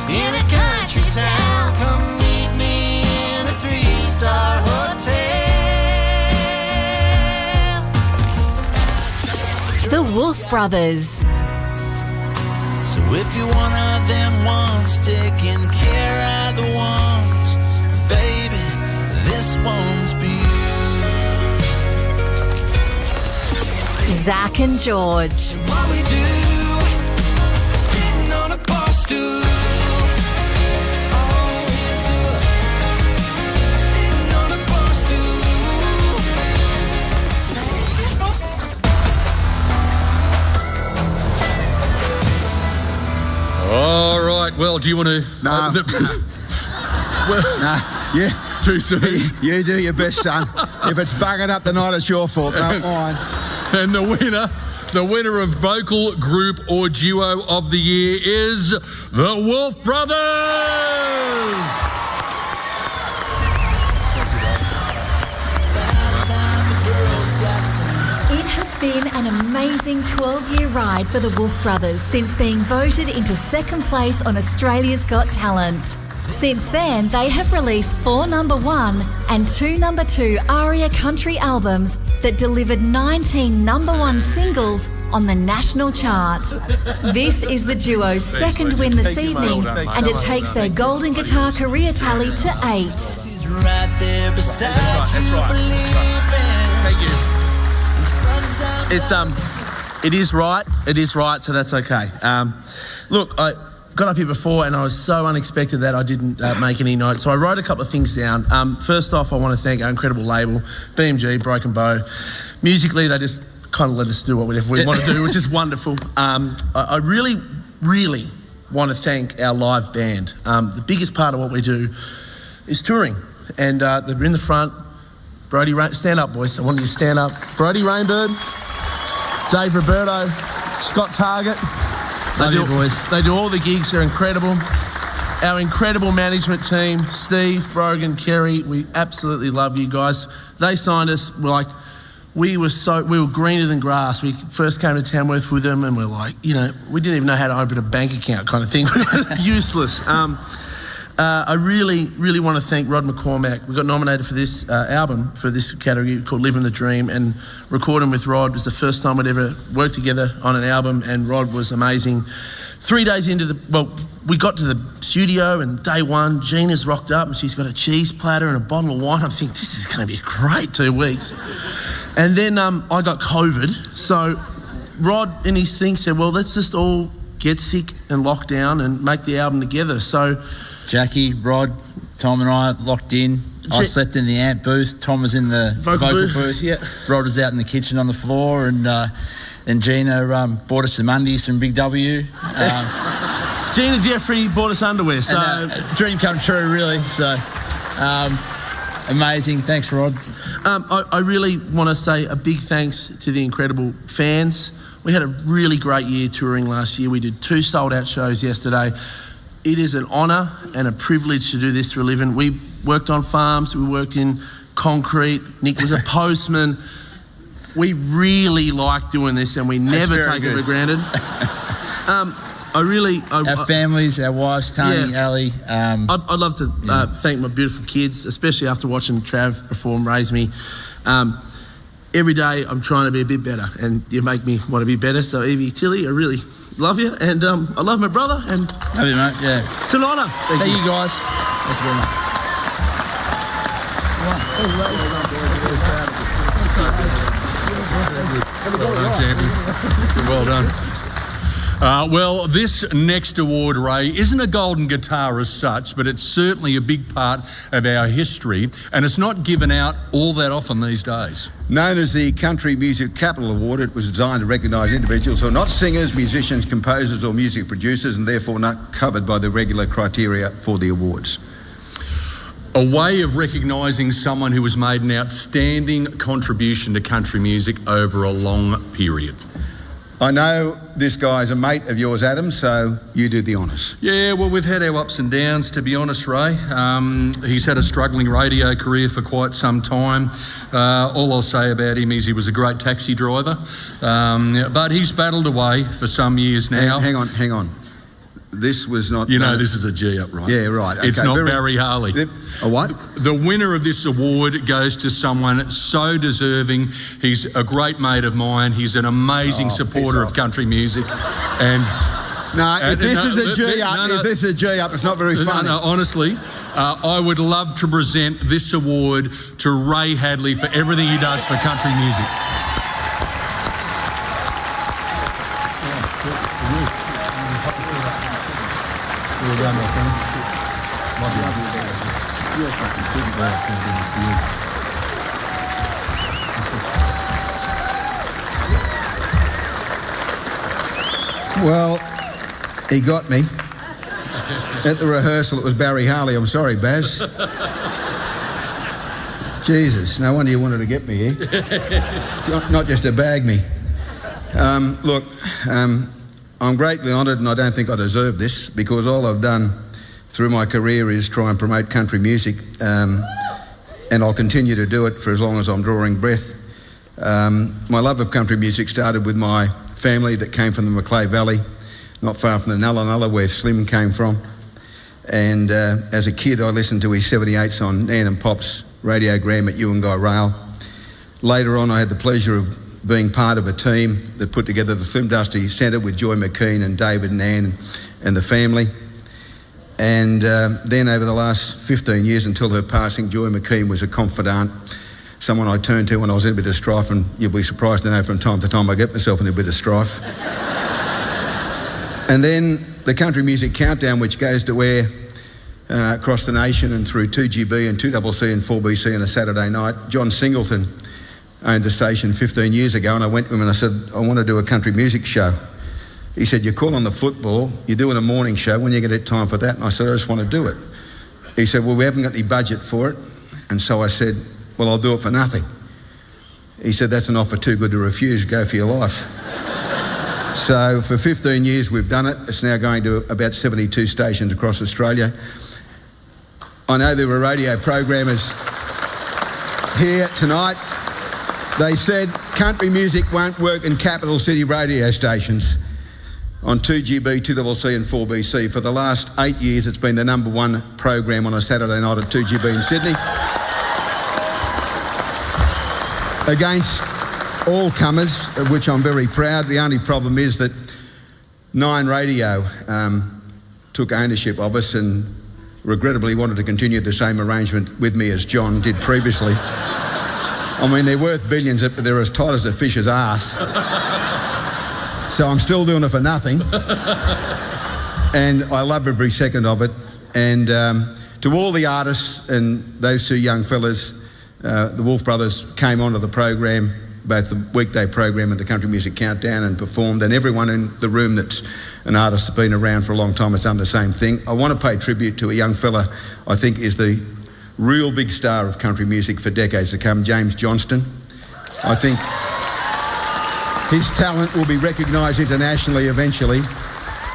In a country town, come meet me in a 3-star hotel. The Wolf Brothers. So if you're one of them ones taking care of the ones, baby, this one's for you. Zach and George. What we do, sitting on a bar stool. All right. Well, do you want to? No. Yeah. Too soon. You do your best, son. If it's buggered up tonight, it's your fault. No, fine. And the winner of vocal group or duo of the year is the Wolf Brothers. It has been an amazing 12-year ride for the Wolf Brothers since being voted into second place on Australia's Got Talent. Since then, they have released 4 number 1 and 2 number 2 ARIA country albums that delivered 19 number 1 singles on the national chart. This is the duo's second win this evening, and it takes their golden guitar career tally to 8. Right there beside you, Thank you. It is right, so that's okay. Look, I got up here before and I was so unexpected that I didn't make any notes. So I wrote a couple of things down. First off, I want to thank our incredible label, BMG, Broken Bow. Musically, they just kind of let us do whatever we want to do, which is wonderful. I really, really want to thank our live band. The biggest part of what we do is touring. And they're in the front. Brody, stand up, boys. I want you to stand up. Brody Rainbird, Dave Roberto, Scott Target. Love you, boys. They do all the gigs. They're incredible. Our incredible management team, Steve, Brogan, Kerry, we absolutely love you guys. They signed us. We were greener than grass. We first came to Tamworth with them and we're like, we didn't even know how to open a bank account kind of thing. Useless. I really, really want to thank Rod McCormack. We got nominated for this album, for this category called Living the Dream, and recording with Rod was the first time we'd ever worked together on an album, and Rod was amazing. 3 days into we got to the studio, and day one, Gina's rocked up and she's got a cheese platter and a bottle of wine. I'm thinking, this is going to be a great 2 weeks. And then I got COVID, so Rod in his thing said, well, let's just all get sick and lock down and make the album together. So Jackie, Rod, Tom and I locked in. I slept in the amp booth. Tom was in the vocal booth. Yeah. Rod was out in the kitchen on the floor, and Gina bought us some undies from Big W. Gina Jeffrey bought us underwear. So dream come true, really. So amazing. Thanks, Rod. I really want to say a big thanks to the incredible fans. We had a really great year touring last year. We did 2 sold-out shows yesterday. It is an honour and a privilege to do this for a living. We worked on farms, we worked in concrete. Nick was a postman. We really like doing this and we never take it for granted. Our families, our wives, Tony, Ali. I'd love to thank my beautiful kids, especially after watching Trav perform Raise Me. Every day I'm trying to be a bit better and you make me want to be better. So Evie, Tilly, I really love you, and I love my brother, and love you, mate. Yeah, it's an honour. Thank you guys. Thank you very much. Well done, champion. Well done. Well, this next award, Ray, isn't a golden guitar as such, but it's certainly a big part of our history, and it's not given out all that often these days. Known as the Country Music Capital Award, it was designed to recognise individuals who are not singers, musicians, composers or music producers, and therefore not covered by the regular criteria for the awards. A way of recognising someone who has made an outstanding contribution to country music over a long period. I know this guy's a mate of yours, Adam, so you do the honours. Yeah, well, we've had our ups and downs, to be honest, Ray. He's had a struggling radio career for quite some time. All I'll say about him is he was a great taxi driver, but he's battled away for some years now. Hang on. This was not... You know this is a G-up, right? Yeah, right. Okay. It's not Barry Harley. A what? The winner of this award goes to someone so deserving. He's a great mate of mine. He's an amazing supporter of country music. And... No, if this is a G-up, it's not very funny. No, honestly, I would love to present this award to Ray Hadley for everything he does for country music. Well, he got me. At the rehearsal, it was Barry Harley. I'm sorry, Baz. Jesus, no wonder you wanted to get me here. Not just to bag me. Look, I'm greatly honoured, and I don't think I deserve this, because all I've done through my career is try and promote country music, and I'll continue to do it for as long as I'm drawing breath. My love of country music started with my family that came from the Macleay Valley, not far from the Nulla Nulla, where Slim came from. And as a kid, I listened to his 78s on Nan and Pop's radiogram at Guy Rail. Later on, I had the pleasure of being part of a team that put together the Slim Dusty Centre with Joy McKean and David and Nan and the family. And then over the last 15 years until her passing, Joy McKean was a confidant, someone I turned to when I was in a bit of strife, and you'll be surprised to know from time to time I get myself in a bit of strife. And then the Country Music Countdown, which goes to air across the nation and through 2GB and 2CC and 4BC on a Saturday night. John Singleton owned the station 15 years ago, and I went to him and I said, I want to do a country music show. He said, you call on the football, you're doing a morning show, when are you going to get time for that? And I said, I just want to do it. He said, well, we haven't got any budget for it. And so I said, well, I'll do it for nothing. He said, that's an offer too good to refuse, go for your life. So for 15 years we've done it. It's now going to about 72 stations across Australia. I know there were radio programmers here tonight. They said country music won't work in capital city radio stations. On 2GB, 2CC and 4BC. For the last 8 years, it's been the #1 program on a Saturday night at 2GB in Sydney. Against all comers, of which I'm very proud. The only problem is that Nine Radio took ownership of us and regrettably wanted to continue the same arrangement with me as John did previously. I mean, they're worth billions, but they're as tight as a fish's arse. So I'm still doing it for nothing. And I love every second of it. And to all the artists and those two young fellas, the Wolf Brothers came onto the program, both the weekday program and the Country Music Countdown, and performed. And everyone in the room that's an artist that's been around for a long time has done the same thing. I want to pay tribute to a young fella I think is the real big star of country music for decades to come, James Johnston. I think his talent will be recognised internationally eventually.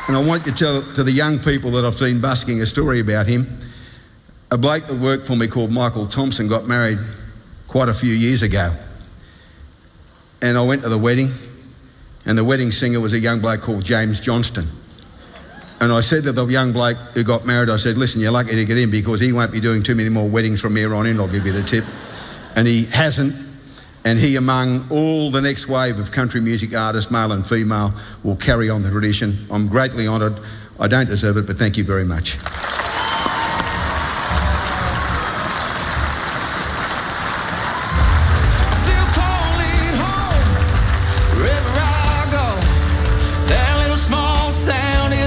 And I want you to tell to the young people that I've seen busking a story about him. A bloke that worked for me called Michael Thompson got married quite a few years ago. And I went to the wedding, and the wedding singer was a young bloke called James Johnston. And I said to the young bloke who got married, I said, listen, you're lucky to get in because he won't be doing too many more weddings from here on in, I'll give you the tip. And he hasn't. And he, among all the next wave of country music artists, male and female, will carry on the tradition. I'm greatly honoured. I don't deserve it, but thank you very much.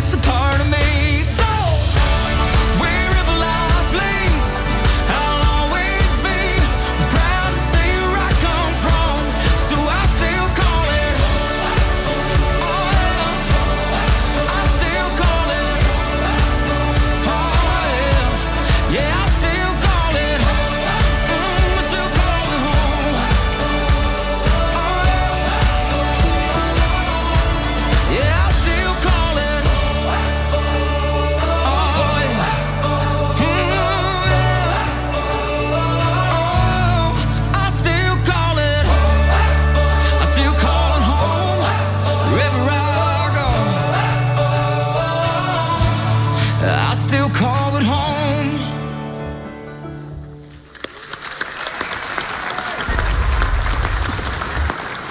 It's a part of me, so wherever life leads, I'll always be proud to say where I come from, so I still call it, oh yeah, I still call it, oh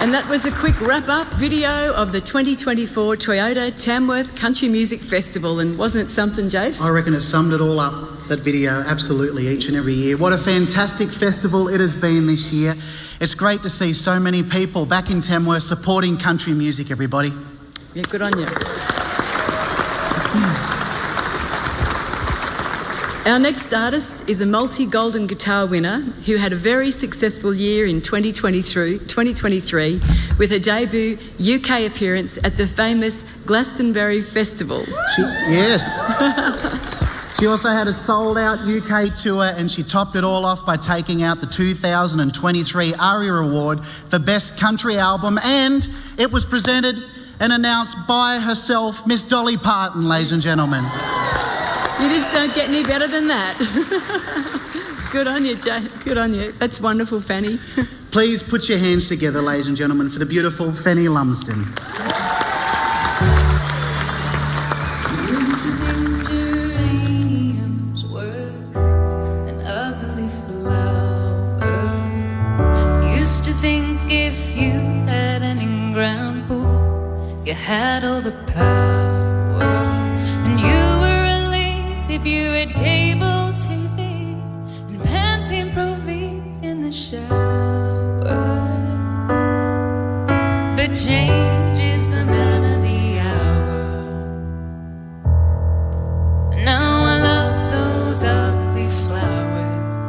And that was a quick wrap-up video of the 2024 Toyota Tamworth Country Music Festival. And wasn't it something, Jace? I reckon it summed it all up, that video, absolutely, each and every year. What a fantastic festival it has been this year. It's great to see so many people back in Tamworth supporting country music, everybody. Yeah, good on you. Our next artist is a multi-golden guitar winner who had a very successful year in 2023 with her debut UK appearance at the famous Glastonbury Festival. Yes. She also had a sold-out UK tour, and she topped it all off by taking out the 2023 ARIA Award for Best Country Album, and it was presented and announced by herself, Miss Dolly Parton, ladies and gentlemen. You just don't get any better than that. Good on you, Jay. Good on you. That's wonderful, Fanny. Please put your hands together, ladies and gentlemen, for the beautiful Fanny Lumsden. Geraniums were an ugly flower. Used to think if you had an in-ground pool, you had all the power, and you were if you had cable TV and Pantene Pro V in the shower. But change is the man of the hour. Now I love those ugly flowers,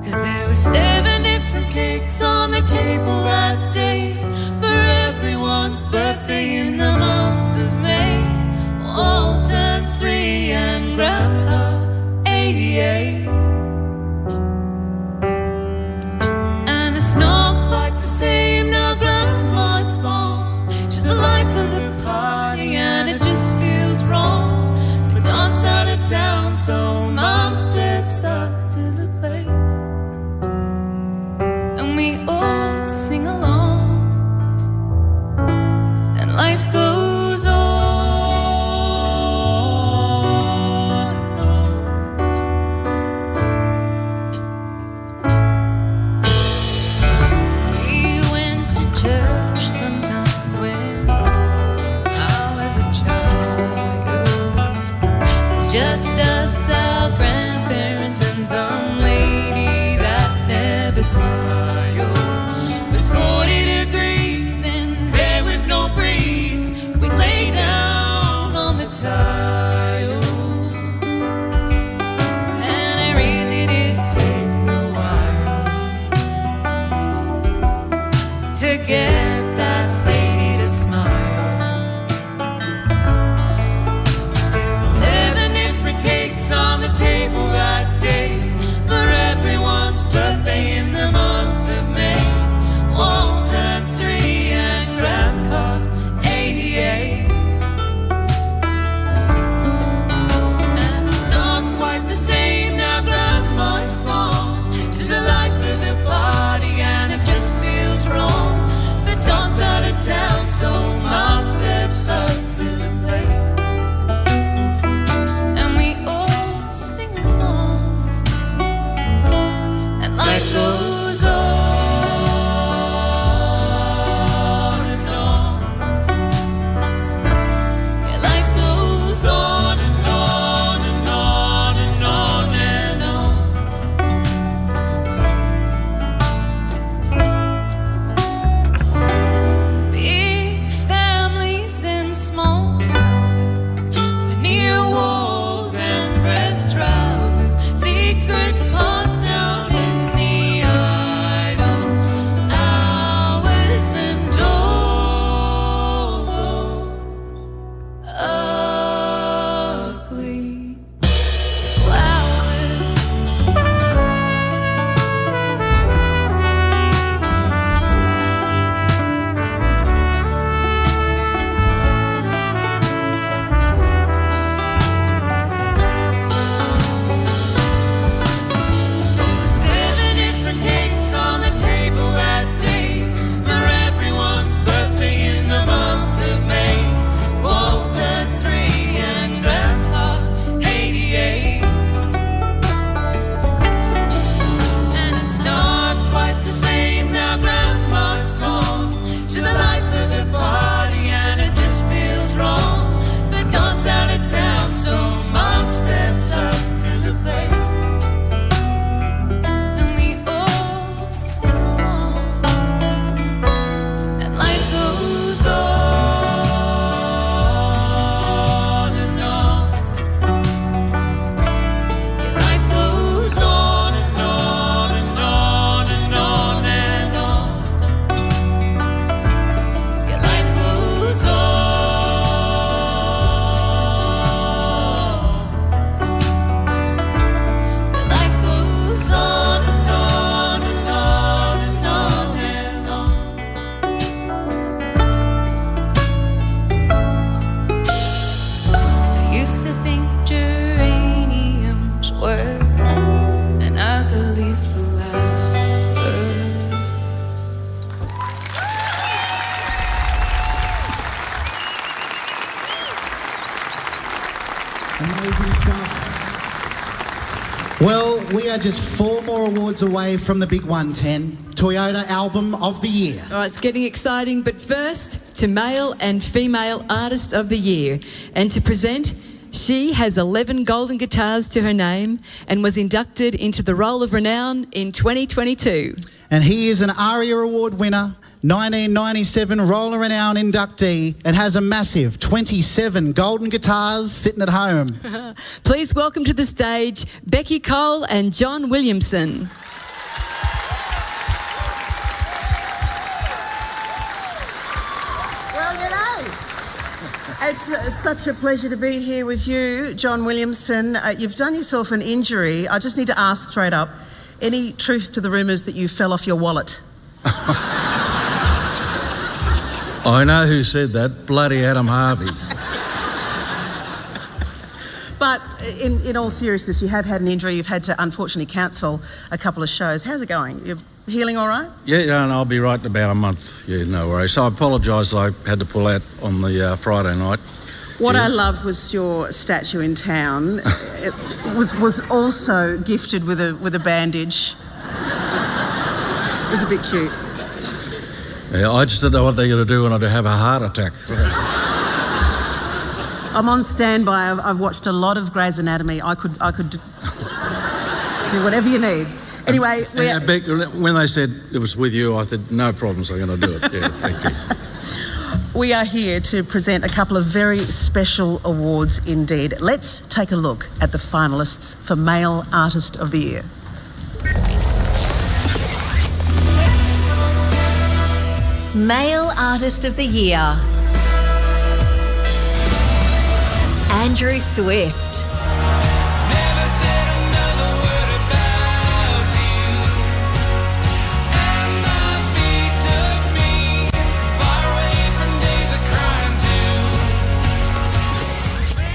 'cause there were 7 different cakes on the table that day for everyone's birthday in the month of May. All turned 3 and Grandpa 88. And it's not quite the same now Grandma's gone. She's the life of the party and it just feels wrong. But Don's out of town, so Mom steps up to the plate, and we all sing along. an ugly flower. Well, we are just 4 more awards away from the big 110, Toyota Album of the Year. All right, it's getting exciting, but first to Male and Female Artist of the Year. And to present, she has 11 golden guitars to her name and was inducted into the Roll of Renown in 2022. And he is an ARIA Award winner, 1997 Roll of Renown inductee, and has a massive 27 golden guitars sitting at home. Please welcome to the stage Becky Cole and John Williamson. Well, g'day. It's such a pleasure to be here with you, John Williamson. You've done yourself an injury. I just need to ask straight up, any truth to the rumours that you fell off your wallet? I know who said that, bloody Adam Harvey. But in all seriousness, you have had an injury. You've had to unfortunately cancel a couple of shows. How's it going? You're healing all right? Yeah, and I'll be right in about a month. Yeah, no worries. So I apologise I had to pull out on the Friday night. What I loved was your statue in town. It was also gifted with a bandage. It was a bit cute. Yeah, I just didn't know what they're going to do when I have a heart attack. I'm on standby. I've watched a lot of Grey's Anatomy. I could do whatever you need. Anyway, Beck, when they said it was with you, I said, no problems, I'm going to do it. Yeah, thank you. we are here to present a couple of very special awards indeed. Let's take a look at the finalists for Male Artist of the Year. Male Artist of the Year. Andrew Swift.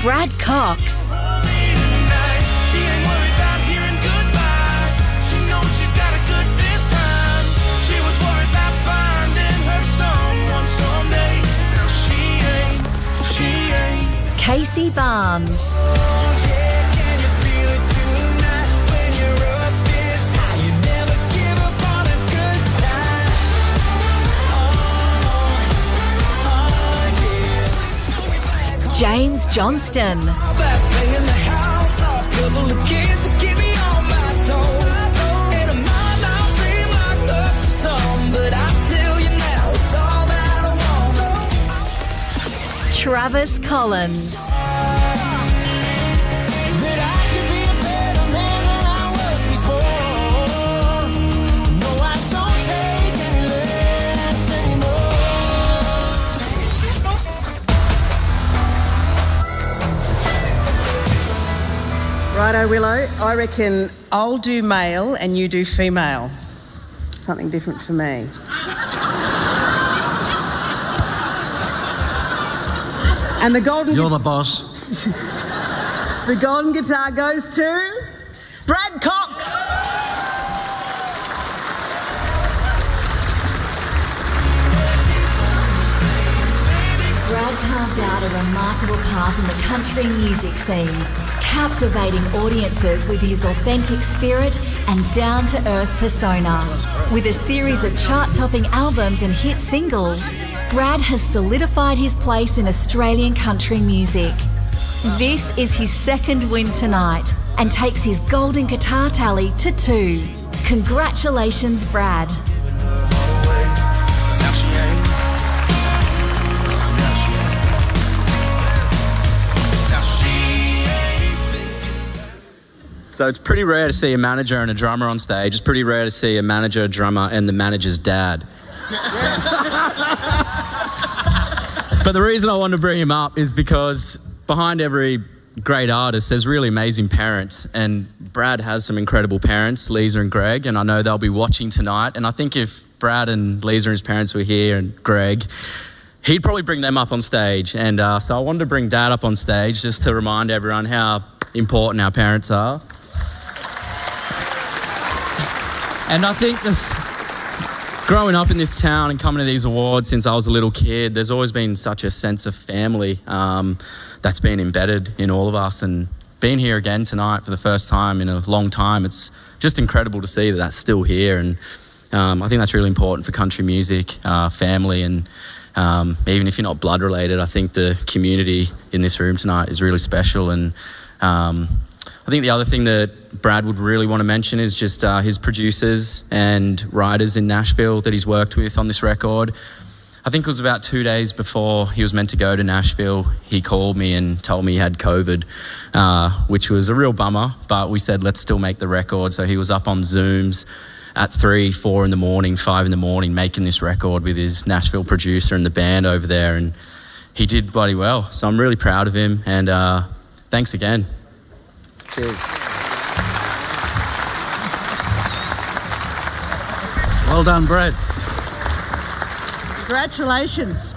Brad Cox. Casey Barnes. James Johnston. Travis Collins. Righto, Willow. I reckon I'll do male and you do female. Something different for me. And the golden... You're the boss. The golden guitar goes to Brad Cox. Brad carved out a remarkable path in the country music scene, captivating audiences with his authentic spirit and down-to-earth persona. With a series of chart-topping albums and hit singles, Brad has solidified his place in Australian country music. This is his second win tonight and takes his golden guitar tally to 2. Congratulations, Brad. So it's pretty rare to see a manager and a drummer on stage. It's pretty rare to see a manager, a drummer, and the manager's dad. But the reason I wanted to bring him up is because behind every great artist, there's really amazing parents. And Brad has some incredible parents, Lisa and Greg, and I know they'll be watching tonight. And I think if Brad and Lisa and his parents were here and Greg, he'd probably bring them up on stage. And so I wanted to bring Dad up on stage just to remind everyone how important our parents are. And I think growing up in this town and coming to these awards since I was a little kid, there's always been such a sense of family that's been embedded in all of us. And being here again tonight for the first time in a long time, it's just incredible to see that that's still here. And I think that's really important for country music, family, and even if you're not blood related, I think the community in this room tonight is really special. And I think the other thing that Brad would really want to mention is just his producers and writers in Nashville that he's worked with on this record. I think it was about 2 days before he was meant to go to Nashville, he called me and told me he had COVID, which was a real bummer, but we said, let's still make the record. So he was up on Zooms at 3, 4 in the morning, 5 in the morning, making this record with his Nashville producer and the band over there. And he did bloody well. So I'm really proud of him. And thanks again. Cheers. Well done, Brad. Congratulations.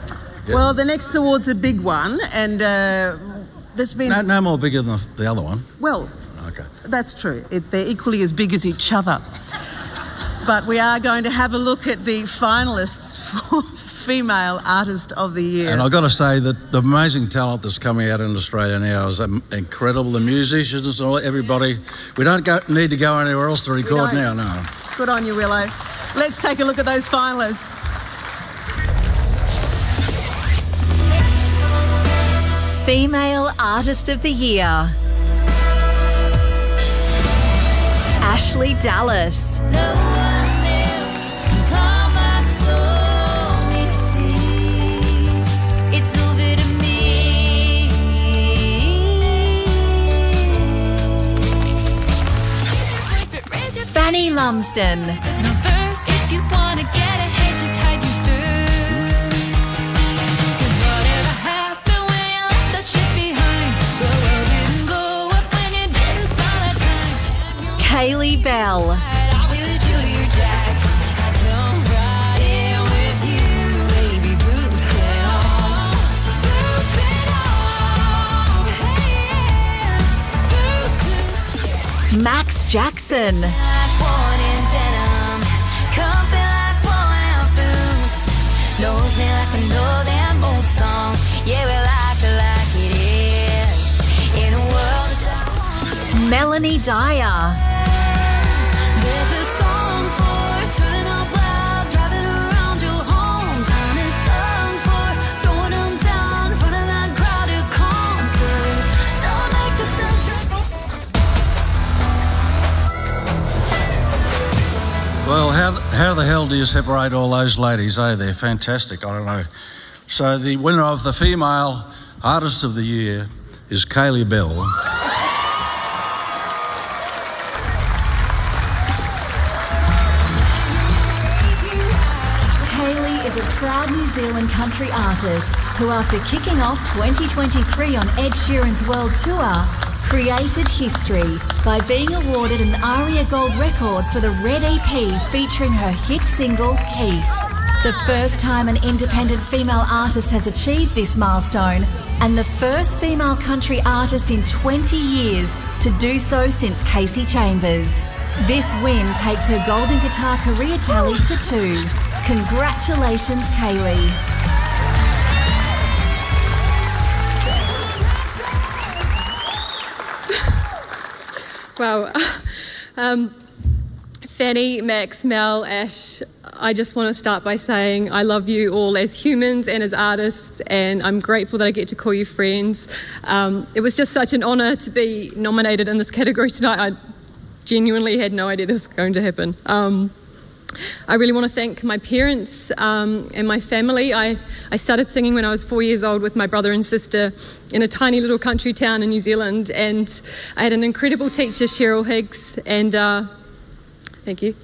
Well, the next award's a big one, and there's been... No more bigger than the other one. Well, okay. That's true. They're equally as big as each other. But we are going to have a look at the finalists for Female Artist of the Year. And I've got to say that the amazing talent that's coming out in Australia now is incredible. The musicians, everybody. We don't need to go anywhere else to record now, no. Good on you, Willow. Let's take a look at those finalists. Female Artist of the Year. Ashley Dallas. Fanny Lumsden. If you wanna get ahead, just hide your thirst. 'Cause whatever happened when you left that shit behind, the world didn't blow up when you didn't smile that time. Kaylee Bell. I will do your jack. I jumped right in with you, baby. Boots and all. Boots and all. Hey, boots and Max Jackson. one in denim. Comfy like one out boots. Knows me like I know them old songs. Yeah, we like it like it is. In a world that's Melanie Dyer. there's a song for turning up loud, driving around your hometown. A song for throwing them down in front of that crowded concert. So make the soundtrack. Well, how the hell do you separate all those ladies? Oh, they're fantastic. I don't know. So the winner of the Female Artist of the Year is Kaylee Bell. Kaylee is a proud New Zealand country artist who, after kicking off 2023 on Ed Sheeran's World Tour, created history by being awarded an ARIA Gold record for the Red EP featuring her hit single, Keith. The first time an independent female artist has achieved this milestone, and the first female country artist in 20 years to do so since Casey Chambers. This win takes her golden guitar career tally to 2. Congratulations, Kaylee. Wow. Fanny, Max, Mel, Ash, I just want to start by saying I love you all as humans and as artists, and I'm grateful that I get to call you friends. It was just such an honour to be nominated in this category tonight. I genuinely had no idea this was going to happen. I really want to thank my parents and my family. I started singing when I was 4 years old with my brother and sister in a tiny little country town in New Zealand, and I had an incredible teacher, Cheryl Higgs, and thank you.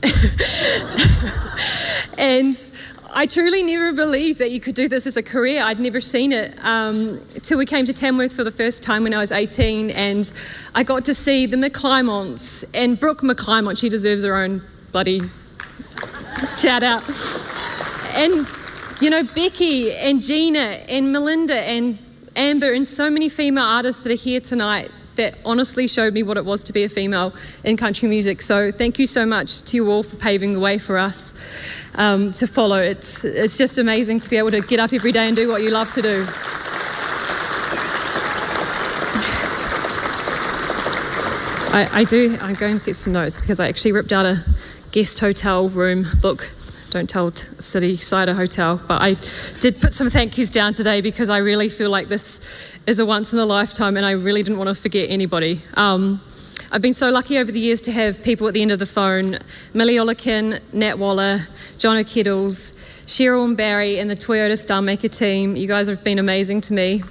And I truly never believed that you could do this as a career. I'd never seen it till we came to Tamworth for the first time when I was 18, and I got to see the McClymonts and Brooke McClymont. She deserves her own bloody shout out. And, you know, Becky and Gina and Melinda and Amber and so many female artists that are here tonight that honestly showed me what it was to be a female in country music. So thank you so much to you all for paving the way for us to follow. It's just amazing to be able to get up every day and do what you love to do. I'm going to get some notes because I actually ripped out a guest hotel room book. Don't tell City Cider Hotel, but I did put some thank yous down today because I really feel like this is a once in a lifetime and I really didn't want to forget anybody. I've been so lucky over the years to have people at the end of the phone: Millie Ollikin, Nat Waller, John O'Kettles, Cheryl and Barry and the Toyota Star Maker team. You guys have been amazing to me.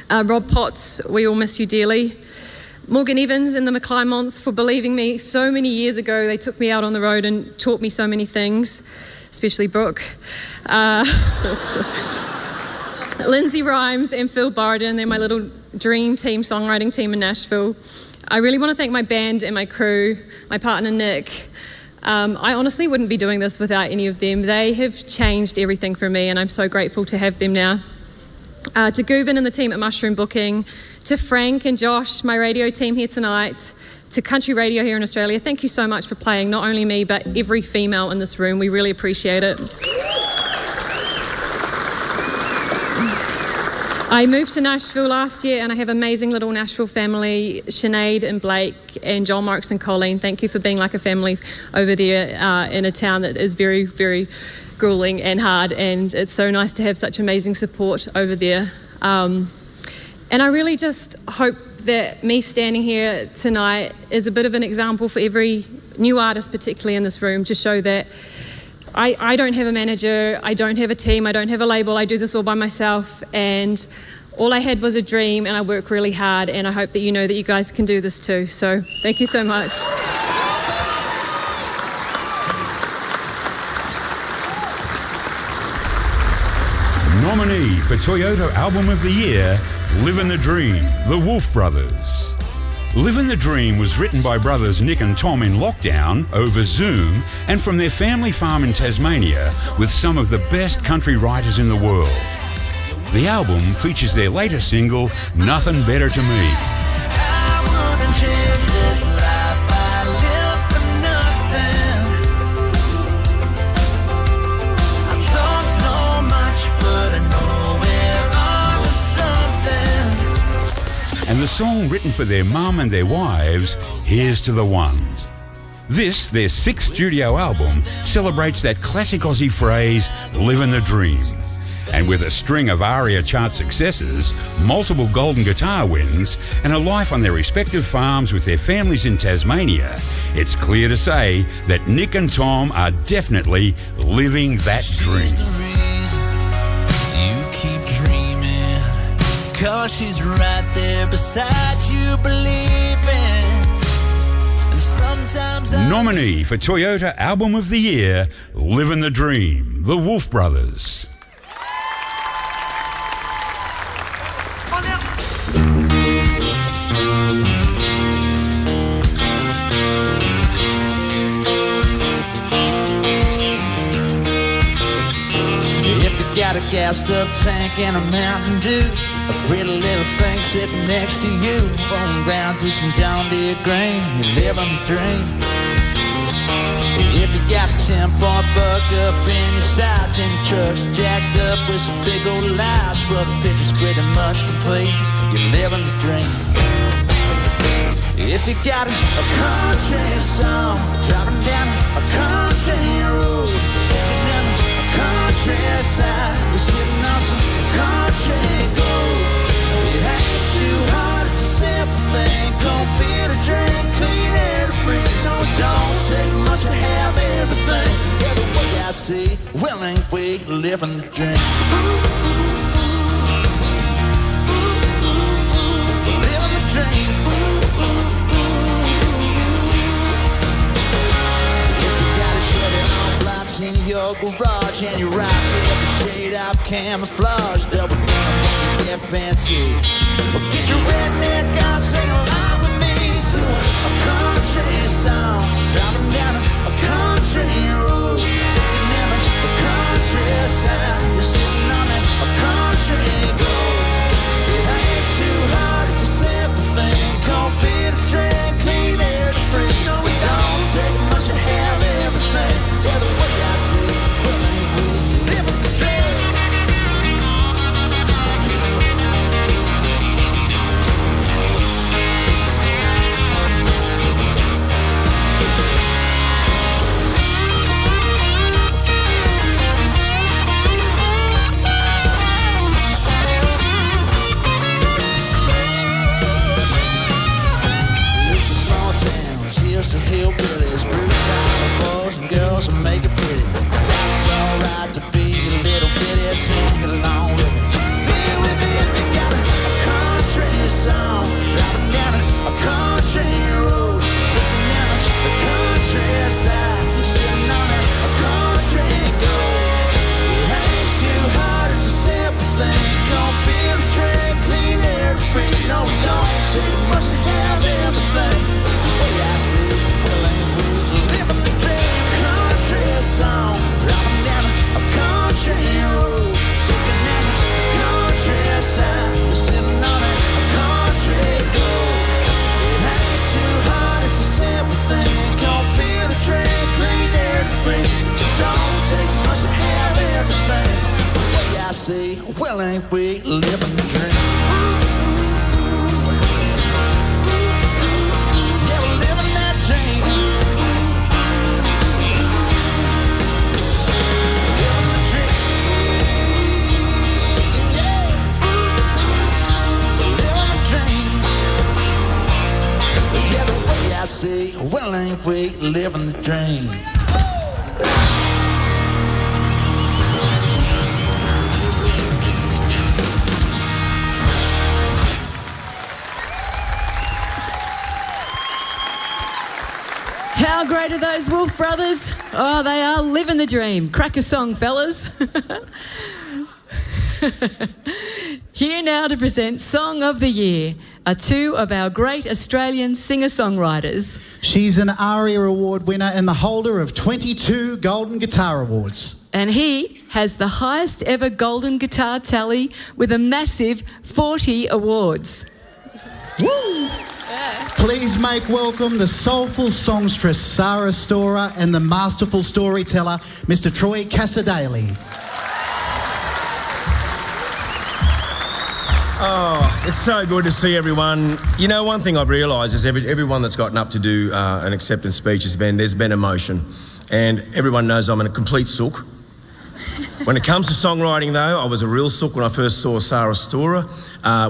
Rob Potts, we all miss you dearly. Morgan Evans and the McClymonts for believing me so many years ago. They took me out on the road and taught me so many things, especially Brooke. Lindsay Rhymes and Phil Barden, they're my little dream team, songwriting team in Nashville. I really want to thank my band and my crew, my partner Nick. I honestly wouldn't be doing this without any of them. They have changed everything for me and I'm so grateful to have them now. To Goobin and the team at Mushroom Booking, to Frank and Josh, my radio team here tonight, to Country Radio here in Australia, thank you so much for playing not only me but every female in this room. We really appreciate it. I moved to Nashville last year and I have an amazing little Nashville family, Sinead and Blake and John Marks and Colleen. Thank you for being like a family over there in a town that is very, very grueling and hard, and it's so nice to have such amazing support over there. And I really just hope that me standing here tonight is a bit of an example for every new artist, particularly in this room, to show that I don't have a manager, I don't have a team, I don't have a label, I do this all by myself, and all I had was a dream and I work really hard, and I hope that you know that you guys can do this too. So thank you so much. Nominee for Toyota Album of the Year, Livin' the Dream, the Wolf Brothers. Livin' the Dream was written by brothers Nick and Tom in lockdown over Zoom and from their family farm in Tasmania with some of the best country writers in the world. The album features their latest single, Nothing Better to Me. I wouldn't change this life I live for nothing. I don't know much, but I know we're on to something. And the song written for their mum and their wives, Here's to the Ones. This, their 6th studio album, celebrates that classic Aussie phrase, livin' the dream. And with a string of ARIA chart successes, multiple golden guitar wins, and a life on their respective farms with their families in Tasmania, it's clear to say that Nick and Tom are definitely living that dream. You keep dreaming, 'cause she's right there beside you, believing. And sometimes Nominee for Toyota Album of the Year, Livin' the Dream, the Wolf Brothers. got a gassed up tank and a Mountain Dew, a pretty little thing sitting next to you, rolling around through some John Deere grain, you're living the dream. If you got a 10-point buck up in your sights and your truck's jacked up with some big old lights, well the picture's pretty much complete, you're living the dream. If you got a country song, driving down a country road, taking down a countryside, you're sitting on some country gold. It ain't too hard, it's a simple thing, cold beer to drink, clean air to breathe. No, it don't take much to have everything. Yeah, the way I see, well, ain't we living the dream? Living the dream. In your garage and you rock every shade of camouflage, double down when you get fancy. Well, get your redneck on, sing along with me to a country song, driving down a country road, taking down a countryside. You're sitting on that a country gold. It ain't too hard, it's a simple thing. just a hillbillies, blue collar boys and girls who make it pretty. It's alright to be a little bitty, sing along with me. Sing it with me if you got a country song, driving down a country road, taking down the countryside, sitting on a country gold. It ain't too hard, it's a simple thing. Gonna build a train, clean air to breathe. No, it don't take much to have everything. The way I see it, well, ain't we living the dream? Country song, driving down a country road, taking down the countryside, sitting on a country gold. It ain't too hard, it's a simple thing. Gonna build a train, clean air to breathe. It don't take much to have everything. The way I see, well, ain't we living the dream? Yeah, we're living that dream. Living the dream. Yeah. Living the dream. Yeah, the way I see, well, ain't we living the dream? How great are those Wolf Brothers? Oh, they are living the dream. Crack a song, fellas. Here now to present Song of the Year are two of our great Australian singer-songwriters. She's an ARIA Award winner and the holder of 22 Golden Guitar Awards. And he has the highest ever Golden Guitar tally with a massive 40 awards. Woo! Please make welcome the soulful songstress Sarah Storer and the masterful storyteller Mr. Troy Casadale. Oh, it's so good to see everyone. You know, one thing I've realised is everyone that's gotten up to do an acceptance speech there's been emotion. And everyone knows I'm a complete sook. When it comes to songwriting, though, I was a real sook when I first saw Sarah Storer.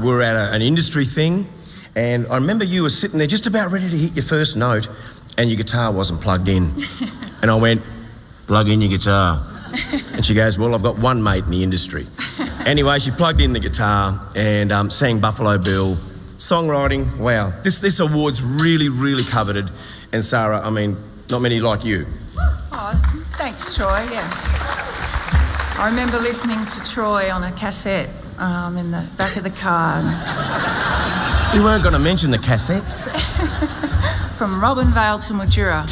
We were at an industry thing. And I remember you were sitting there just about ready to hit your first note and your guitar wasn't plugged in. And I went, plug in your guitar. And she goes, well, I've got one mate in the industry. Anyway, she plugged in the guitar and sang Buffalo Bill. Songwriting, wow. This award's really, really coveted. And Sarah, I mean, not many like you. Oh, thanks, Troy, yeah. I remember listening to Troy on a cassette in the back of the car. You weren't going to mention the cassette. From Robinvale to Mildura.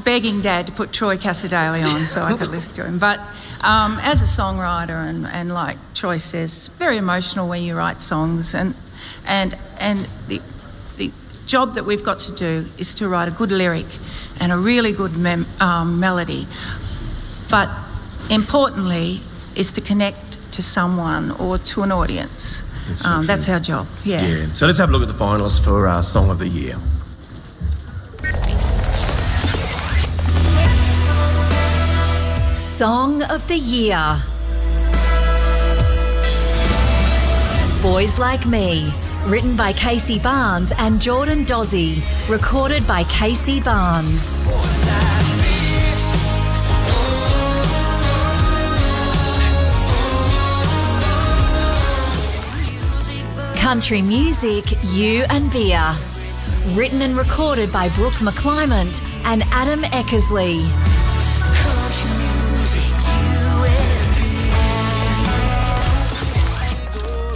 Begging Dad to put Troy Casadale on so I could listen to him. But as a songwriter, and like Troy says, very emotional when you write songs. And the job that we've got to do is to write a good lyric and a really good melody. But importantly is to connect to someone or to an audience. That's our job, yeah. So let's have a look at the finals for Song of the Year. Song of the Year. Boys Like Me, written by Casey Barnes and Jordan Dozzi, recorded by Casey Barnes. Country Music, You and Beer, written and recorded by Brooke McClymont and Adam Eckersley.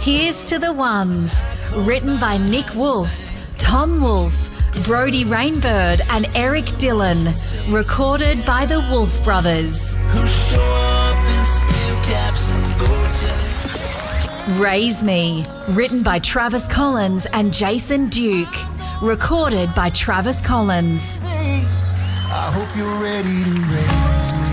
Here's to the Ones, written by Nick Wolfe, Tom Wolfe, Brodie Rainbird and Eric Dillon, recorded by the Wolfe Brothers. Raise Me, written by Travis Collins and Jason Duke, recorded by Travis Collins. I hope you're ready to raise me.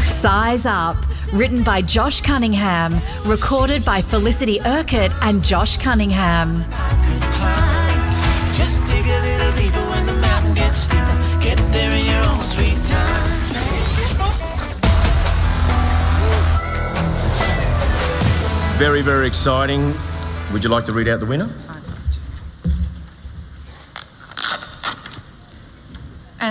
Size Up, written by Josh Cunningham, recorded by Felicity Urquhart and Josh Cunningham. Just dig a little deeper when the mountain gets steeper. Get there in your own sweet time. Very, very exciting. Would you like to read out the winner?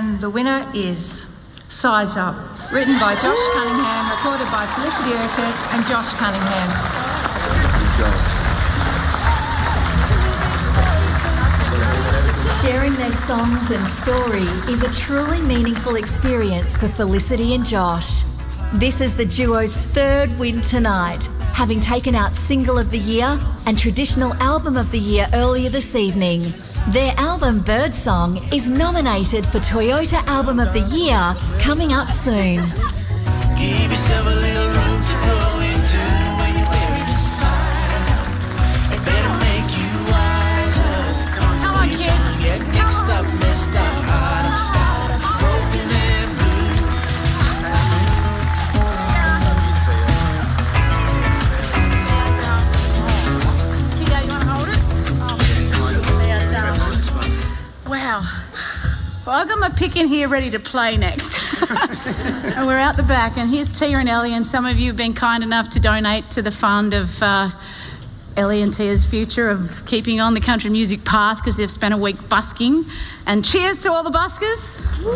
And the winner is Size Up, written by Josh Cunningham, recorded by Felicity Urquhart and Josh Cunningham. Sharing their songs and story is a truly meaningful experience for Felicity and Josh. This is the duo's third win tonight, having taken out Single of the Year and Traditional Album of the Year earlier this evening. Their album Birdsong is nominated for Toyota Album of the Year, coming up soon. Give yourself a little room to grow into when you're wearing a size up. It better make you wiser. Come on, kids. Get mixed up, messed up, hard up, scarred up, broken and blue. Yeah, you want to hold it? Wow. Well, I've got my pick in here ready to play next. And we're out the back, and here's Tia and Ellie, and some of you have been kind enough to donate to the fund of Ellie and Tia's future of keeping on the country music path because they've spent a week busking. And cheers to all the buskers. Yeah.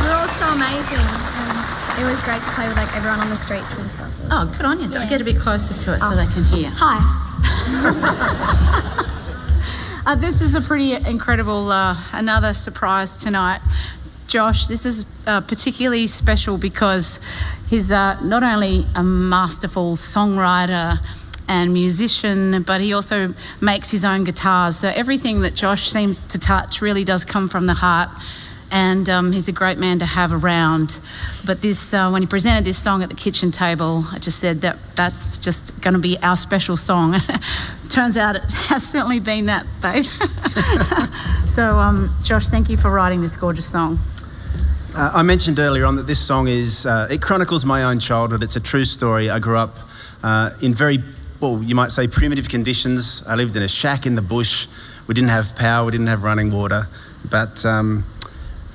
We're all so amazing. And it was great to play with like everyone on the streets and stuff. Oh, good on you. Yeah. Get a bit closer to it so they can hear. Hi. This is a pretty incredible, another surprise tonight. Josh, this is particularly special because he's not only a masterful songwriter and musician, but he also makes his own guitars. So everything that Josh seems to touch really does come from the heart. And he's a great man to have around. But this, when he presented this song at the kitchen table, I just said that's just going to be our special song. Turns out it has certainly been that, babe. So, Josh, thank you for writing this gorgeous song. I mentioned earlier on that this song is, it chronicles my own childhood. It's a true story. I grew up in very, well, you might say primitive conditions. I lived in a shack in the bush. We didn't have power, we didn't have running water. But,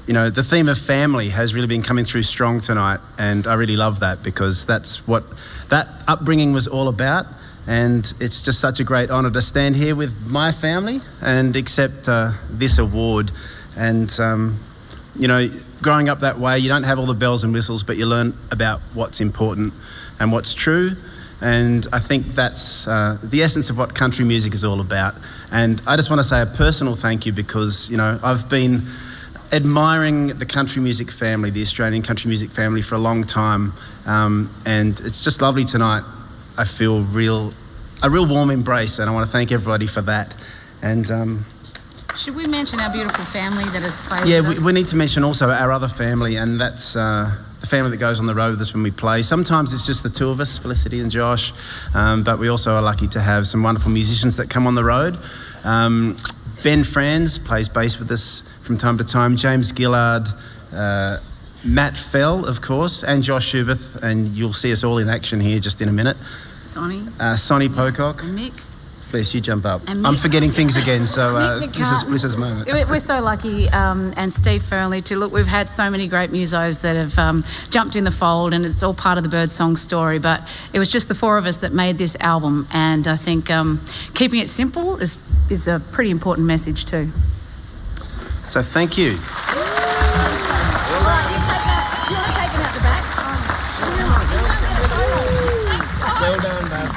you know, the theme of family has really been coming through strong tonight. And I really love that because that's what that upbringing was all about. And it's just such a great honour to stand here with my family and accept this award. And, you know, growing up that way, you don't have all the bells and whistles, but you learn about what's important and what's true. And I think that's the essence of what country music is all about. And I just want to say a personal thank you because, you know, I've been admiring the country music family, the Australian country music family for a long time. And it's just lovely tonight. I feel a real warm embrace, and I want to thank everybody for that. And should we mention our beautiful family that has played yeah, with us? we need to mention also our other family, and that's the family that goes on the road with us when we play. Sometimes it's just the two of us, Felicity and Josh, but we also are lucky to have some wonderful musicians that come on the road. Ben Franz plays bass with us from time to time, James Gillard, Matt Fell, of course, and Josh Schubert, and you'll see us all in action here just in a minute. Sonny Pocock. And Mick. Fliss, you jump up. And Mick. I'm forgetting things again, so Mick this is Fliss's moment. We're so lucky, and Steve Fernley too. Look, we've had so many great musos that have jumped in the fold, and it's all part of the Birdsong story, but it was just the four of us that made this album, and I think keeping it simple is a pretty important message too. So thank you. Well done, babe.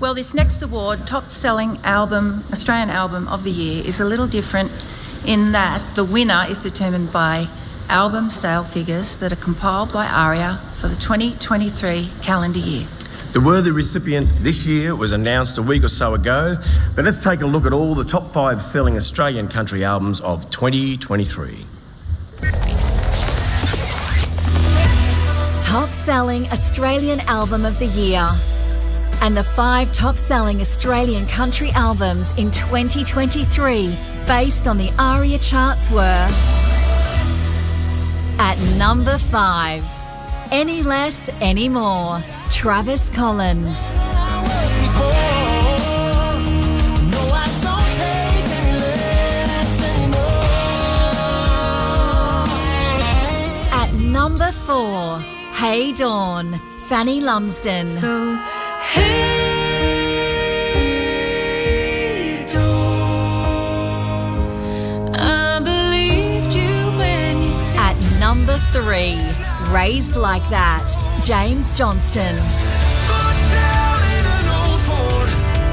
Well, this next award, Top Selling Album, Australian Album of the Year, is a little different in that the winner is determined by album sale figures that are compiled by ARIA for the 2023 calendar year. The worthy recipient this year was announced a week or so ago, but let's take a look at all the top 5 selling Australian country albums of 2023. Top selling Australian Album of the Year. And the 5 top selling Australian country albums in 2023 based on the ARIA charts were: at number 5, Any Less, Any More, Travis Collins. At number 4, Hey Dawn, Fanny Lumsden. So, hey, dawn, Raised Like That, James Johnston. Down in an old Ford,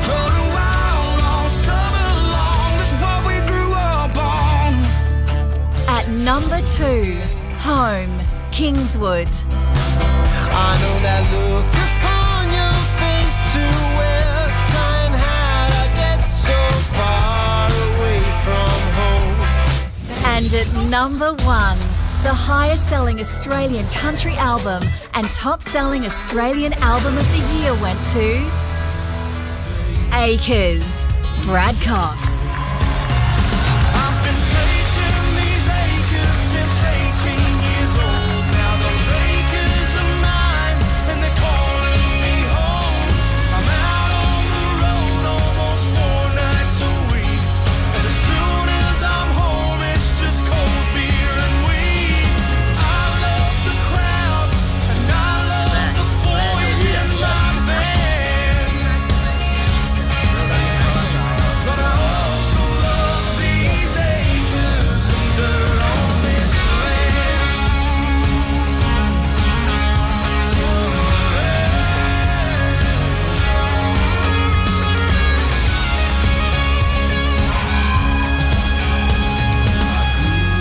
rolling wild all summer long. That's what we grew up on. At number 2, Home, Kingswood. I know that look upon your face too well. It's kind how I get so far away from home. And at number 1, the highest selling Australian country album and top selling Australian album of the year went to Acres, Brad Cox. I've been chasing these acres since 18 years old. Now those acres are mine and they're calling me home. I'm out on the road almost 4 nights a week. And as soon as I'm home, it's just cold beer and weed. I love the crowds and I love the boys in my band. But I also love these acres and dirt on this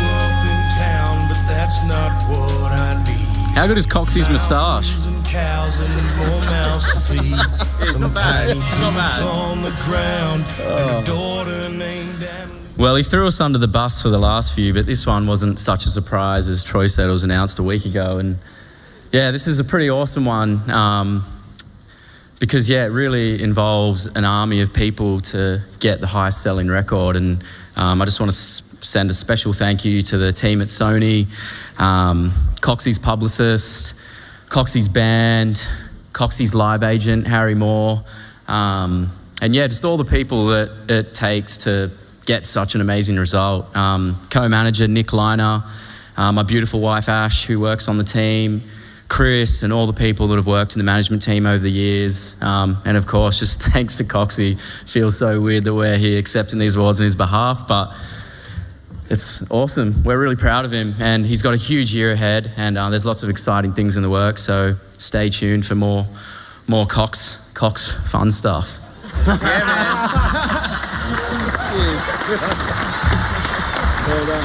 up in town, but that's not what I need. How good is Coxie's moustache? And cows and more mouths to feed. It's not bad. Some It's not tiny bad. boots on the ground and a daughter named Anne. Well, he threw us under the bus for the last few, but this one wasn't such a surprise as Troy said it was announced a week ago. And yeah, this is a pretty awesome one because, yeah, it really involves an army of people to get the highest selling record. And I just want to send a special thank you to the team at Sony, Coxie's publicist, Coxie's band, Coxie's live agent, Harry Moore, and yeah, just all the people that it takes to get such an amazing result. Co-manager Nick Liner, my beautiful wife Ash, who works on the team, Chris, and all the people that have worked in the management team over the years. And of course, just thanks to Coxie. Feels so weird that we're here accepting these awards on his behalf, but it's awesome. We're really proud of him, and he's got a huge year ahead, and there's lots of exciting things in the works, so stay tuned for more Cox fun stuff. Well done.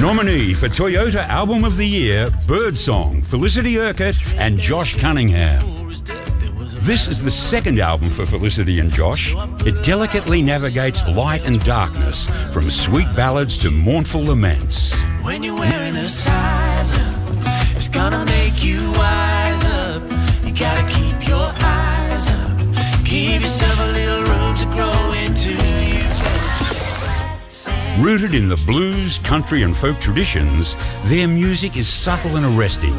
Nominee for Toyota Album of the Year, Birdsong, Felicity Urquhart and Josh Cunningham. This is the second album for Felicity and Josh. It delicately navigates light and darkness, from sweet ballads to mournful laments. When you're wearing a size up, it's gonna make you wise up. You gotta keep your eyes up. Give yourself a little room to grow into you. Rooted in the blues, country and folk traditions, their music is subtle and arresting,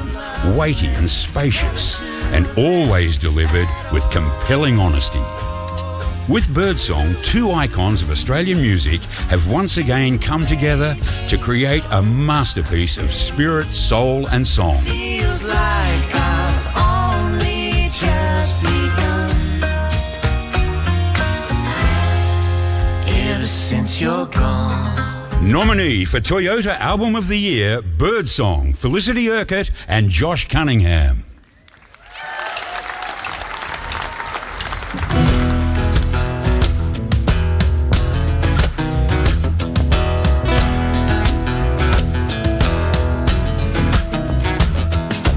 weighty and spacious, and always delivered with compelling honesty. With Birdsong, two icons of Australian music have once again come together to create a masterpiece of spirit, soul and song. Feels like I've only just begun. Ever since you're gone. Nominee for Toyota Album of the Year, Birdsong, Felicity Urquhart and Josh Cunningham.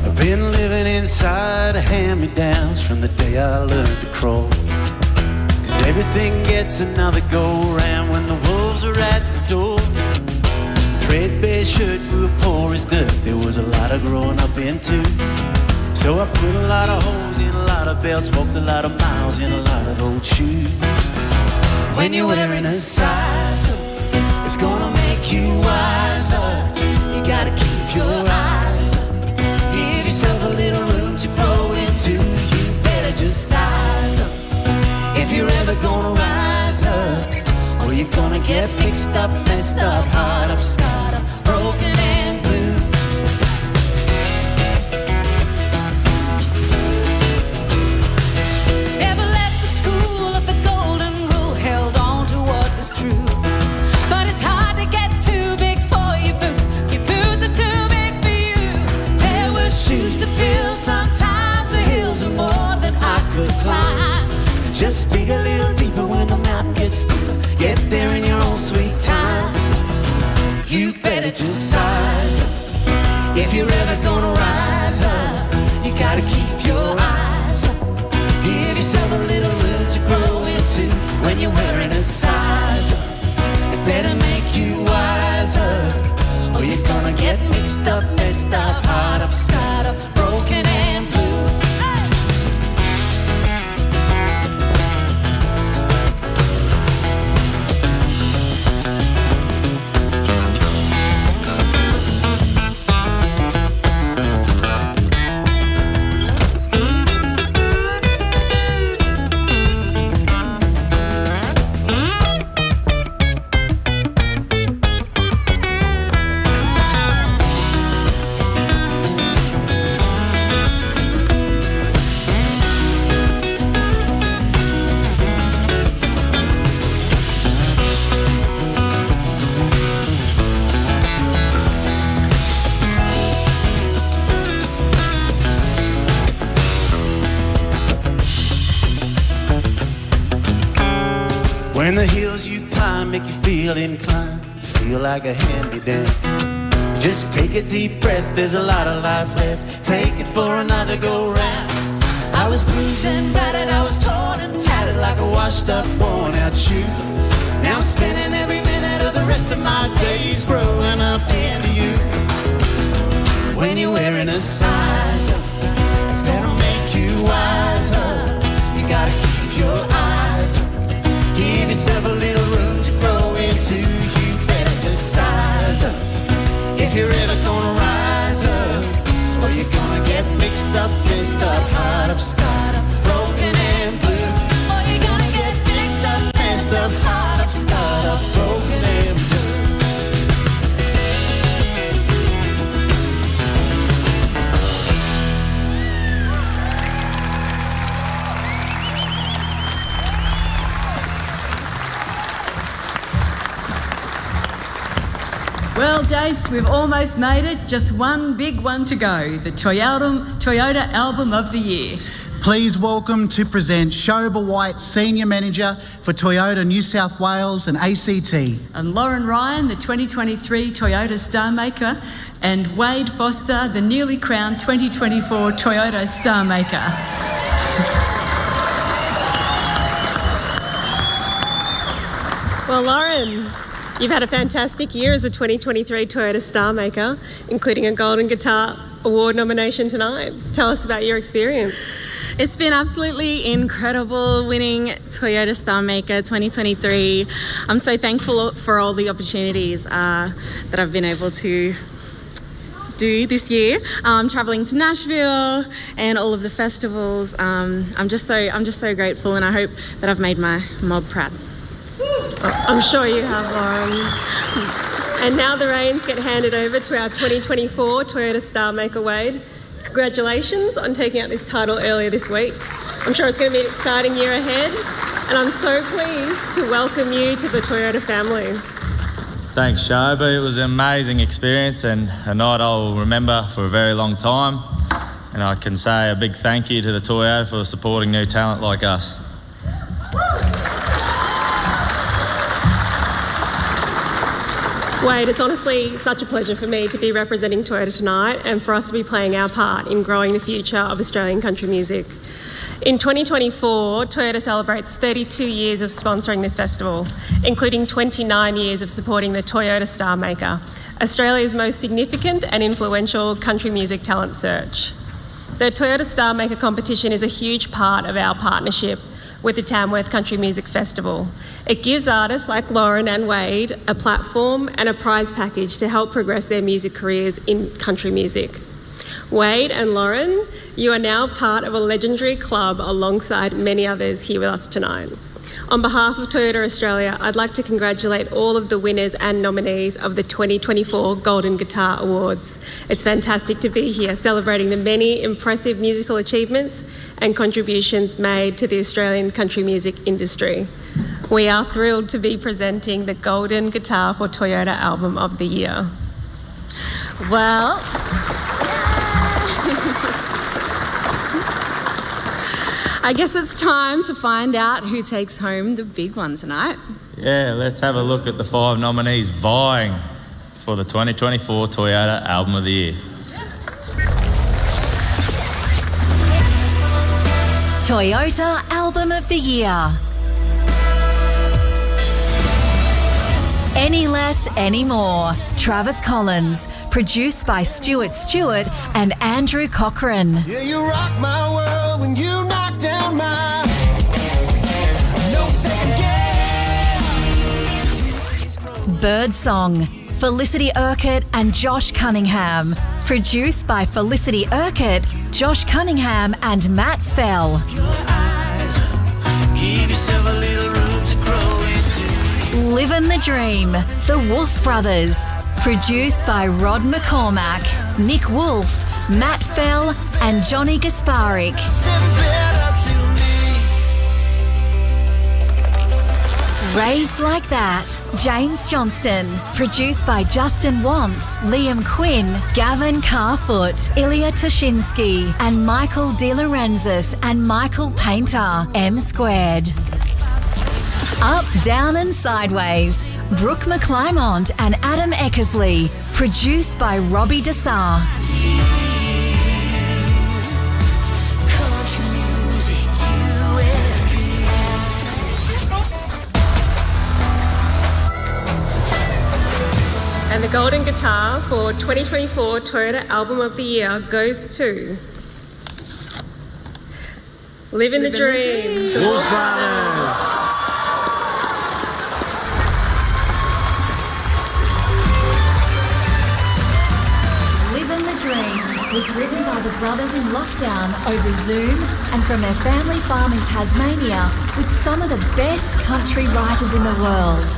I've been living inside of hand-me-downs from the day I learned to crawl. 'Cause everything gets another go-round when the wolves are at the door. Threadbare shirt grew poor as dirt. There was a lot of growing up into. So I put a lot of holes in a lot of belts, walked a lot of miles in a lot of old shoes. When you're wearing a size up, it's gonna make you wiser. You gotta keep your eyes up. Give yourself a little room to grow into. You better just size up. If you're ever gonna rise up, or you're gonna get mixed up, messed up, hard up, scarred up, broken and blue. Never left the school of the golden rule, held on to what was true. But it's hard to get too big for your boots. Your boots are Just dig a little deeper when the mountain gets steeper. Get there in your own sweet time. You better just size up. If you're ever gonna rise up, you gotta keep your eyes up. Give yourself a little room to grow into. When you're wearing a size up, it better make you wiser, or you're gonna get mixed up, messed up, hard up, scarred up, broken and blue. When the hills you climb make you feel inclined to feel like a hand-me-down, just take a deep breath, there's a lot of life left. Take it for another go-round. I was bruised and battered, I was torn and tattered like a washed up, worn out shoe. Now I'm spending every minute of the rest of my days growing up into you. When you're wearing a size up, it's gonna make you wiser. You gotta keep your eyes up. Give yourself a little room to grow into. You better just size up. If you're ever gonna rise up, or you're gonna get mixed up, messed up, hard up, scarred up, broken and blue. Or you're gonna get mixed up, messed up, hard up, scarred up, broken and blue. Well, Jace, we've almost made it. Just one big one to go, the Toyota Album of the Year. Please welcome to present Shoba White, Senior Manager for Toyota New South Wales and ACT. And Lauren Ryan, the 2023 Toyota Star Maker. And Wade Foster, the newly crowned 2024 Toyota Star Maker. Well, Lauren, you've had a fantastic year as a 2023 Toyota Star Maker, including a Golden Guitar Award nomination tonight. Tell us about your experience. It's been absolutely incredible winning Toyota Star Maker 2023. I'm so thankful for all the opportunities that I've been able to do this year. Traveling to Nashville and all of the festivals. I'm just so grateful, and I hope that I've made my mob proud. I'm sure you have, Lauren. And now the reins get handed over to our 2024 Toyota Star Maker, Wade. Congratulations on taking out this title earlier this week. I'm sure it's going to be an exciting year ahead, and I'm so pleased to welcome you to the Toyota family. Thanks, Shoba. It was an amazing experience and a night I'll remember for a very long time. And I can say a big thank you to the Toyota for supporting new talent like us. Wade, it's honestly such a pleasure for me to be representing Toyota tonight and for us to be playing our part in growing the future of Australian country music. In 2024, Toyota celebrates 32 years of sponsoring this festival, including 29 years of supporting the Toyota Star Maker, Australia's most significant and influential country music talent search. The Toyota Star Maker competition is a huge part of our partnership with the Tamworth Country Music Festival. It gives artists like Lauren and Wade a platform and a prize package to help progress their music careers in country music. Wade and Lauren, you are now part of a legendary club alongside many others here with us tonight. On behalf of Toyota Australia, I'd like to congratulate all of the winners and nominees of the 2024 Golden Guitar Awards. It's fantastic to be here celebrating the many impressive musical achievements and contributions made to the Australian country music industry. We are thrilled to be presenting the Golden Guitar for Toyota Album of the Year. Well, I guess it's time to find out who takes home the big one tonight. Yeah, let's have a look at the 5 nominees vying for the 2024 Toyota Album of the Year. Toyota Album of the Year. Any Less, Any More, Travis Collins, produced by Stuart Stewart and Andrew Cochran. Yeah, you rock my world when you knock down my no second guess. Birdsong, Felicity Urquhart and Josh Cunningham, produced by Felicity Urquhart, Josh Cunningham and Matt Fell. Give yourself a little room to grow into. Livin' the Dream, The Wolf Brothers, produced by Rod McCormack, Nick Wolf, Matt Fell and Johnny Gasparic. Raised Like That, James Johnston, produced by Justin Wantz, Liam Quinn, Gavin Carfoot, Ilya Toshinsky and Michael DeLorenzis and Michael Painter, M Squared. Up, Down and Sideways, Brooke McClymont and Adam Eckersley, produced by Robbie Dessar. And the golden guitar for 2024 Toyota Album of the Year goes to Livin' the Dream. The Wolf Brothers. Livin' the Dream was written by the brothers in lockdown over Zoom and from their family farm in Tasmania with some of the best country writers in the world.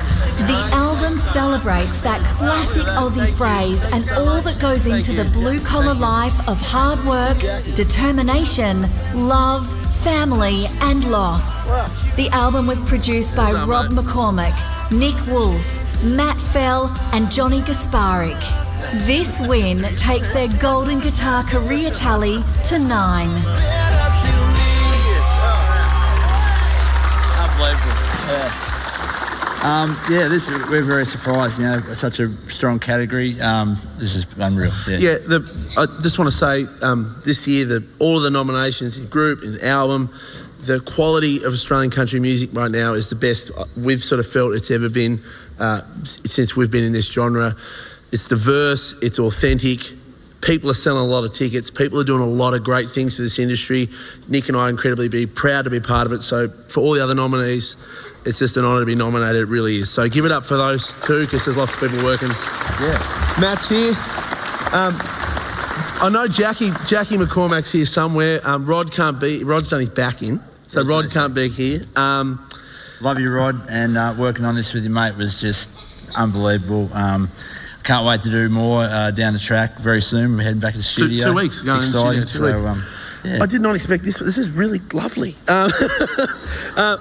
The album celebrates that classic Aussie phrase and all that goes into the blue-collar life of hard work, determination, love, family and loss. The album was produced by Rob McCormack, Nick Wolf, Matt Fell and Johnny Gasparic. This win takes their golden guitar career tally to 9. Unbelievable. We're very surprised. Such a strong category. This is unreal. Yeah, I just want to say this year all of the nominations in group, in album, the quality of Australian country music right now is the best we've sort of felt it's ever been since we've been in this genre. It's diverse, it's authentic. People are selling a lot of tickets. People are doing a lot of great things to this industry. Nick and I are incredibly proud to be part of it. So for all the other nominees, it's just an honour to be nominated. It really is. So give it up for those two, because there's lots of people working. Yeah. Matt's here. I know Jackie McCormack's here somewhere. Rod's done his back in, so Rod can't be here. Love you, Rod, and working on this with your mate was just unbelievable. Can't wait to do more down the track very soon. We're heading back to the studio. 2 weeks. Going exciting. In the studio, 2 weeks. I did not expect this. This is really lovely.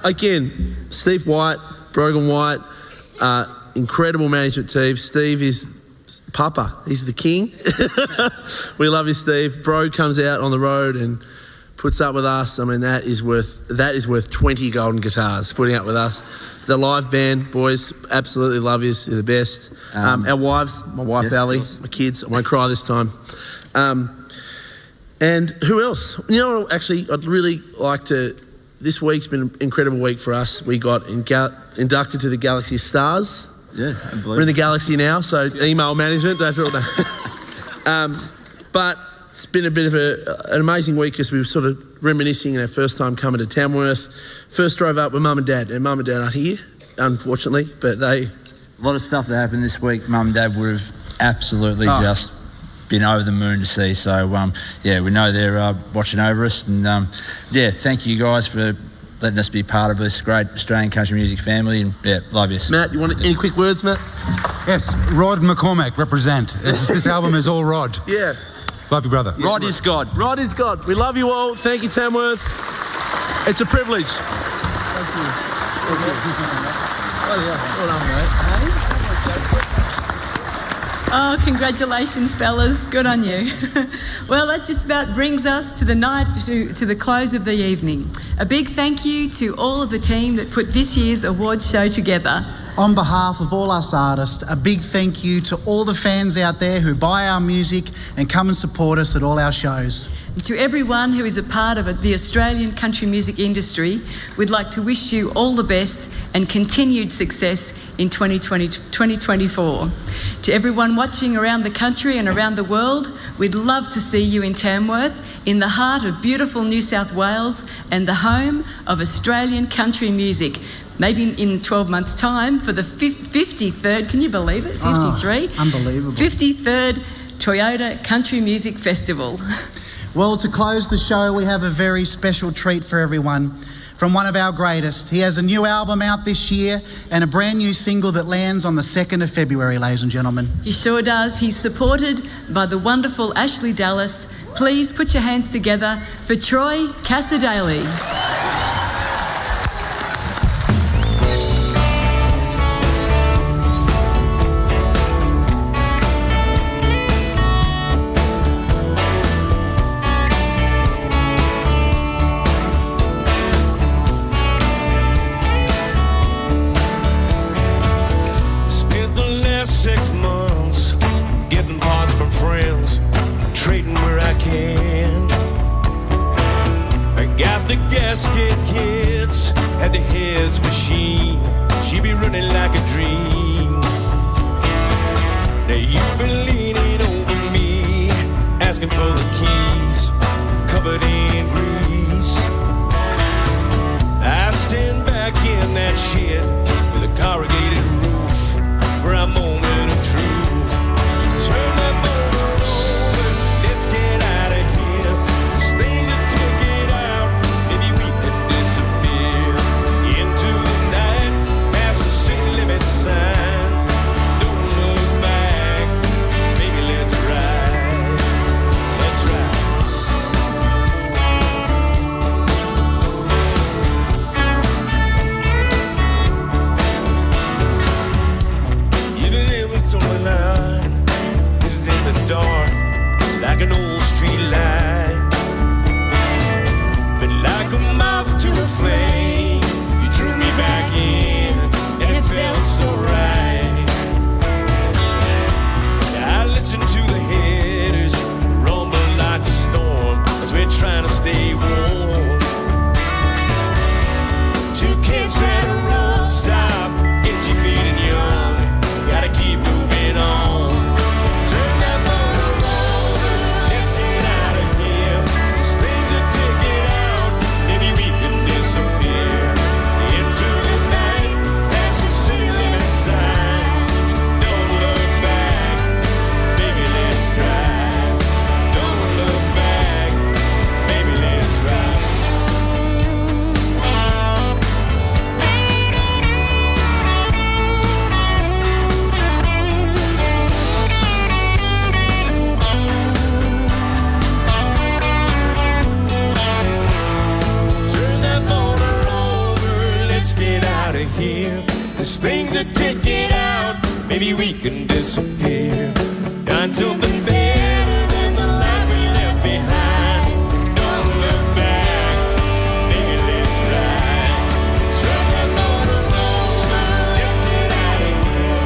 Again, Steve White, Brogan White, incredible management team. Steve is Papa. He's the king. We love you, Steve. Bro comes out on the road and puts up with us. I mean, that is worth 20 golden guitars putting up with us. The live band, boys, absolutely love you. You're the best. Our wives, my wife Ali, my kids. I won't cry this time. And who else? You know what, actually, I'd really like to... This week's been an incredible week for us. We got inducted to the Galaxy of Stars. Yeah, we're in the Galaxy now, so email management, that's all that. But it's been a bit of an amazing week because we were sort of reminiscing our first time coming to Tamworth. First drove up with Mum and Dad and aren't here, unfortunately, but they... A lot of stuff that happened this week, Mum and Dad would have absolutely just been over the moon to see. So, we know they're watching over us. And, thank you guys for letting us be part of this great Australian country music family. And, love you. Matt, you want any quick words, Matt? Yes, Rod McCormack, represent. This album is all Rod. Yeah. Love you, brother. Rod is God. Rod is God. We love you all. Thank you, Tamworth. It's a privilege. Thank you. Well done, mate. Oh, congratulations, fellas. Good on you. Well, that just about brings us to the night, to the close of the evening. A big thank you to all of the team that put this year's awards show together. On behalf of all us artists, a big thank you to all the fans out there who buy our music and come and support us at all our shows. And to everyone who is a part of the Australian country music industry, we'd like to wish you all the best and continued success in 2024. To everyone watching around the country and around the world, we'd love to see you in Tamworth, in the heart of beautiful New South Wales and the home of Australian country music. Maybe in 12 months' time for the 53rd, can you believe it? 53? Unbelievable. 53rd Toyota Country Music Festival. Well, to close the show, we have a very special treat for everyone from one of our greatest. He has a new album out this year and a brand new single that lands on the 2nd of February, ladies and gentlemen. He sure does. He's supported by the wonderful Ashley Dallas. Please put your hands together for Troy Cassar-Daley. Spent the last 6 months getting parts from friends, trading where I can. I got the gasket kits, had the heads machine. She be running like a dream. Now you've been leaning over me, asking for the keys, covered in grease. I stand back in that shed with a corrugated roof for a moment of truth. Turn that motor over, let's get out of here. This thing's a ticket out, maybe we could disappear into the night, past the city limit signs. Don't look back, baby, let's ride. Let's ride. Either it was on the line, it was in the dark, like an old street light. But like a moth to a flame, you drew me back in, and it felt so right. I listened to the headers rumble like a storm as we're trying to stay warm. 2 kids at a road stop, itchy feet and young. Gotta keep moving on. Turn that motor over, let's get out of here. This thing's a ticket out, maybe we can disappear into the night, past the city limit signs. Don't look back, baby, let's drive. Don't look back, baby, let's ride. Turn that motor over, let's get out of here. This thing's a ticket out, maybe we can disappear. Find something better than the life we left behind. Don't look back, baby, let's ride. Turn that motor over, let's get out of here.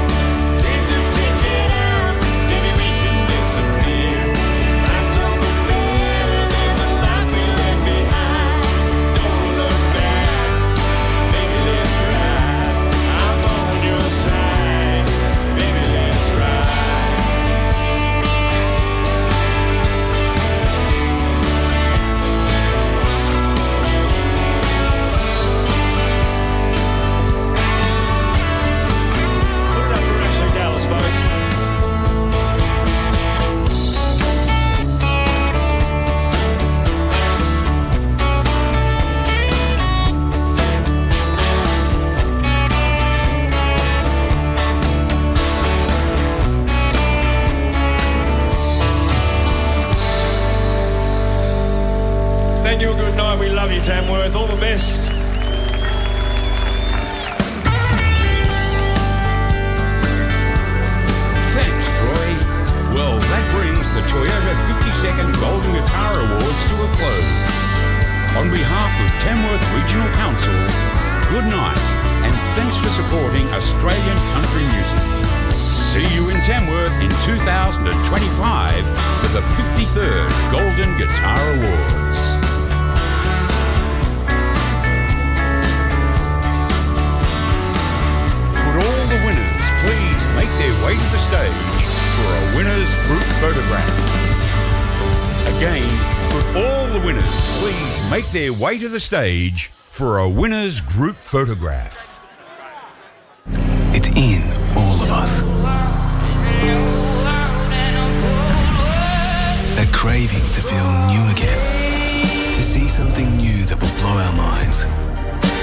Thing's a ticket out, maybe we can disappear. Find something better than the life we left behind. Don't look back, baby, let's ride. I'm on your side, baby, let's ride. Council, good night, and thanks for supporting Australian country music. See you in Tamworth in 2025 for the 53rd Golden Guitar Awards. Could all the winners please make their way to the stage for a winners group photograph? Again, could all the winners please make their way to the stage for a winners group photograph? It's in all of us. That craving to feel new again. To see something new that will blow our minds.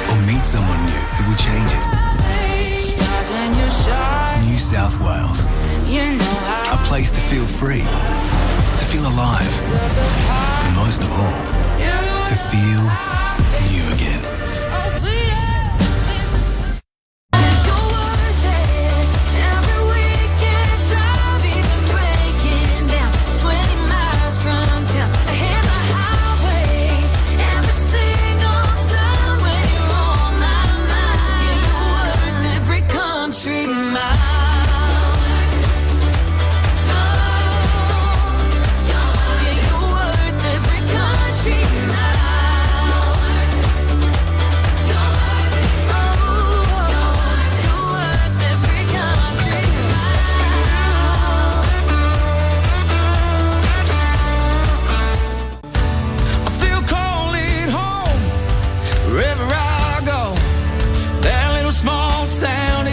Or meet someone new who will change it. New South Wales. A place to feel free. To feel alive. And most of all, to feel new again.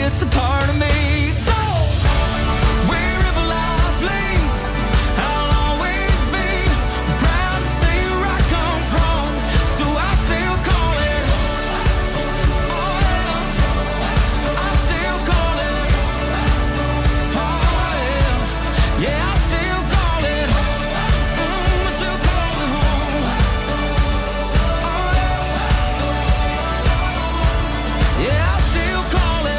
It's a part of me. So wherever life leads, I'll always be proud to say where I come from. So I still call it, oh yeah, I still call it, oh yeah, yeah, I still call it, I still call it home, oh yeah, yeah, I still call it.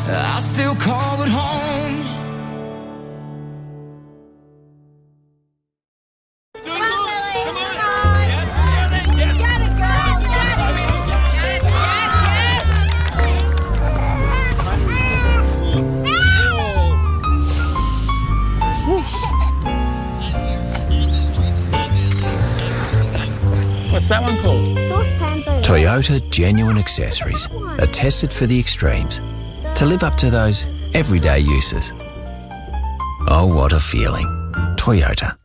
I still call it home. What's that one called? Toyota Genuine Accessories are tested for the extremes to live up to those everyday uses. Oh, what a feeling. Toyota.